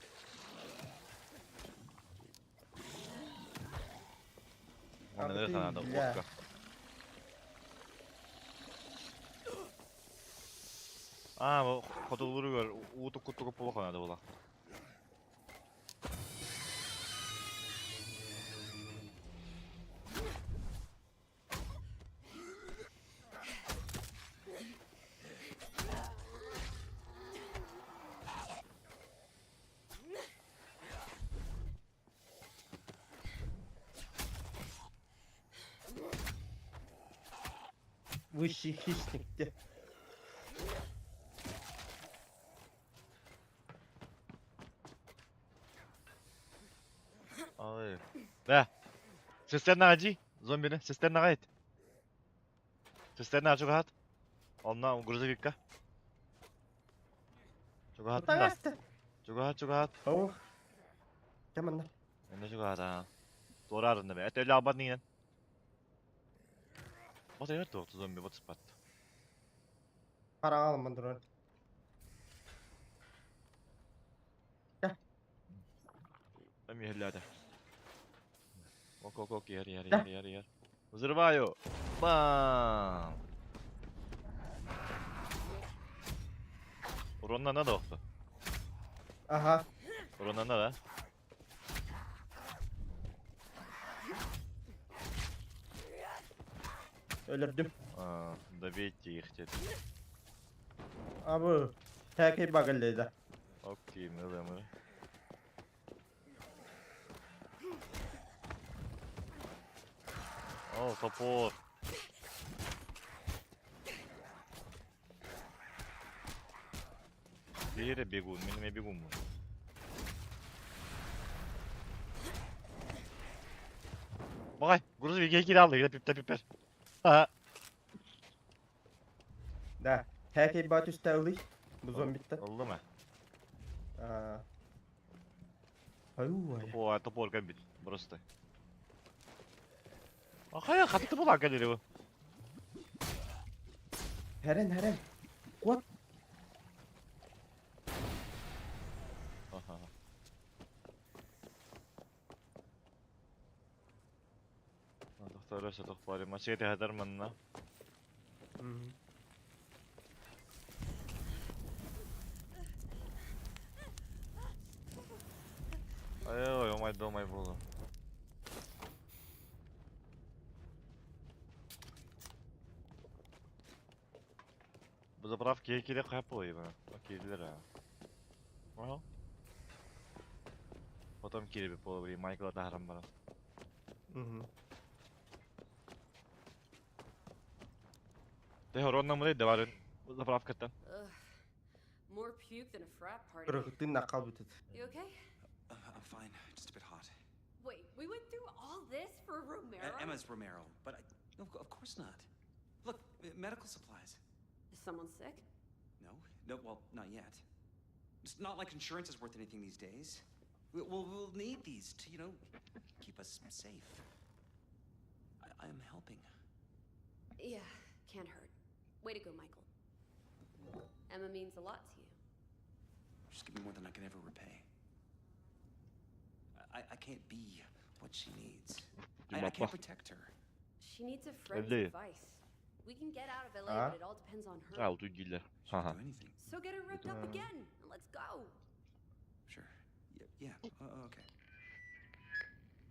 А Мне ты, это надо, бля. водка. А, хотулуругар, утук-утук плохо надо было. Высший хищник где? Ай. Да. Сестерна ади. Зомбини. Сестерна гайт. Сестерна ачугат. Онна грузовикка. Чугат. Тагаста. Чугат. Ох. Яманна. Энэ чугата. Дураарна бе. Этэл абаднин. Вот я тут зомби вот спат. Параал мандрон. Ами хляда. Ок, яр. Да. Взрываю. Бам. Урон на надо. Ага. Урон на надо. Öldürdüm. Добейте их теперь. Abi. Tek bagıllıydı. Окей, мы. О, топор. Бери бегун, меня бегун. Bakay, грузовик aldı, gidip pipper. Ha. Да. Tek batüste ılıyor. Bu zombitte. Oldu mu? Aa. Аюу. О, топор гамбит, просто. Ахая, хатты була гелери. Heren. What? Ага. Doktor topları maçı tehder manna. Ой, омай домай було. Bu zapravki ikili kapıyı mı? Okeyler ha. Ага. Потом Кириби половый, Майкла Даграм брат. Угу. Ты город нам лей, давай заправка-то. Ugh. More puke than a frat party. Kırıklığı nakal bitir. You okay? I'm fine, just a bit hot. Wait, we went through all this for Romero? Emma's Romero, but of course not. Look, medical supplies. Is someone sick? No, well, not yet. It's not like insurance is worth anything these days. We'll need these to, you know, keep us safe. I am helping. Yeah, can't hurt. Way to go, Michael. Emma means a lot to you. Just give me more than I can ever repay. I can't be what she needs. I can't protect her. She needs a friend's LA. advice. We can get out of LA, Ah. but it all depends on her. А, вот удили. Ага. So get her ripped up Ah. again, and let's go. Sure. Yeah. Okay.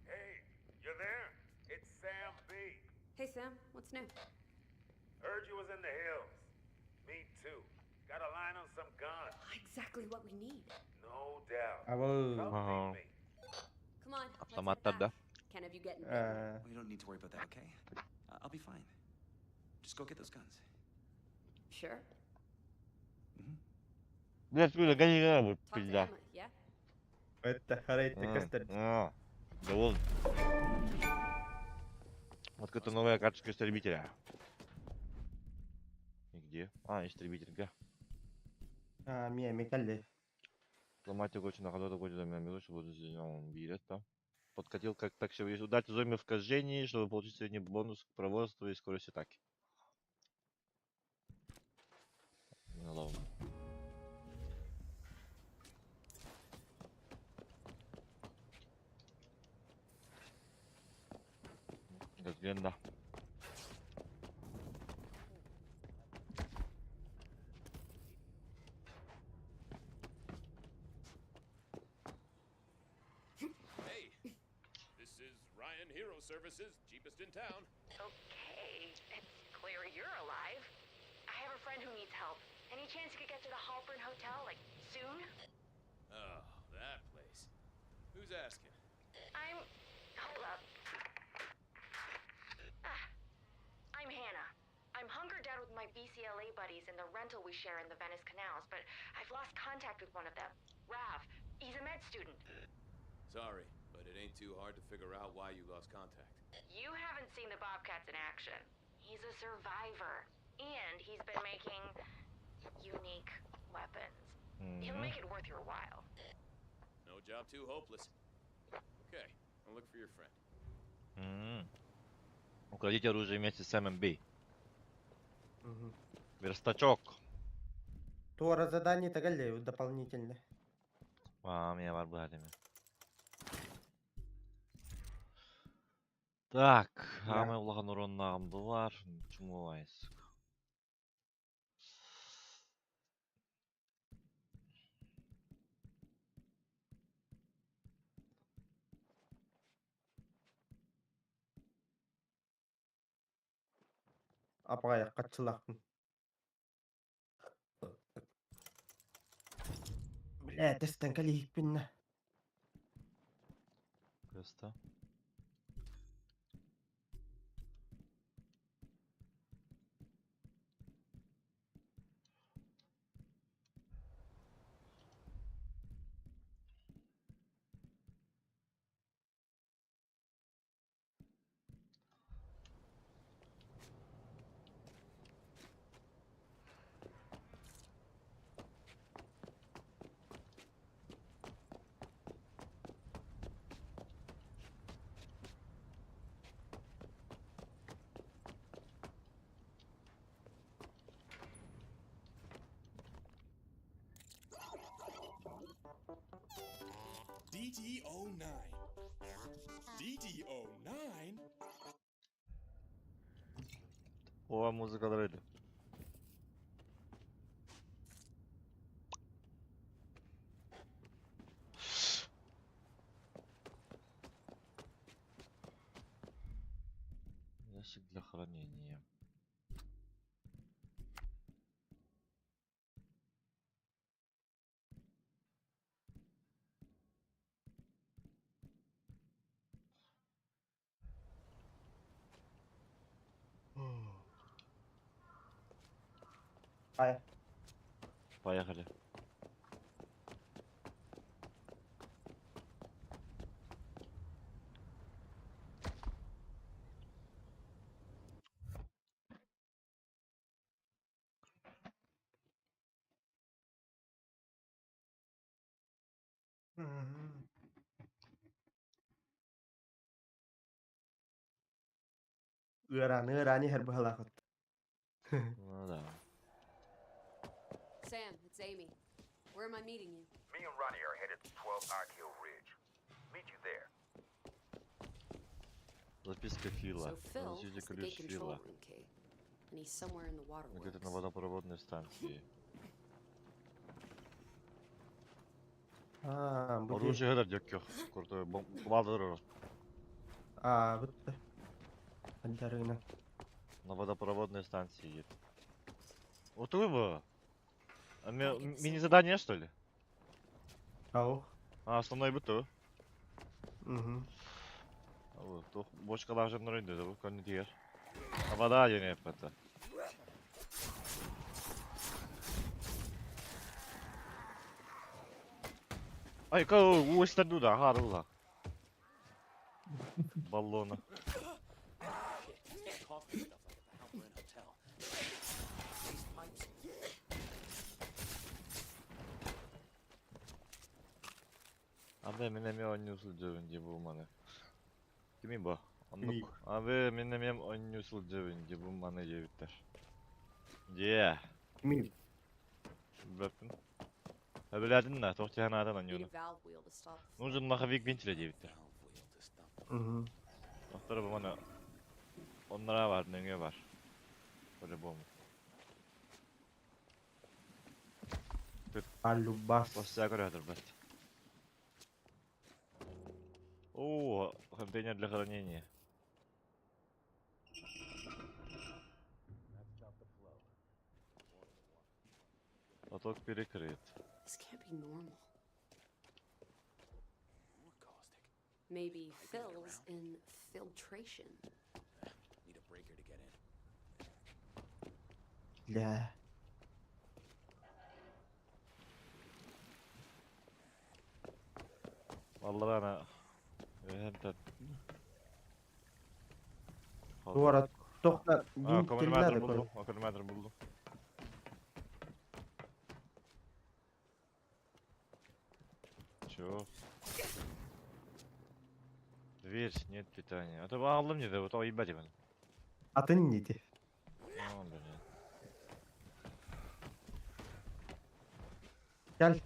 Hey, you there? It's Sam B. Hey, Sam, what's new? Heard you was in the hills. Me too. Got a line on some guns. Exactly what we need. No doubt. Abo. Ага. Come on, let's head Автоматтар, да? back. Can't have you getting bitten. Э, Well, you don't need to worry about that, okay? I'll be fine. Just go get those guns. Sure. Блядь, вы гони Talk to пизда. Emma, yeah? Это харайтер кастет. Доволен. Вот это новая карточка истребителя. И где? А, истребитель, га. Мия Микалли. Сломайте гочи на ходу, гочи за меня милость, буду сделан билет, да. Подкатил как такси. Удать зоме в вхождении, чтобы получить средний бонус к проворству и скорости атаки. Ловно. Легенда. Hey, this is Ryan Hero Services, cheapest in town. Okay, it's clear you're alive. I have a friend who needs help. Any chance you could get to the Halpern Hotel, like, soon? Oh, that place. Who's asking? Hold up. I'm Hannah. I'm hunkered down with my BCLA buddies in the rental we share in the Venice canals, but I've lost contact with one of them. Rav. He's a med student. Sorry, but it ain't too hard to figure out why you lost contact. You haven't seen the Bobcats in action. He's a survivor. And he's been making unique weapons. He'll make it worth your while. No job too hopeless. Okay, I'll look for your friend. Украдите оружие вместе с Сэмом Би. Мгм. Верстачок. Туара задание тагалли дополнительно. Меня var bu halime. Так, ама улахан уроннагымды бар. Чумулайсык. Апай катчылактын. Бля, тестен калиик пинна. Просто. DD09. DD09? Ova muzikalarıydı. Ящик для хранения. Поехали. Ыраны хербы халахат. Ну да. Sam, it's Amy. Where am I meeting you? Me and Ronnie are headed to 12 Ark Hill Ridge. Meet you there. Записка Фила. So Phil Получите has the ключ gate control Фила. room key, and he's somewhere in the Где-то waterworks. на водопроводной станции. Bu Оружие kadar yok. Kurtu baldırır. Бутты. Андарына. На водопроводной станции едет. Вот вы бы. Мини-задание, что ли? Ау. Основной быту. Вот. Вот, бочкалар же норынды, да, көнü diğer. Havada yine yapmadı. Ay, o işte duda, harıla. Balona. Abi minemi oynuyorsun diye bu manı. Kimi bu? Anlık. Abi minemi oynuyorsun diye bu manı diye biter. Diye. Kimi? Bakın. Öbürlerden de tohtiyan adam Need a oynuyordu. valve wheel to stop the flow. Нужен маховик вентиля diye biter. Doktora bu bana. Onlara var, neye var. Böyle bu mu? Алюбас. После агрегатор, блядь. О, контейнер для хранения. Поток перекрыт. This can't be normal. Maybe Phil's in filtration. Need a breaker to get in. Ля. Vallahi ana. Hem de. Bu arada tokla Akımını buldum. Akımını buldum. Чё? Дверь, нет питания. А то алdım dedi, o da ебать ben. Atın neydi? Tamam böyle. Gel.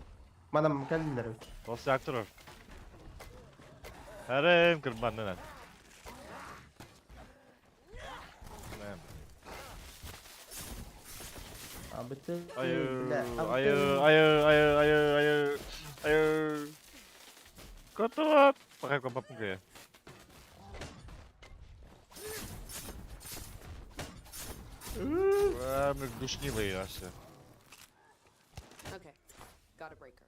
Manam geldiler. После акторов. Herem kırbandılar. Abi te. Ayı, Ля, ayı, ayı, ayı, ayı, ayı, ayı. Котот! Пока попугая. Мы душнилые вообще. Okay, got a breaker.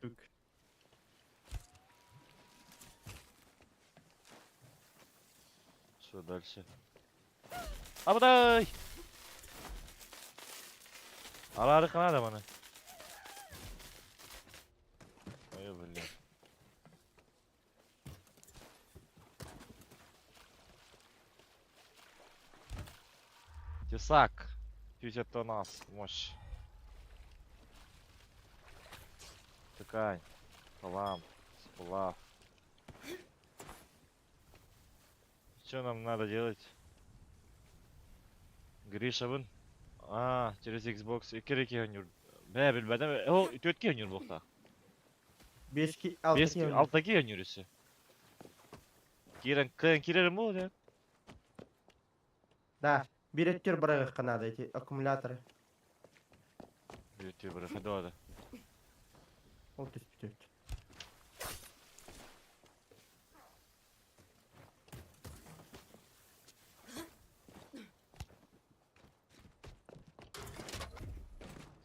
Что дальше? Абдай! Алары канада бана. Ой, блин. Тесак. Чуть это нас. Мощь. Ткань. Салам. Сплав. Что нам надо делать? Гриша вон. Через Xbox 2 oynuyor. Ben bilmedim. O 4 oynuyor bu da. 5 6 oynuyor ise. Kirerim mi oluyor? Да. Bir ettir bırakır kanada eti akümülatörü. Bir bırak hadi hadi. O tespit et.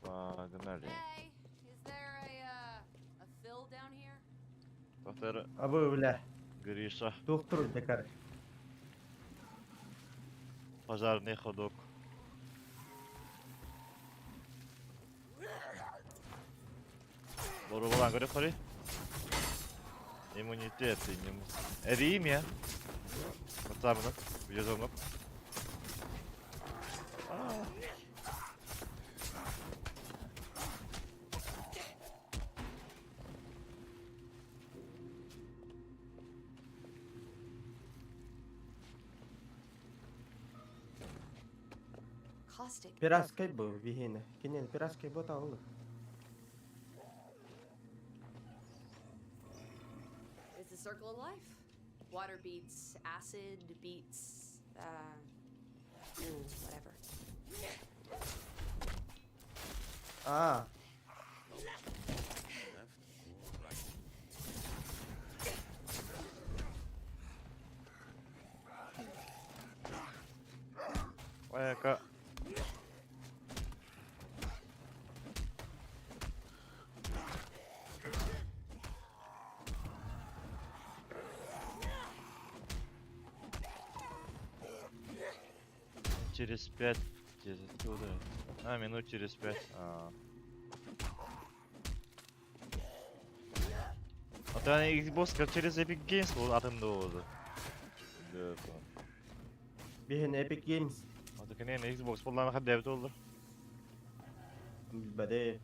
Погнали. Hey, is there a Phil down here? Доктор Abi bile. Гриша. Doktor dekar. Пожарный ходок. Boru bulan göre koru. Иммунитет и нему. Это имя. Вот там оно. Где звонок? caustic. Piraskay bu vihine. Kinin piraskay bu tahu. It's the circle of life. Water beats acid, beats, whatever. Aa. Vay ka. Через 5 где-то. А, минут через 5. А то Xbox через Epic Games bu adında oldu. Vihine Epic Games. O da kene Xbox kullanmak hadi devlet olur. Bade.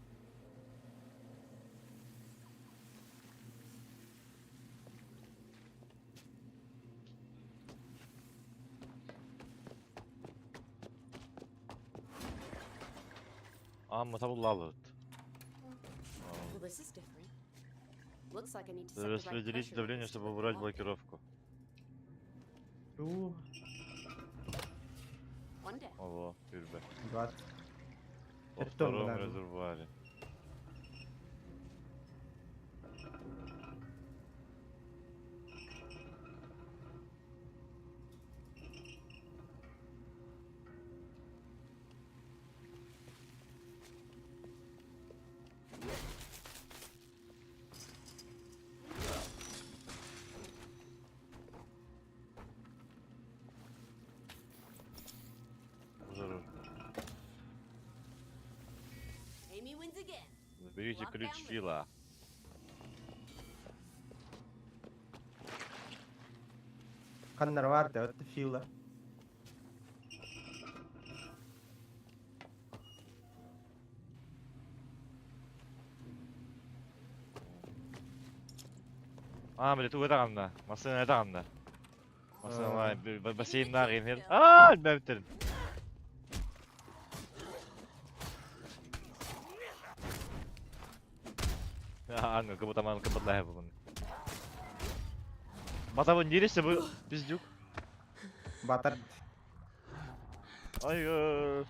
Amma tabu lalot. Well, this is different. Looks like I need to set the right Распределить pressure давление, with this чтобы to убрать unlock it. блокировку. One down. Ого, тюрьба. Гад. Во Это том, втором да. резервуаре. Здорово. Amy wins again. Заберите Lock ключ down the- Фила. Kanlar vardı öttü fiiller. Блядь, у это ганна. Машина это ганна. Машина бассейн на рейнер. Ben bitirdim. Anne, kapatamadım, kapatla hep bunu. Bata bu neresi bu pizduk? Batar. Hayır.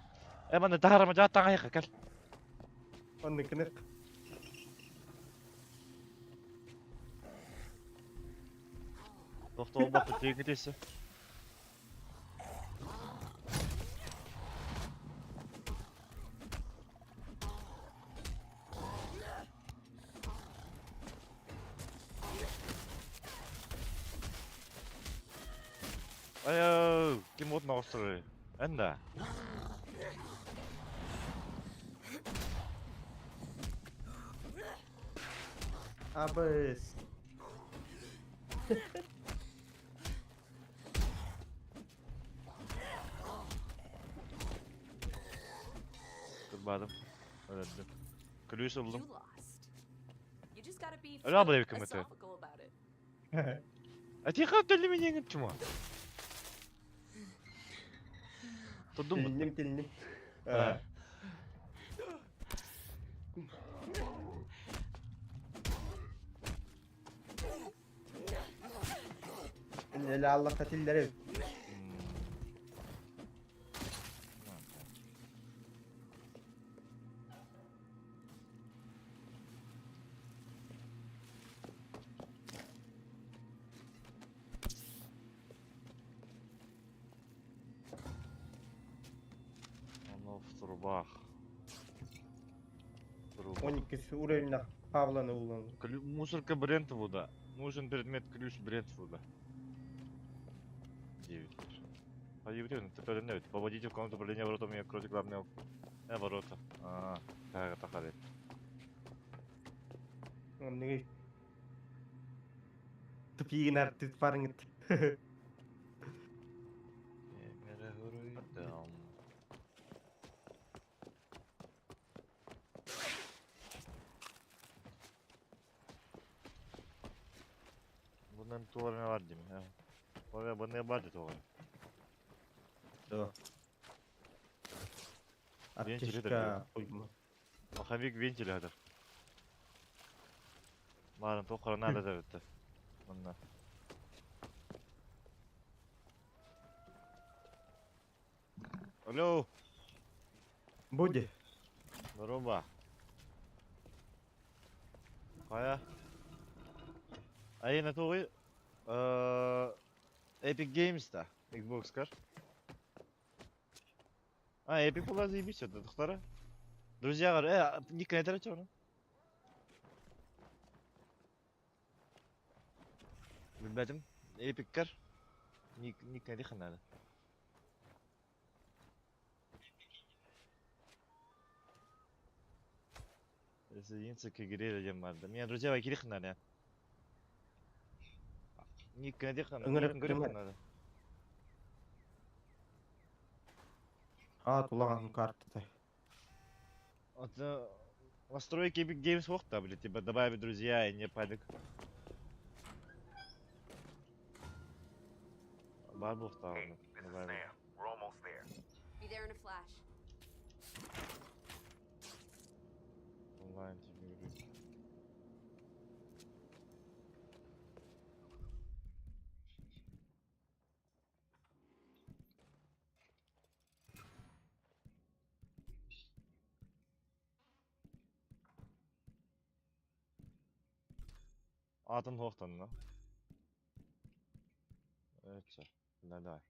Hemen de taharama jattan ayakka gel. Onu kınık. Doktor baktı tehlikesi. Ayo, kim moet nog terug? En daar. Abis. Kırmadım. Öğrendim. Klüs oldum. You lost. You just gotta be Öyle abla hükümeti. philosophical about it. А ты как ты меня не чума? Tudun mu? Dinlim dinlim. Ha. Ele Allah katilleri. Оно в трубах. Труба. 12 уровня Павланы улан. Мусорка Брентвуда. Нужен предмет ключ Брентвуда. 9. А евреи, ты не поводите в комнату управления воротами и откройте главные ворота. Так, это харе. Onu Tıpiyin artık parın git. Bunların tuvalarına var diyeyim ya. Oraya bana vardı tuvalar. Doğru. Артишка пойма. Махавик вентилятор. Барын тоқыры надо зәбітті. Мұнда. Алло. Буде. Здорово. Қая? Айына тоғы Epic Games'ta. Xbox кар. Epic была заебись, это тұқтары. Друзья, ник не тәрәтші оны. Bilmedim. Epic кар. Ник не дейхін әлі. Соединиться к игре дем барды. Меня друзья вайки дейхін әлі. Ник не дейхін әлі. Тулаған карты. Вот настройки Epic Games вохта, блядь, типа добавить друзья и не падик. Барбух там. Hey, this is Sam. We're almost there. Be there in a flash. Онлайн тебе. Атын хоқтан, да? Это, да.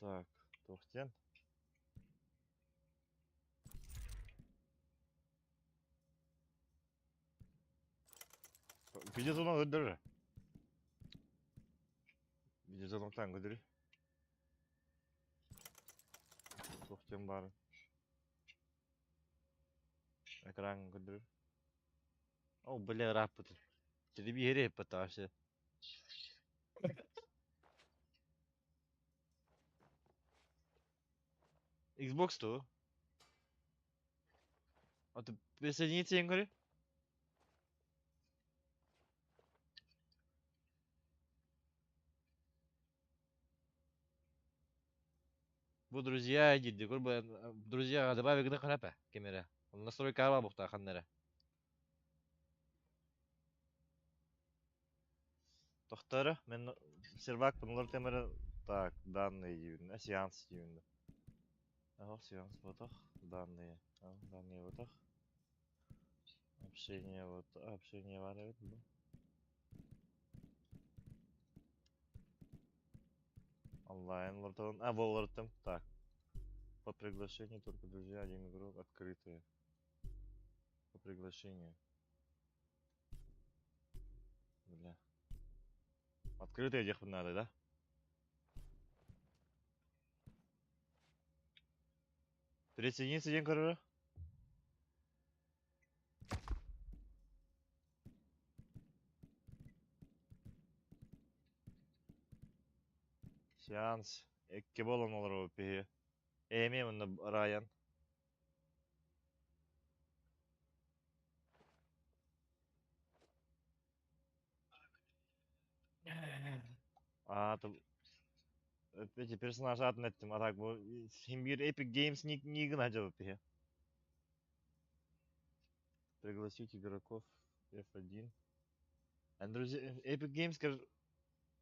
Так, тоқтен. Видеозону өндірі. Видеозонуқтан өндірі. Тоқтен бары. Экран өндірі. О, бля, рап бұтыр. Телеби ере пыташы. Xbox то. А ты присоединиться я говорю? Bu друзья иди, друзья добавь гны храпа камера. Настройка арба бухта ханнера. Тохтары, мен сервак bunlar темері так, данные дивін, сеанс дивін. Сеанс вот так, данные вот так. Общение вот, общение варивает, да? Онлайн лортон, волортом, так. По приглашению только друзья, один игрок, открытые. По приглашению. Бля. Открытые этих надо, да? Присоединиться один короче. Сеанс. Экке болон олар пеге. Эме мында Райан. Эти персонажи атын еттім, атак бұл Химбир Epic Games нигін ажабы пеге. Пригласить игроков F1. Друзья, Epic Games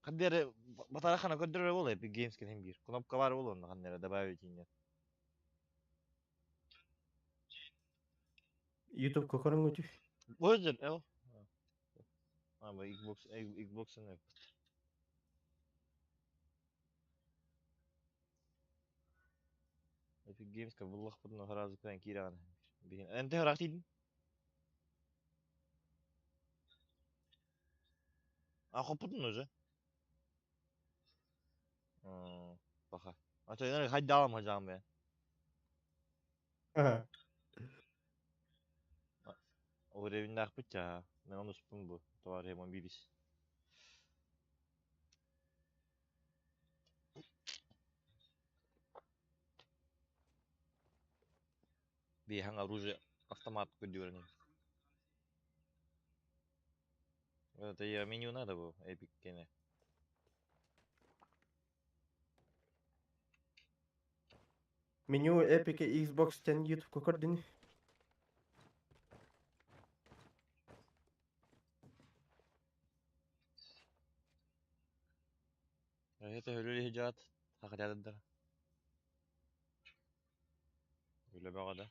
қандері батарахана көрдірі ол Epic Games Химбир. Кнопка бар ол оны қандері добавить инер. YouTube көкірің өтіп. Өздер, әу. Xbox'ın yok. Epic Games كبلخ بدنا هراز كان كيران. أنت هراتين؟ بدنا уже. Пока. То я хоть далам хожам я. Уровень путя. Men onu spun bu. Doğru hemen birisi. Бегаң оружие автомат көдөрүнү. Это я меню надо было, Epic Kene. Меню Epic Xbox тен YouTube көрдүн. Это höyle hijat. Hakikaten. Öyle bağada.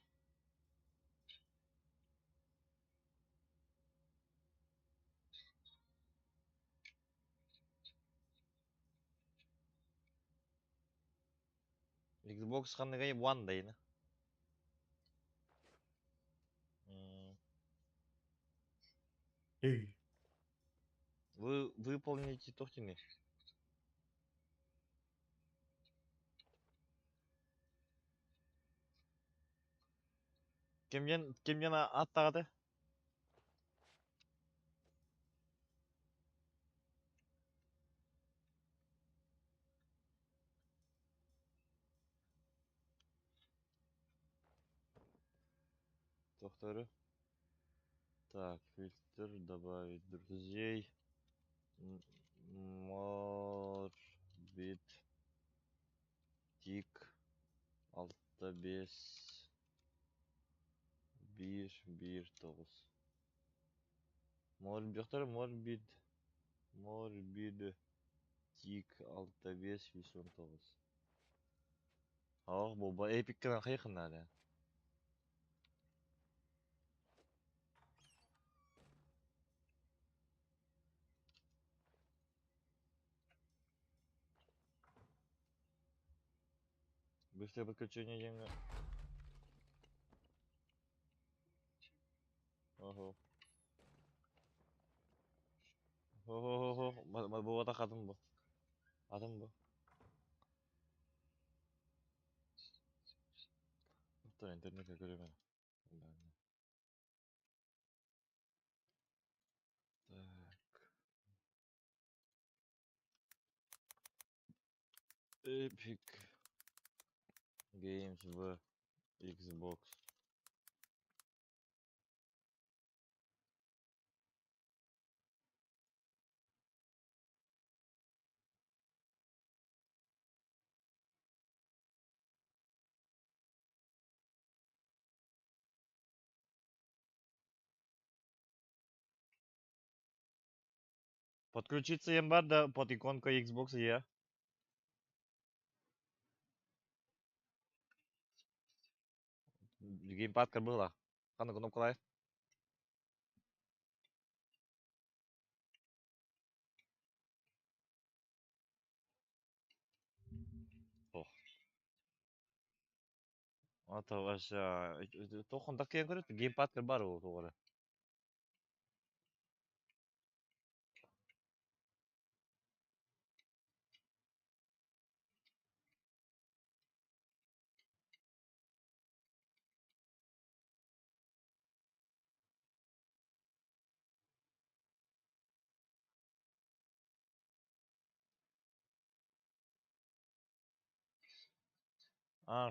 Xbox kanıgayı One dayını. Эй. Вы выполните тохтины. Кемден аттагады? Тохтору. Так, фильтр, добавить друзей. Морбит. Тик. Алтобес. Bir toğuz. Morbid. Tik. Alтобес. 119. Oh, bu Epic kan yakın hadi. Быстрое подключение деньги. Ого. Ого. Bu atak adım bu. Adım bu. Dur internete görüyorum. Epic Games в Xbox. Подключиться им бар да под иконкой Xbox я. Геймпад кір была. Қаны кнопкалай. О. Ата ваша. Тоқында кейін көреді. Геймпад кір бар ол тоғыры.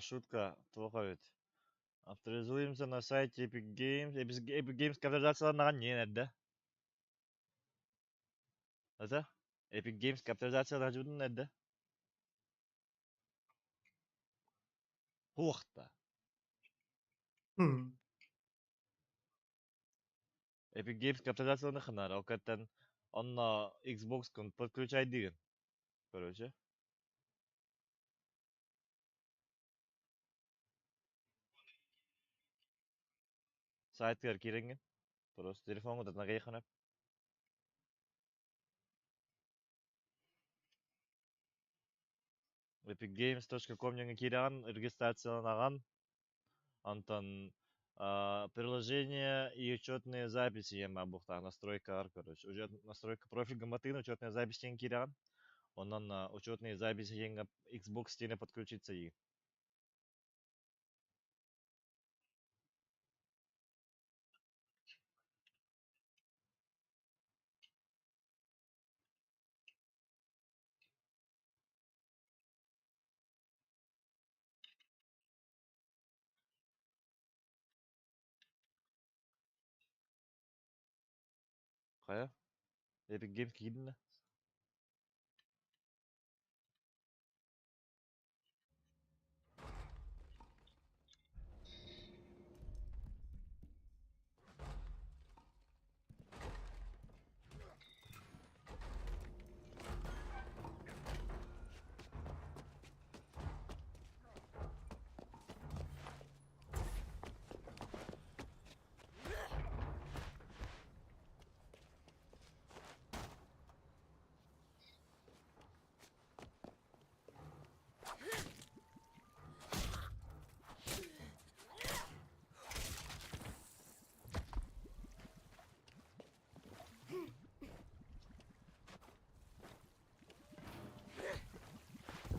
Шутка. Плохо ведь. Авторизуемся на сайте Epic Games. Epic Games капитализацияланған не нәрді? Это? Epic Games капитализацияланған жүдің нәрді? Уақытта. Epic Games капитализацияланған қынар. Оқаттан онна Xbox күн подключай деген. Короче. Сайт керенген. Просто телефонға да нағай қанап. epicgames.com неңе кереген, регистрацияланаған. Антон приложение и учетные записи ема бұқта. Настройка, короче. Уже настройка профиль гаматына, учетные записи неңе кереген. Оннан учетные записи неңе Xbox стене подключиться и. Қая? Epic Games кейдіңі?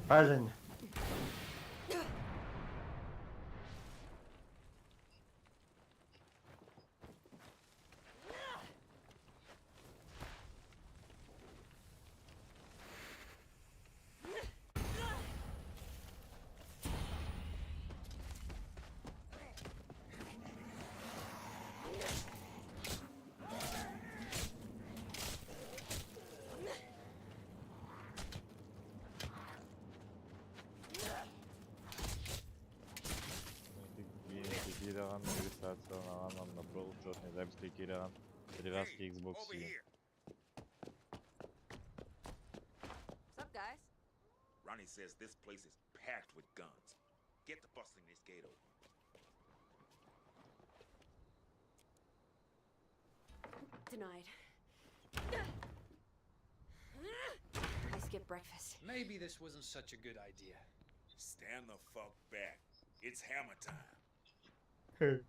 Женя. Кираған, регистрацияланған, набрал учетный запись Кираған, привязки Xbox Over One. here. What's up, guys? Ronnie says this place is packed with guns. Get to busting this gate open. Denied. I skipped breakfast. Maybe this wasn't such a good idea. Stand the fuck back. It's hammer time. Open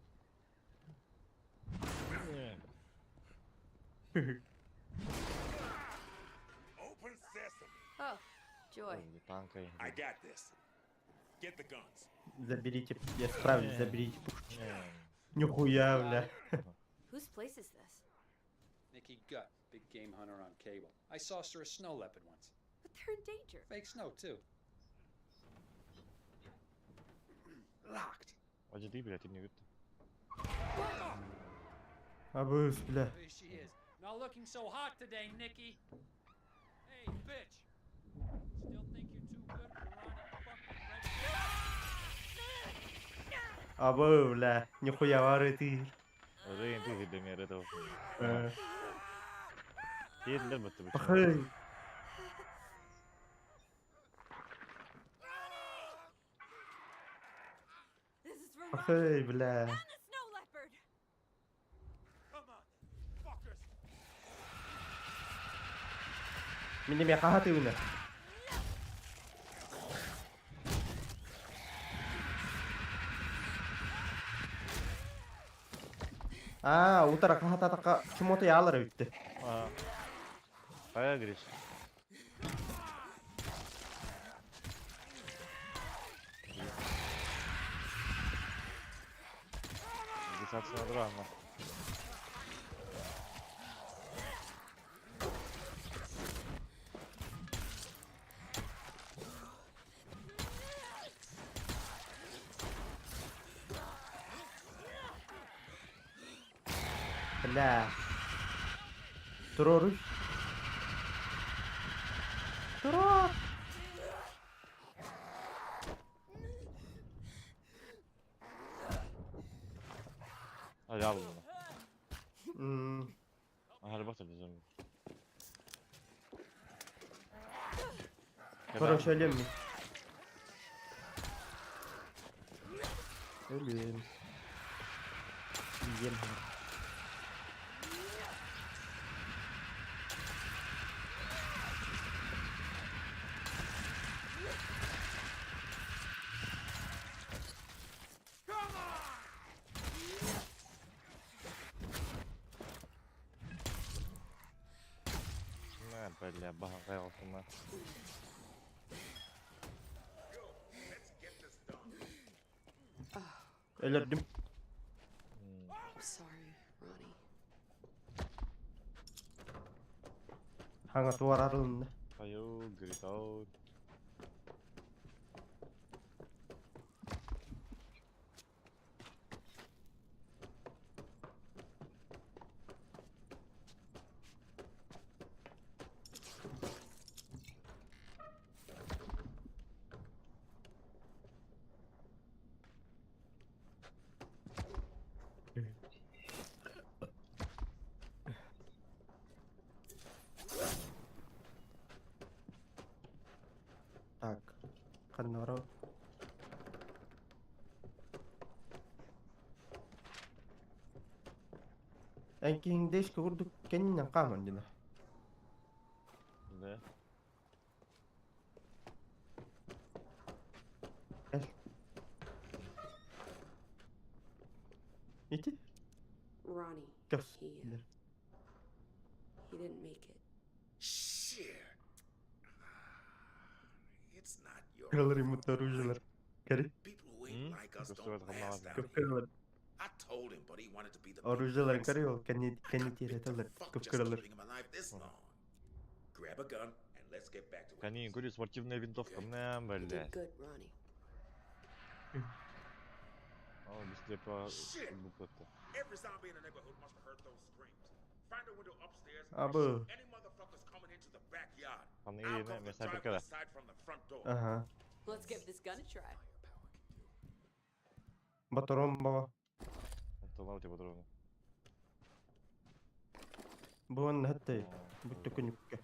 sesame. Oh, joy. Танкой. I got this. Get the guns. Заберите, я справлюсь, заберите пушки. Нихуя, бля. Whose place is this? Nikki Gut, big game hunter on cable. I saw her a snow leopard once. But they're in danger. Fake snow, too. Locked. Подожди, блядь, не видно. Абыс, бля. There she is. Not looking so hot today, Nikki. Hey, bitch. Still think you're too good for Ronnie fucking Red? Абы, бля. Нихуя вары ты. Рейн, ты для меня этого. Кирлер бы ты Ахей. This is for Ахей, бля. and the snow leopard. Меня мяхаты уна. утара кахататака кимото ялар өтті. Қая кіреш? Регистрация драма. Бля. Туроруш. Турор. Yavrum. Hadi bakalım. Хорош, ölüm mü? Ölüm. Yiyem. Бля, багаялся на. Ölürdüm. I'm sorry, Ronnie. Hangi duvar aralığında? Hayır, grit Так, Канаро. Энкин дэш курдук кеннен каман дина. Да. Gel. İti. Ronnie. Göz. He didn't make it. Shit. It's not Kırılır yumurta orucular. Karı. People who ain't like us Просто don't это last говно. out Köp here. kırılır. I told him, but he wanted to be the big Orucuların prince. karı yol. Kendi tiretler. Fuck Köp just kırılır. keeping him alive this long. Grab a gun and let's get back to it. Они, говорю, спортивная винтовка. На, You блядь. did good, Ronnie. О, быстрее по Shit. буквам-то. Every zombie in the neighborhood must have heard those screams. Find a window upstairs. Абы. Any motherfuckers coming into the backyard. Паны I'll ине, cover the места driver's прикола. side from the front door. Ага. Let's give this gun a try. Батарон бaba. Это лаути по-другому. Буын хатты. Бүтті күнікке.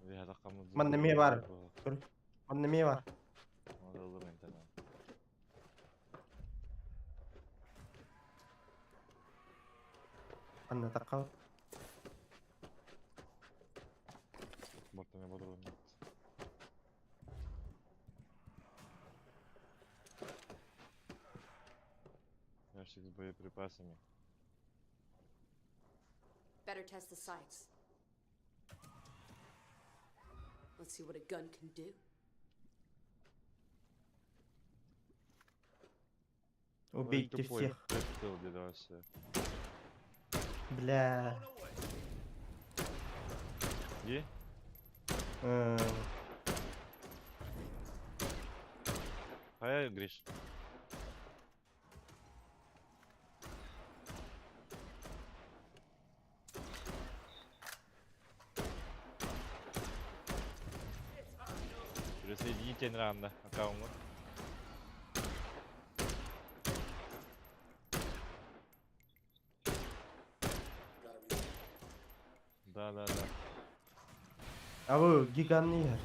Я тақамыз. Ман неме бар? Көр. Ман неме бар? Модалды мен тана. Анна тақал. Бортами по-другому. Ящик с боеприпасами. Better test the sights. Let's see what a gun can do. Убейте Тупой. всех. Прицел, деда, вообще. Бля. Где? Хай, Гриш. Присоедините рано аккаунт. Да. Абы гиганный yer.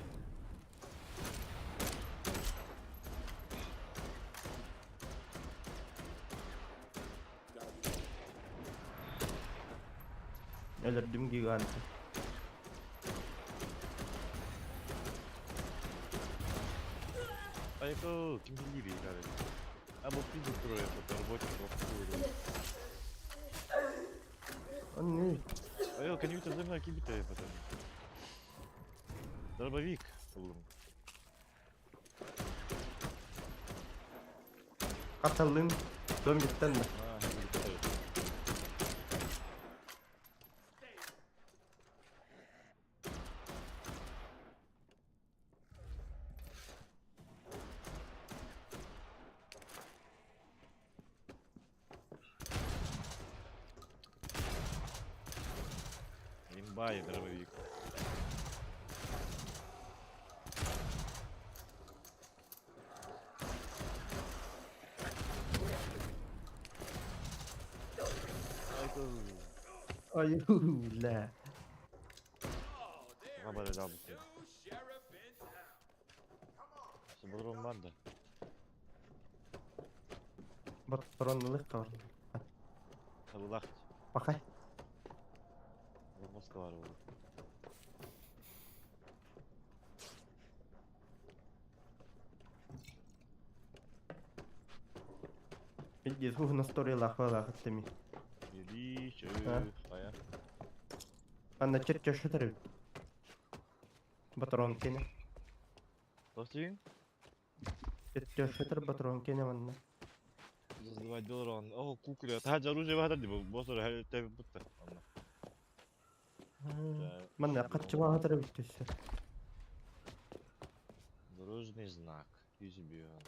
Öldürdüm gigantı. Поехал, Кимбелири играли. А вот пизду трое, это работников. Он не... Поехал, конюта за мной кибитая потом. Дробовик. Katalım. Dön gitten mi? А, кибитая. Имба и дробовик. Ay la. Баба дал бы тебе. Собрал банда. Батронлılık var. Аллах. Bakay. Москва var burada. Видишь, хух на стори лахвала хаттеми. Иди, чё, А? а я? Анна черча шатыры. Батрон кене. Достиг? Черча шатыр батрон кене манна. Заздавать доллар. О, кукля. Та оружие вадар ди босор хал тебе бутта. Манна качма хатыры биттесе. Дорожный знак. Избион.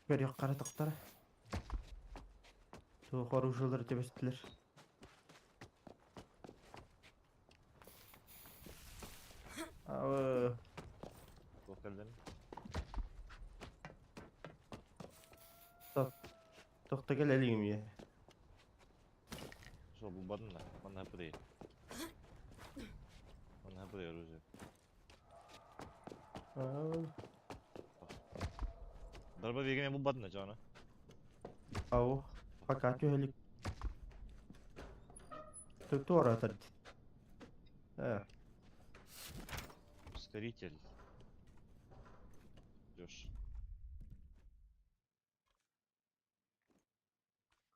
Бери кара тактара. Ту оружиялар тебестилер. Ау. Покалден. Токта гел элигим ye. Что, был бадна? Мана хапри. Мана хапри оружие. Ау. Дробовик был бадна, Джона. Ау. Пока тюхелик. Ты тора тать. Ускоритель. Ждёшь.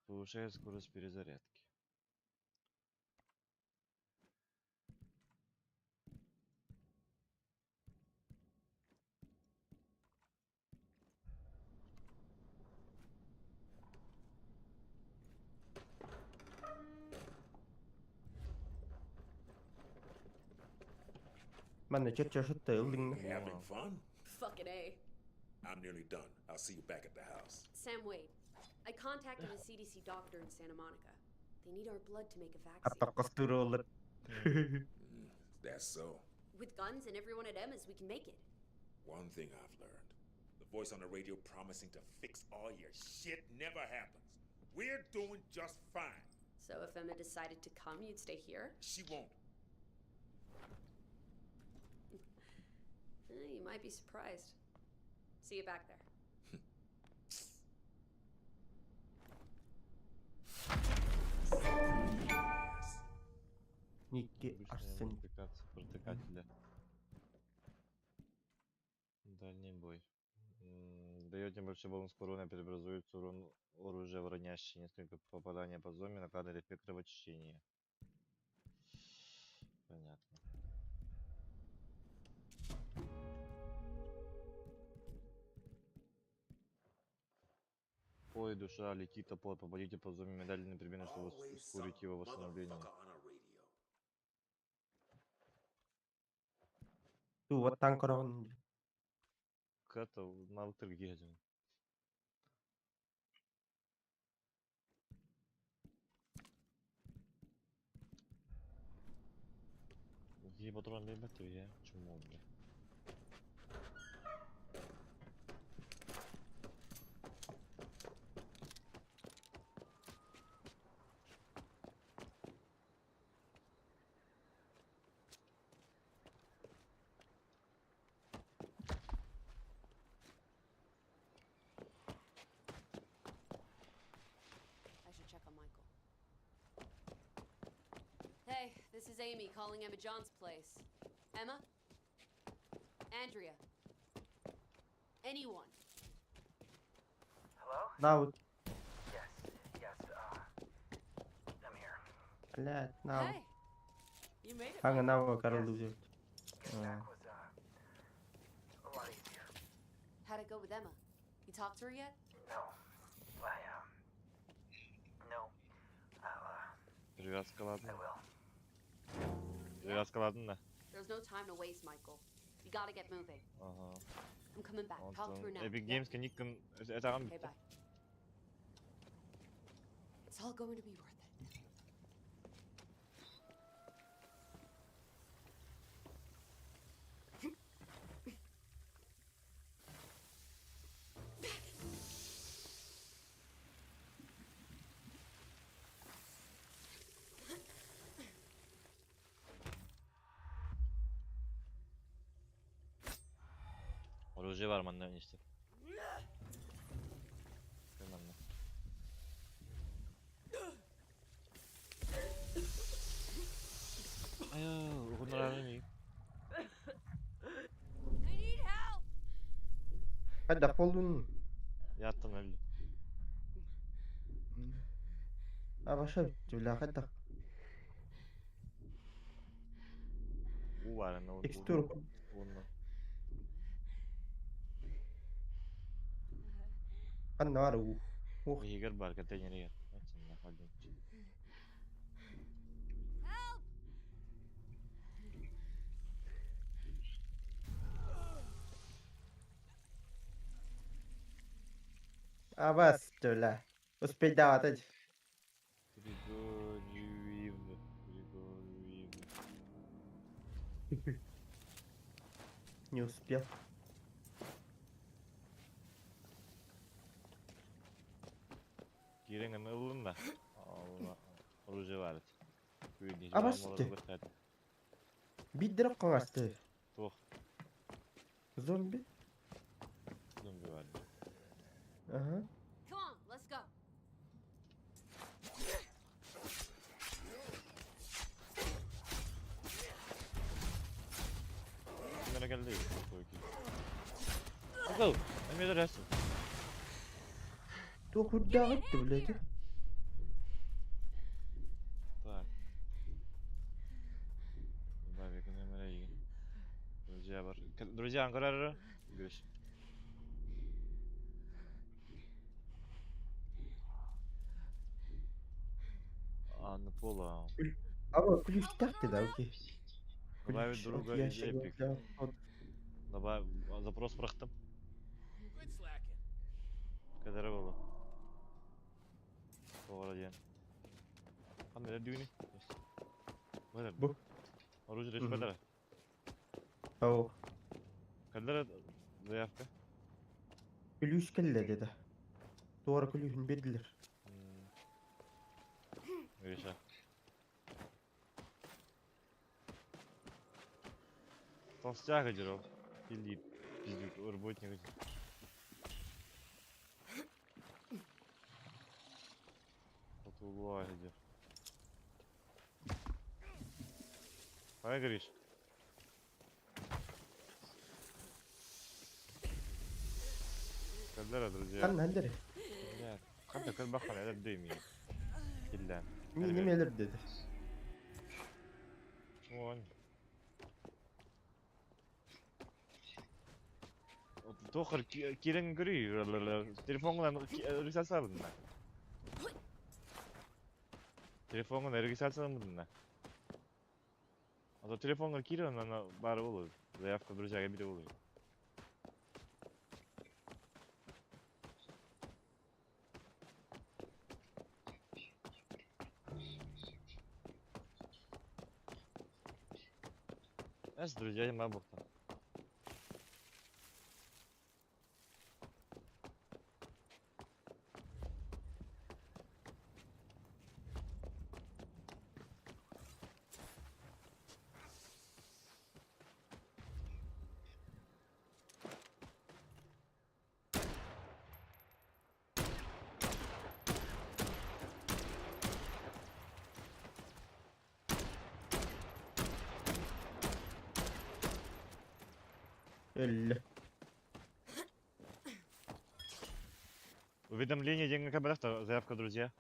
Повышает скорость перезарядки. Ben de çet çeşit yıldın. Having fun? Fucking A. I'm nearly done. I'll see you back at the house. Sam, wait. I contacted a CDC doctor in Santa Monica. They need our blood to make a vaccine. Hatta kastırı olur. That's so. With guns and everyone at Emma's, we can make it. One thing I've learned. The voice on the radio promising to fix all your shit never happens. We're doing just fine. So if Emma decided to come, you'd stay here? She won't. You might be surprised. See you back there. Никки Арсен. Протыкателя. Дальний бой. Даете большой бонус к урону, преобразуется урон оружия в ронящий. Несколько попадания по зомби накладывает эффект кровотечения. Понятно. Ой, душа, летит топор, попадите по зомби медали непременно, чтобы ускорить его восстановление. Ту вот танк рон. Это навык триггеринг. Какие патроны для батареи? Чему, бля? I should check on Michael. Hey, this is Amy calling Emma John's place. Emma? Andrea? Anyone? Hello? Давид. Yes, I'm here. Блядь, Давид. Hey! You made it. Kanka Давид Karol'u взять. Getting back was, a lot easier. How'd it go with Emma? You talked to her yet? No. No. Привязка, ладно. I will. Привязка, ладно, да? There's no time to waste, Michael. You gotta get moving. Ага. I'm coming back. Вот Talk to her now. Epic yeah? Games kanıkın... Это Okay, bye. It's all going to be worth it. Оружие var mı anne işte? Tamam mı? Ayo, bunlar mı? I need help! Hadi defoldun. Yattım öldüm. Ha başa bitti bile hadi. Bu var anne. o- Tekstur. Bununla. Hadi ne var o? Игорь бар, контейнер нет. Находим. Help! А вас бля. Успеть давать. Григорьевна. Не успел. Giren anıldın da. Allah. Оружие var. А басты. Bir direkt konuştu. Тух. Zombi. Зомби var. Aha. Come on, let's go. Kimlere geldi? Go. Ben bir de resim. Tu kudda gitti блядь. Так. Бабик, номера и. Друзья, друзья, Анкарара. Görüş. Anlı pola. Ama kulüp taktı da okey. Добавить друга из ящик Epic. для входа. Запрос бıraktım. Quit slacking. Kadere oldu. Doğru diyen. Kan neler düğünü? Böyle. Bu. Оружие Мгм. kadere. Ау. Kadere заявка. Gülüş kelle dedi. Doğru gülüşün berdiler. Görüşe. Толстяк жиров. Или пиздюк, работник. Вот угла идет. Давай, Гриш. Кадера, друзья. Kan nedir? Нет. Как бахан, это дыми. Килля. Nimeler dedi. Вон. Тохар кирен görüyor. Telefonla rüksel sağladın mı? Telefonla rüksel sağladın mı? Az telefonla kiren ana bari olur. Заявка друзья bile oluyor. С друзьями мабухта. Öyle. Уведомление денег обратно, заявка друзья.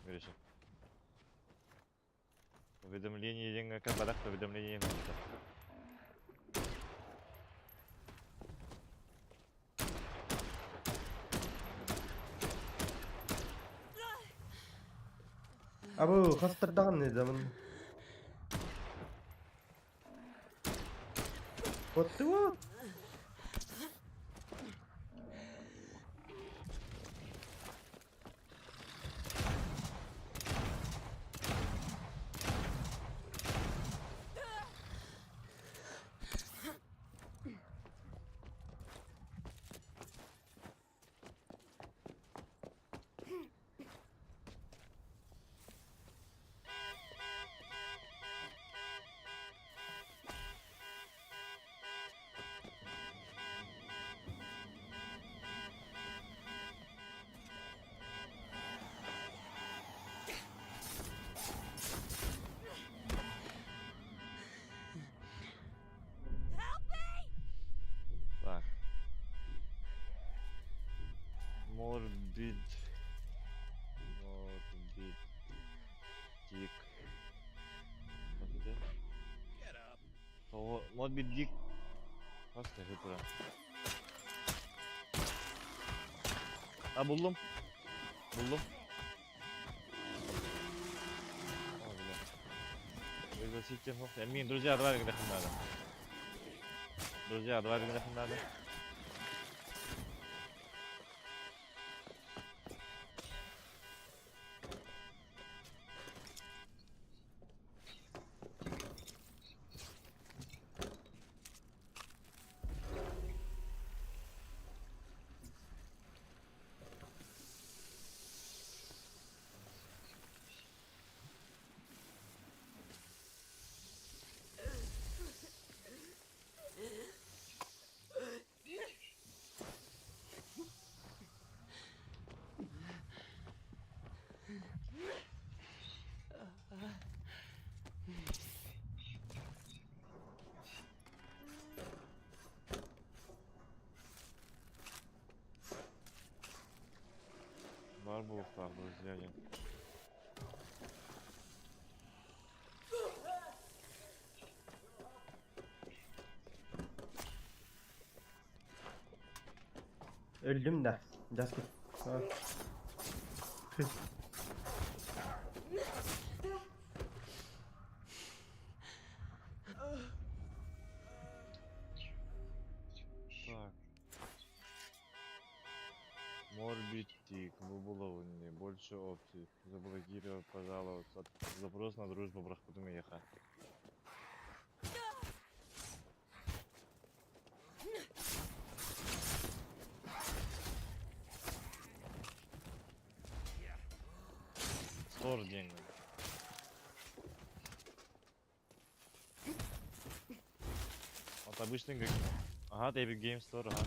Гриша. Уведомление денег обратно, уведомление денег. Abu kastırdan ne zaman? What the what? Так. Морбид. Дик. What is it? Get up. So, Morbid Dick. Başka bura. Ha buldum. Buldum. Пригласите. Эмин, друзья, давай где надо. Друзья, давай где надо. Var bu ufak друзья. Öldüm de. Just git. Ha. Так. Морбитик, выбулование, больше опций. Заблокировать, пожалуйста. Запрос на дружбу, брахпутумеха. Стор деньги. Вот обычный как... Ага, Epic Games Store, ага.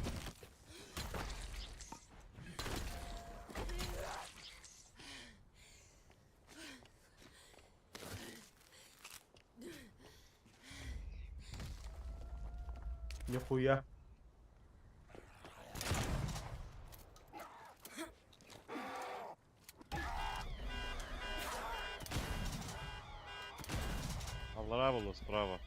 Нихуя. Аллара справа.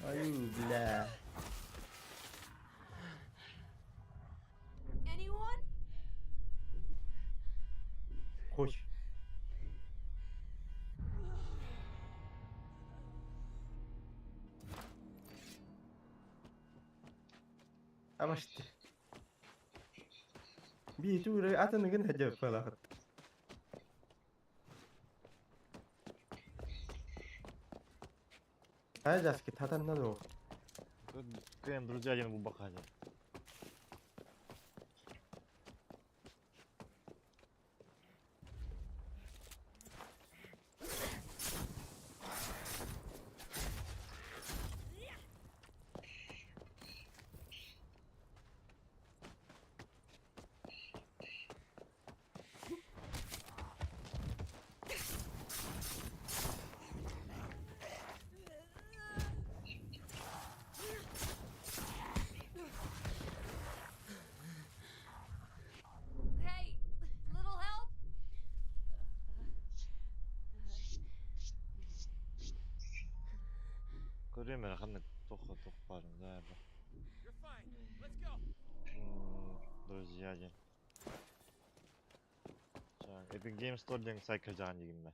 Ай, бля. Anyone? Koş. Ama işte. Bir tur atın gün hacı falan. Hacı askı tatan ne o? Кем, друзья, один в бахане. Hey, little help? Көрем мен қандай тоқ барым да бі. You're fine. Let's go. Друзья ден. Жаңағы Epic Games Store деген сайтқа жаған деген бе.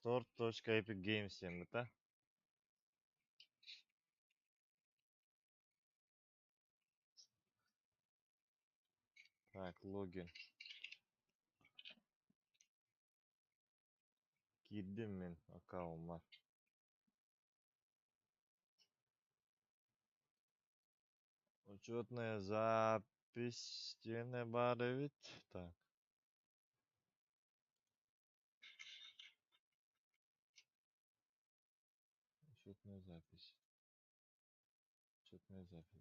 Store.epicgames ден бі та. Так, логин. Кирдім мен аккаунтыма. Учетная запись не барывит. Так. Учетная запись.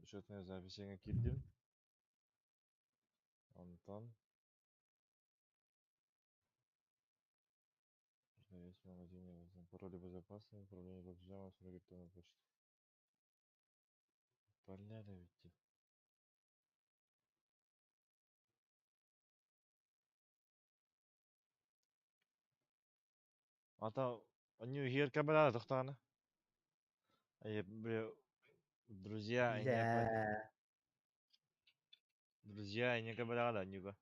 Учетная запись я кирдім. Антон. Есть в магазине. Пароли безопасные. Управление платежами. 40 электронной почты. Поляли ведь. Ата, они гер кабеля тохтаны. Друзья, Бля. Друзья, они кабеля да, нюга.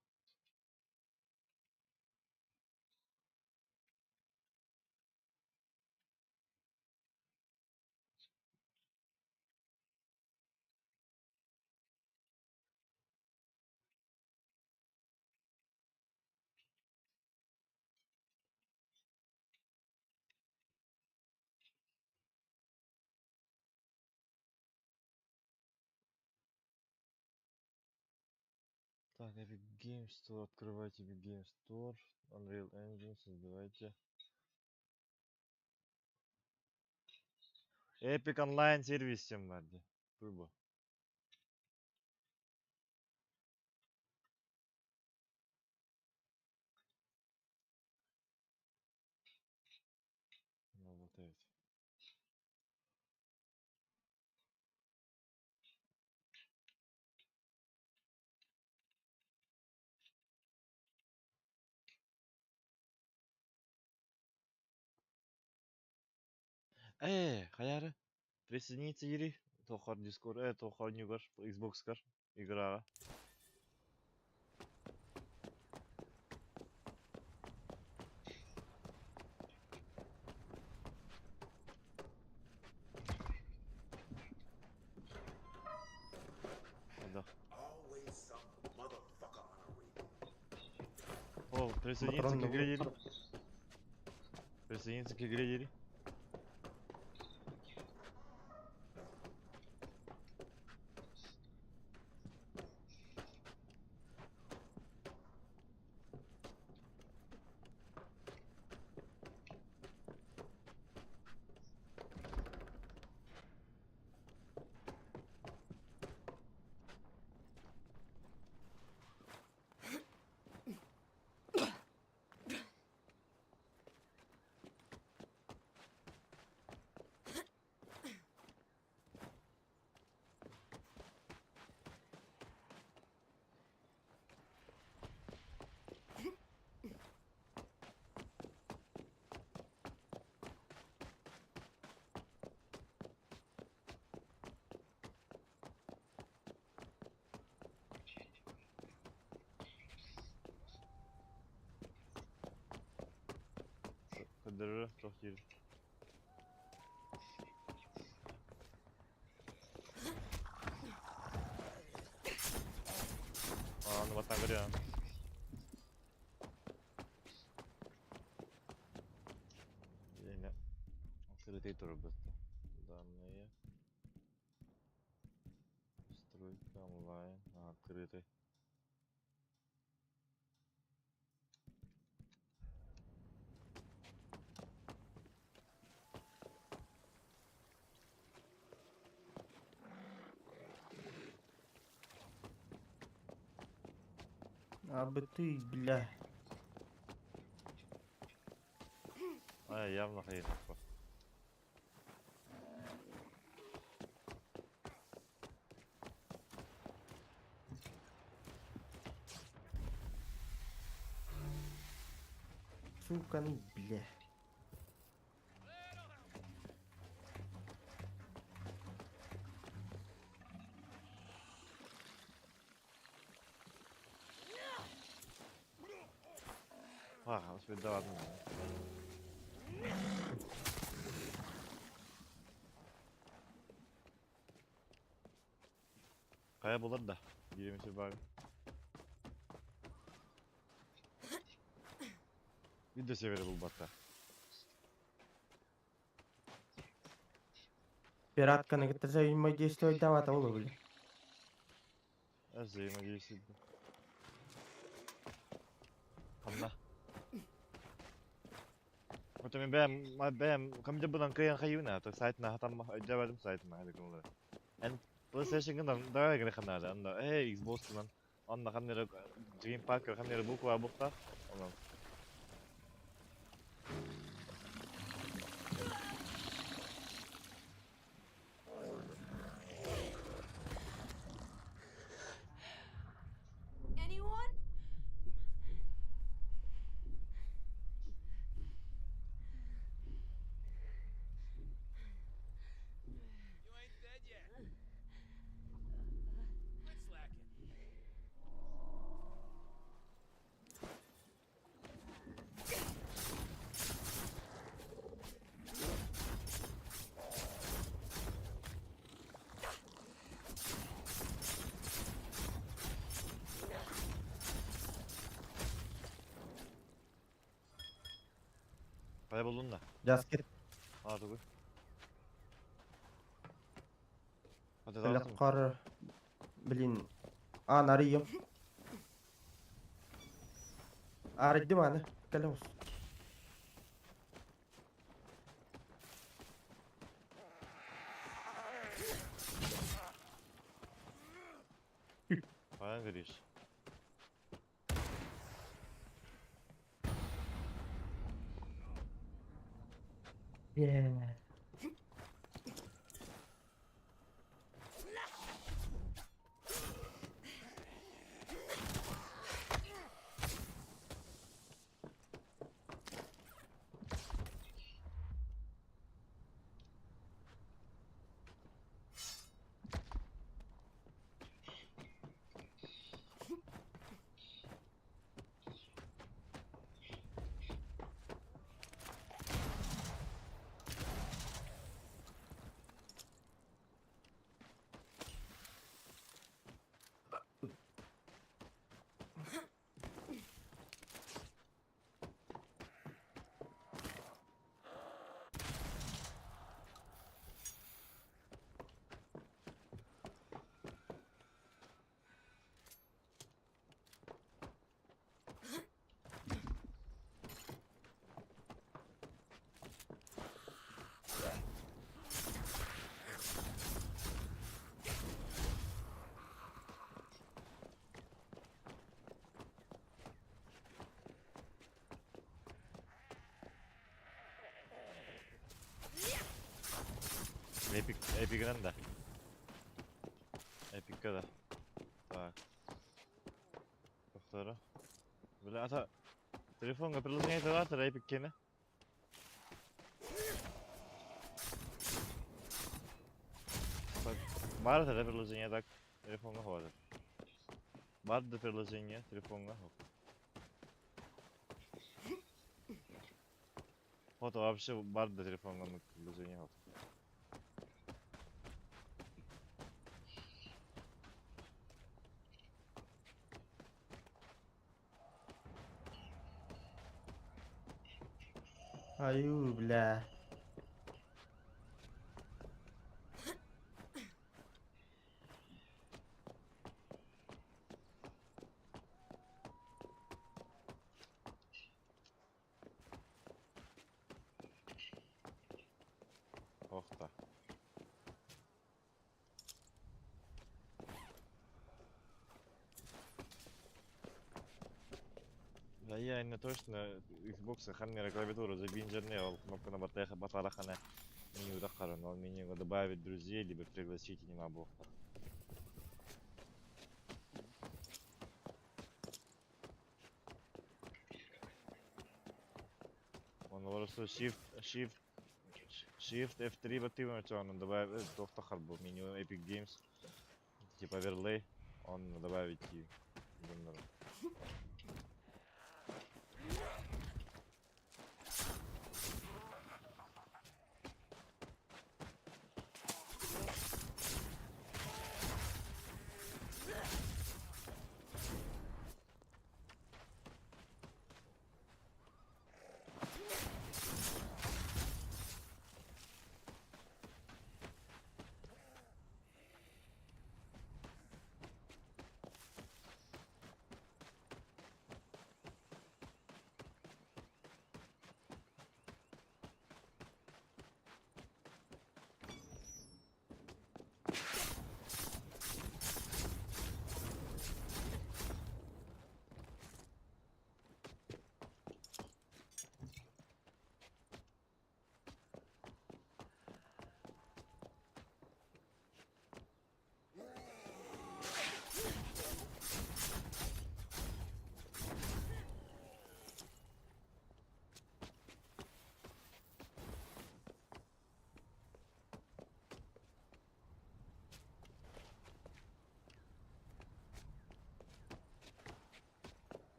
Так, Epic Games Store, открывайте Epic Games Store, Unreal Engine, создавайте. Epic Online servisim vardı. Bu. Вот evet. Хаяры. Присоединиться Ири. Тохар Discord, Тохар Ньюгар, Xbox кар. Игра. Да. Always some motherfucker on a radio. О, присоединиться к игре Ири. Присоединиться к игре Ири. Kadarı çok iyi. Ну вот так говоря. Yine открытый турбо. Данные. Стройка онлайн. Открытый. Абы ты, бля. Явно хрень. Сука, ну, бля. Да ладно. Kaya bular da. 20 bari. Video severi bul batta. Пиратка на взаимодействовать давата olur bile. Взаимодействие. Allah. Mutta ben kami bundan kayan kayuna to site na hatam jawadım site ma hadi konuları. En PlayStation'dan daha gene kanada anda Xbox'tan anda kamera Dream Parker kamera bu var bu da. Ondan. Anyone? You ain't dead yet. Quit slacking. Kayboldun da. Jasket. Hadi koy. Hadi Бля, lazım. қар. Блин. Нарыем. Арыды маны. Колес. Кайдан Гриш. Yeah. Эпигрен да. Эпикка да. Так. Повторю. Бля, ата телефонга приложението ватыр эпиккени. Так, бар да приложение так телефонга хватит. Бар да приложение телефонга хватит. Фото вообще бар да телефонга приложение хватит. Аю, бля. Ох да. Да я не точно Xbox хаммера клавиатуру забинжернел, кнопка на батарахане. Не удахара, но меню добавить друзей, либо пригласить не могу. Он просто Shift F3 батывает, он добавит, дофтахар был меню Epic Games, типа оверлей, он добавить и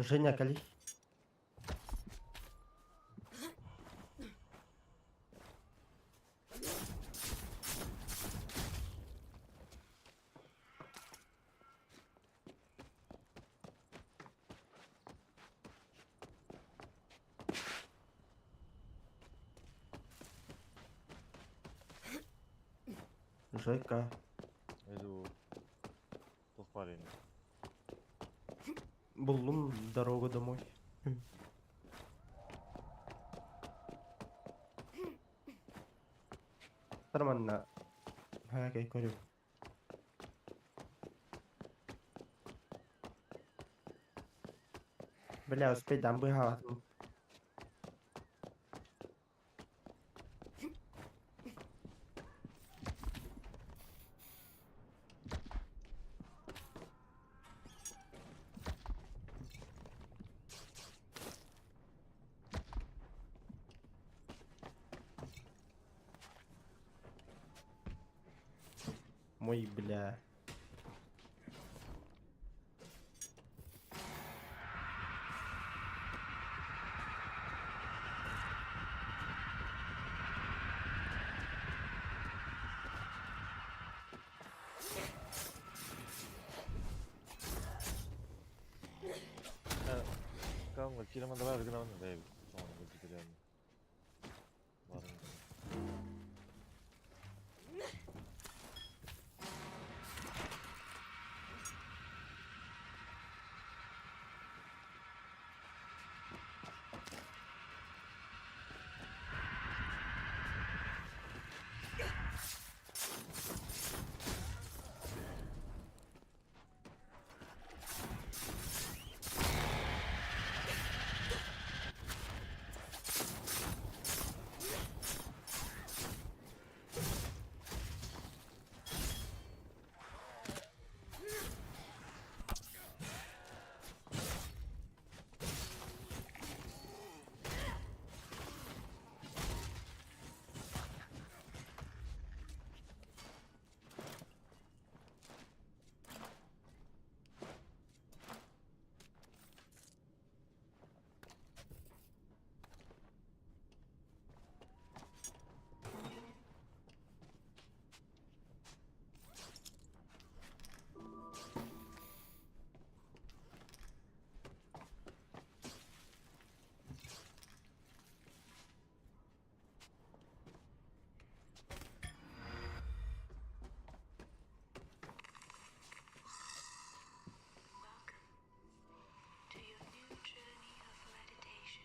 Женя, Кали. Жека. Иду. Тухпарин. Буллум дорогу домой. Торманна. Хакай көрү. Бля, успеть дамбы хаватым. Мой, бля. Kalma, kirama da var gına onu da ev. Sonra da gidelim. Varım. To your new journey of meditation.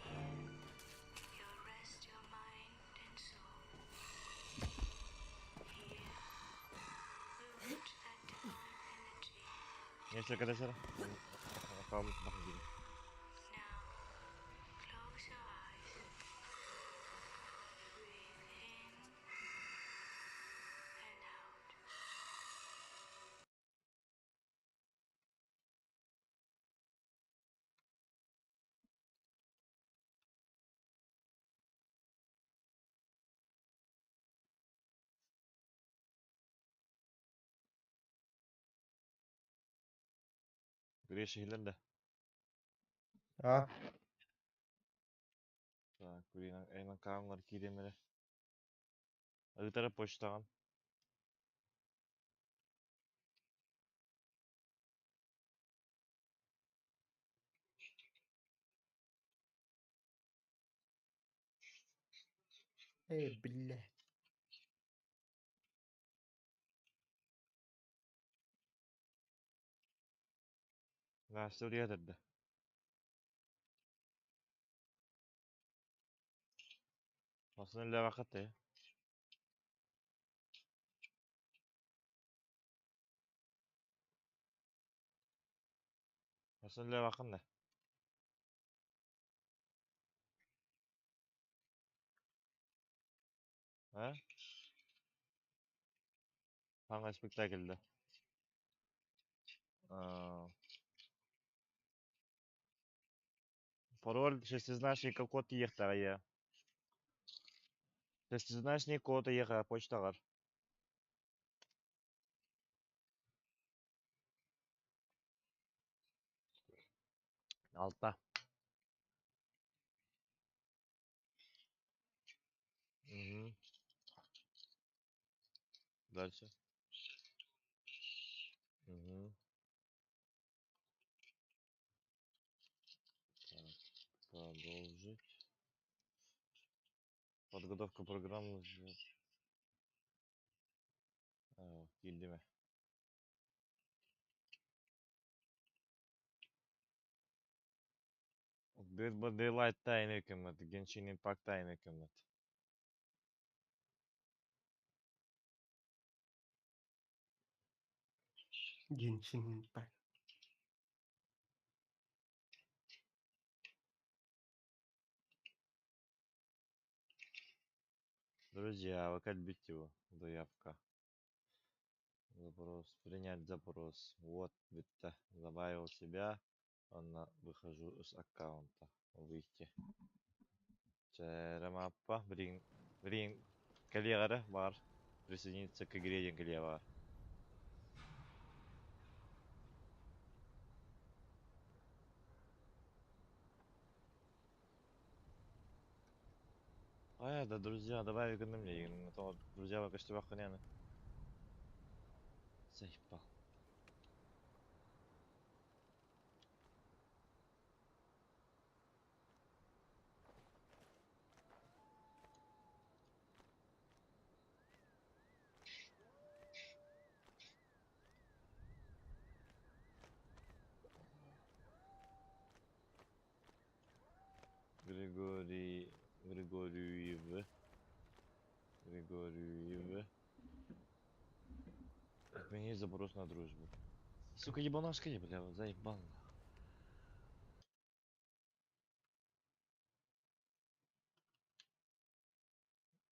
Here, you'll rest your mind and soul. Here, we'll reach that divine energy. Neyse arkadaşlar. Bakalım bakın gibi. Now, close your eyes. Breathe in and out. Gri şehirlerinde. А, Так, Гринан, Эйнан Каанлар киремеле. Ытары почтаган. бля. Гастыр ядырды. Aslında öyle vakit de. Aslında öyle vakit ne? He? Hangi spektakülde? Пароль, шестизначный код ехтага я. Шестизначный код еха почтагар. Алта. Угу. Дальше. Угу. Так, продолжить. Подготовка программы. Келді ме? Dead by Daylight тайын екенмет. Genshin Impact тайын екенмет. Genshin Impact. Друзья, выкатить его. Заявка. Запрос. Принять запрос. Вот, это добавил себя. Выхожу с аккаунта. Выйти. Маппа. Блин. Коллега бар. Присоединиться к игре коллега. Да, друзья, давай экономи. А то друзья, вы качестве охраняны. Заебал. Григорьев. Отменить запрос на дружбу. Сука, ебанашка, бля, заебал.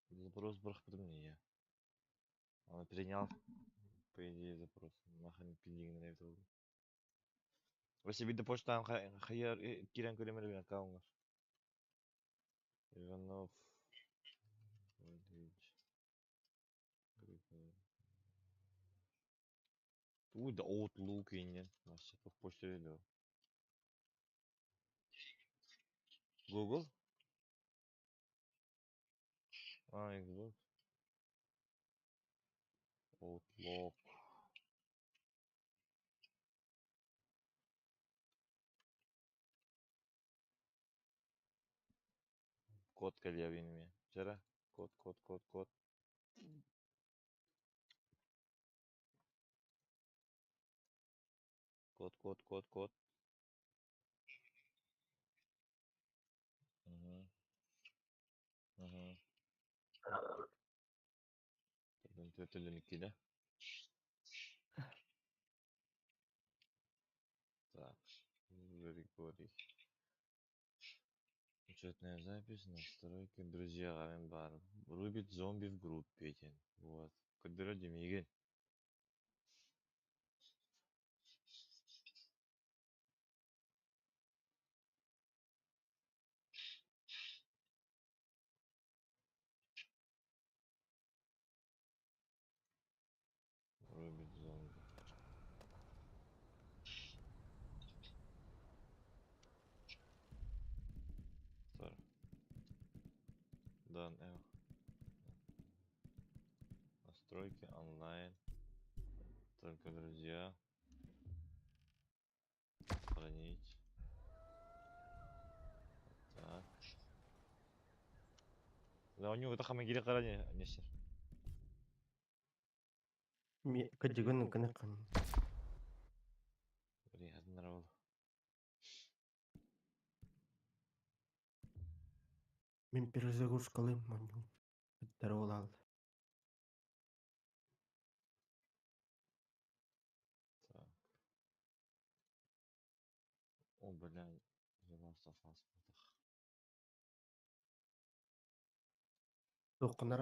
Запрос брахпадмния. Он принял, по идее, запрос. Нахрен пиндинг на это. Если видно почта, хаяр кирен кулемер аккаунт. Иванов. Ой, да Outlook инен. Вообще, по почте видео. Google? Xbox. Outlook. Код калявинами. Вчера? Код. Код. Угу. Это линки, да? Так. Григорий. Учетная запись, настройки, друзья, бар. Рубит зомби в группе эти. Вот. Кодбюро Демиген. Рубит зомби. Стар. Дан Л. Настройки онлайн. Только друзья. Хранить. Так. Да у него это хамагири каране, несер. Кадигон канакан. Приятно нравилось. Мен перезагрузкалым маню. Здорово. Так. О, блядь. Завался в паспортах. Токнара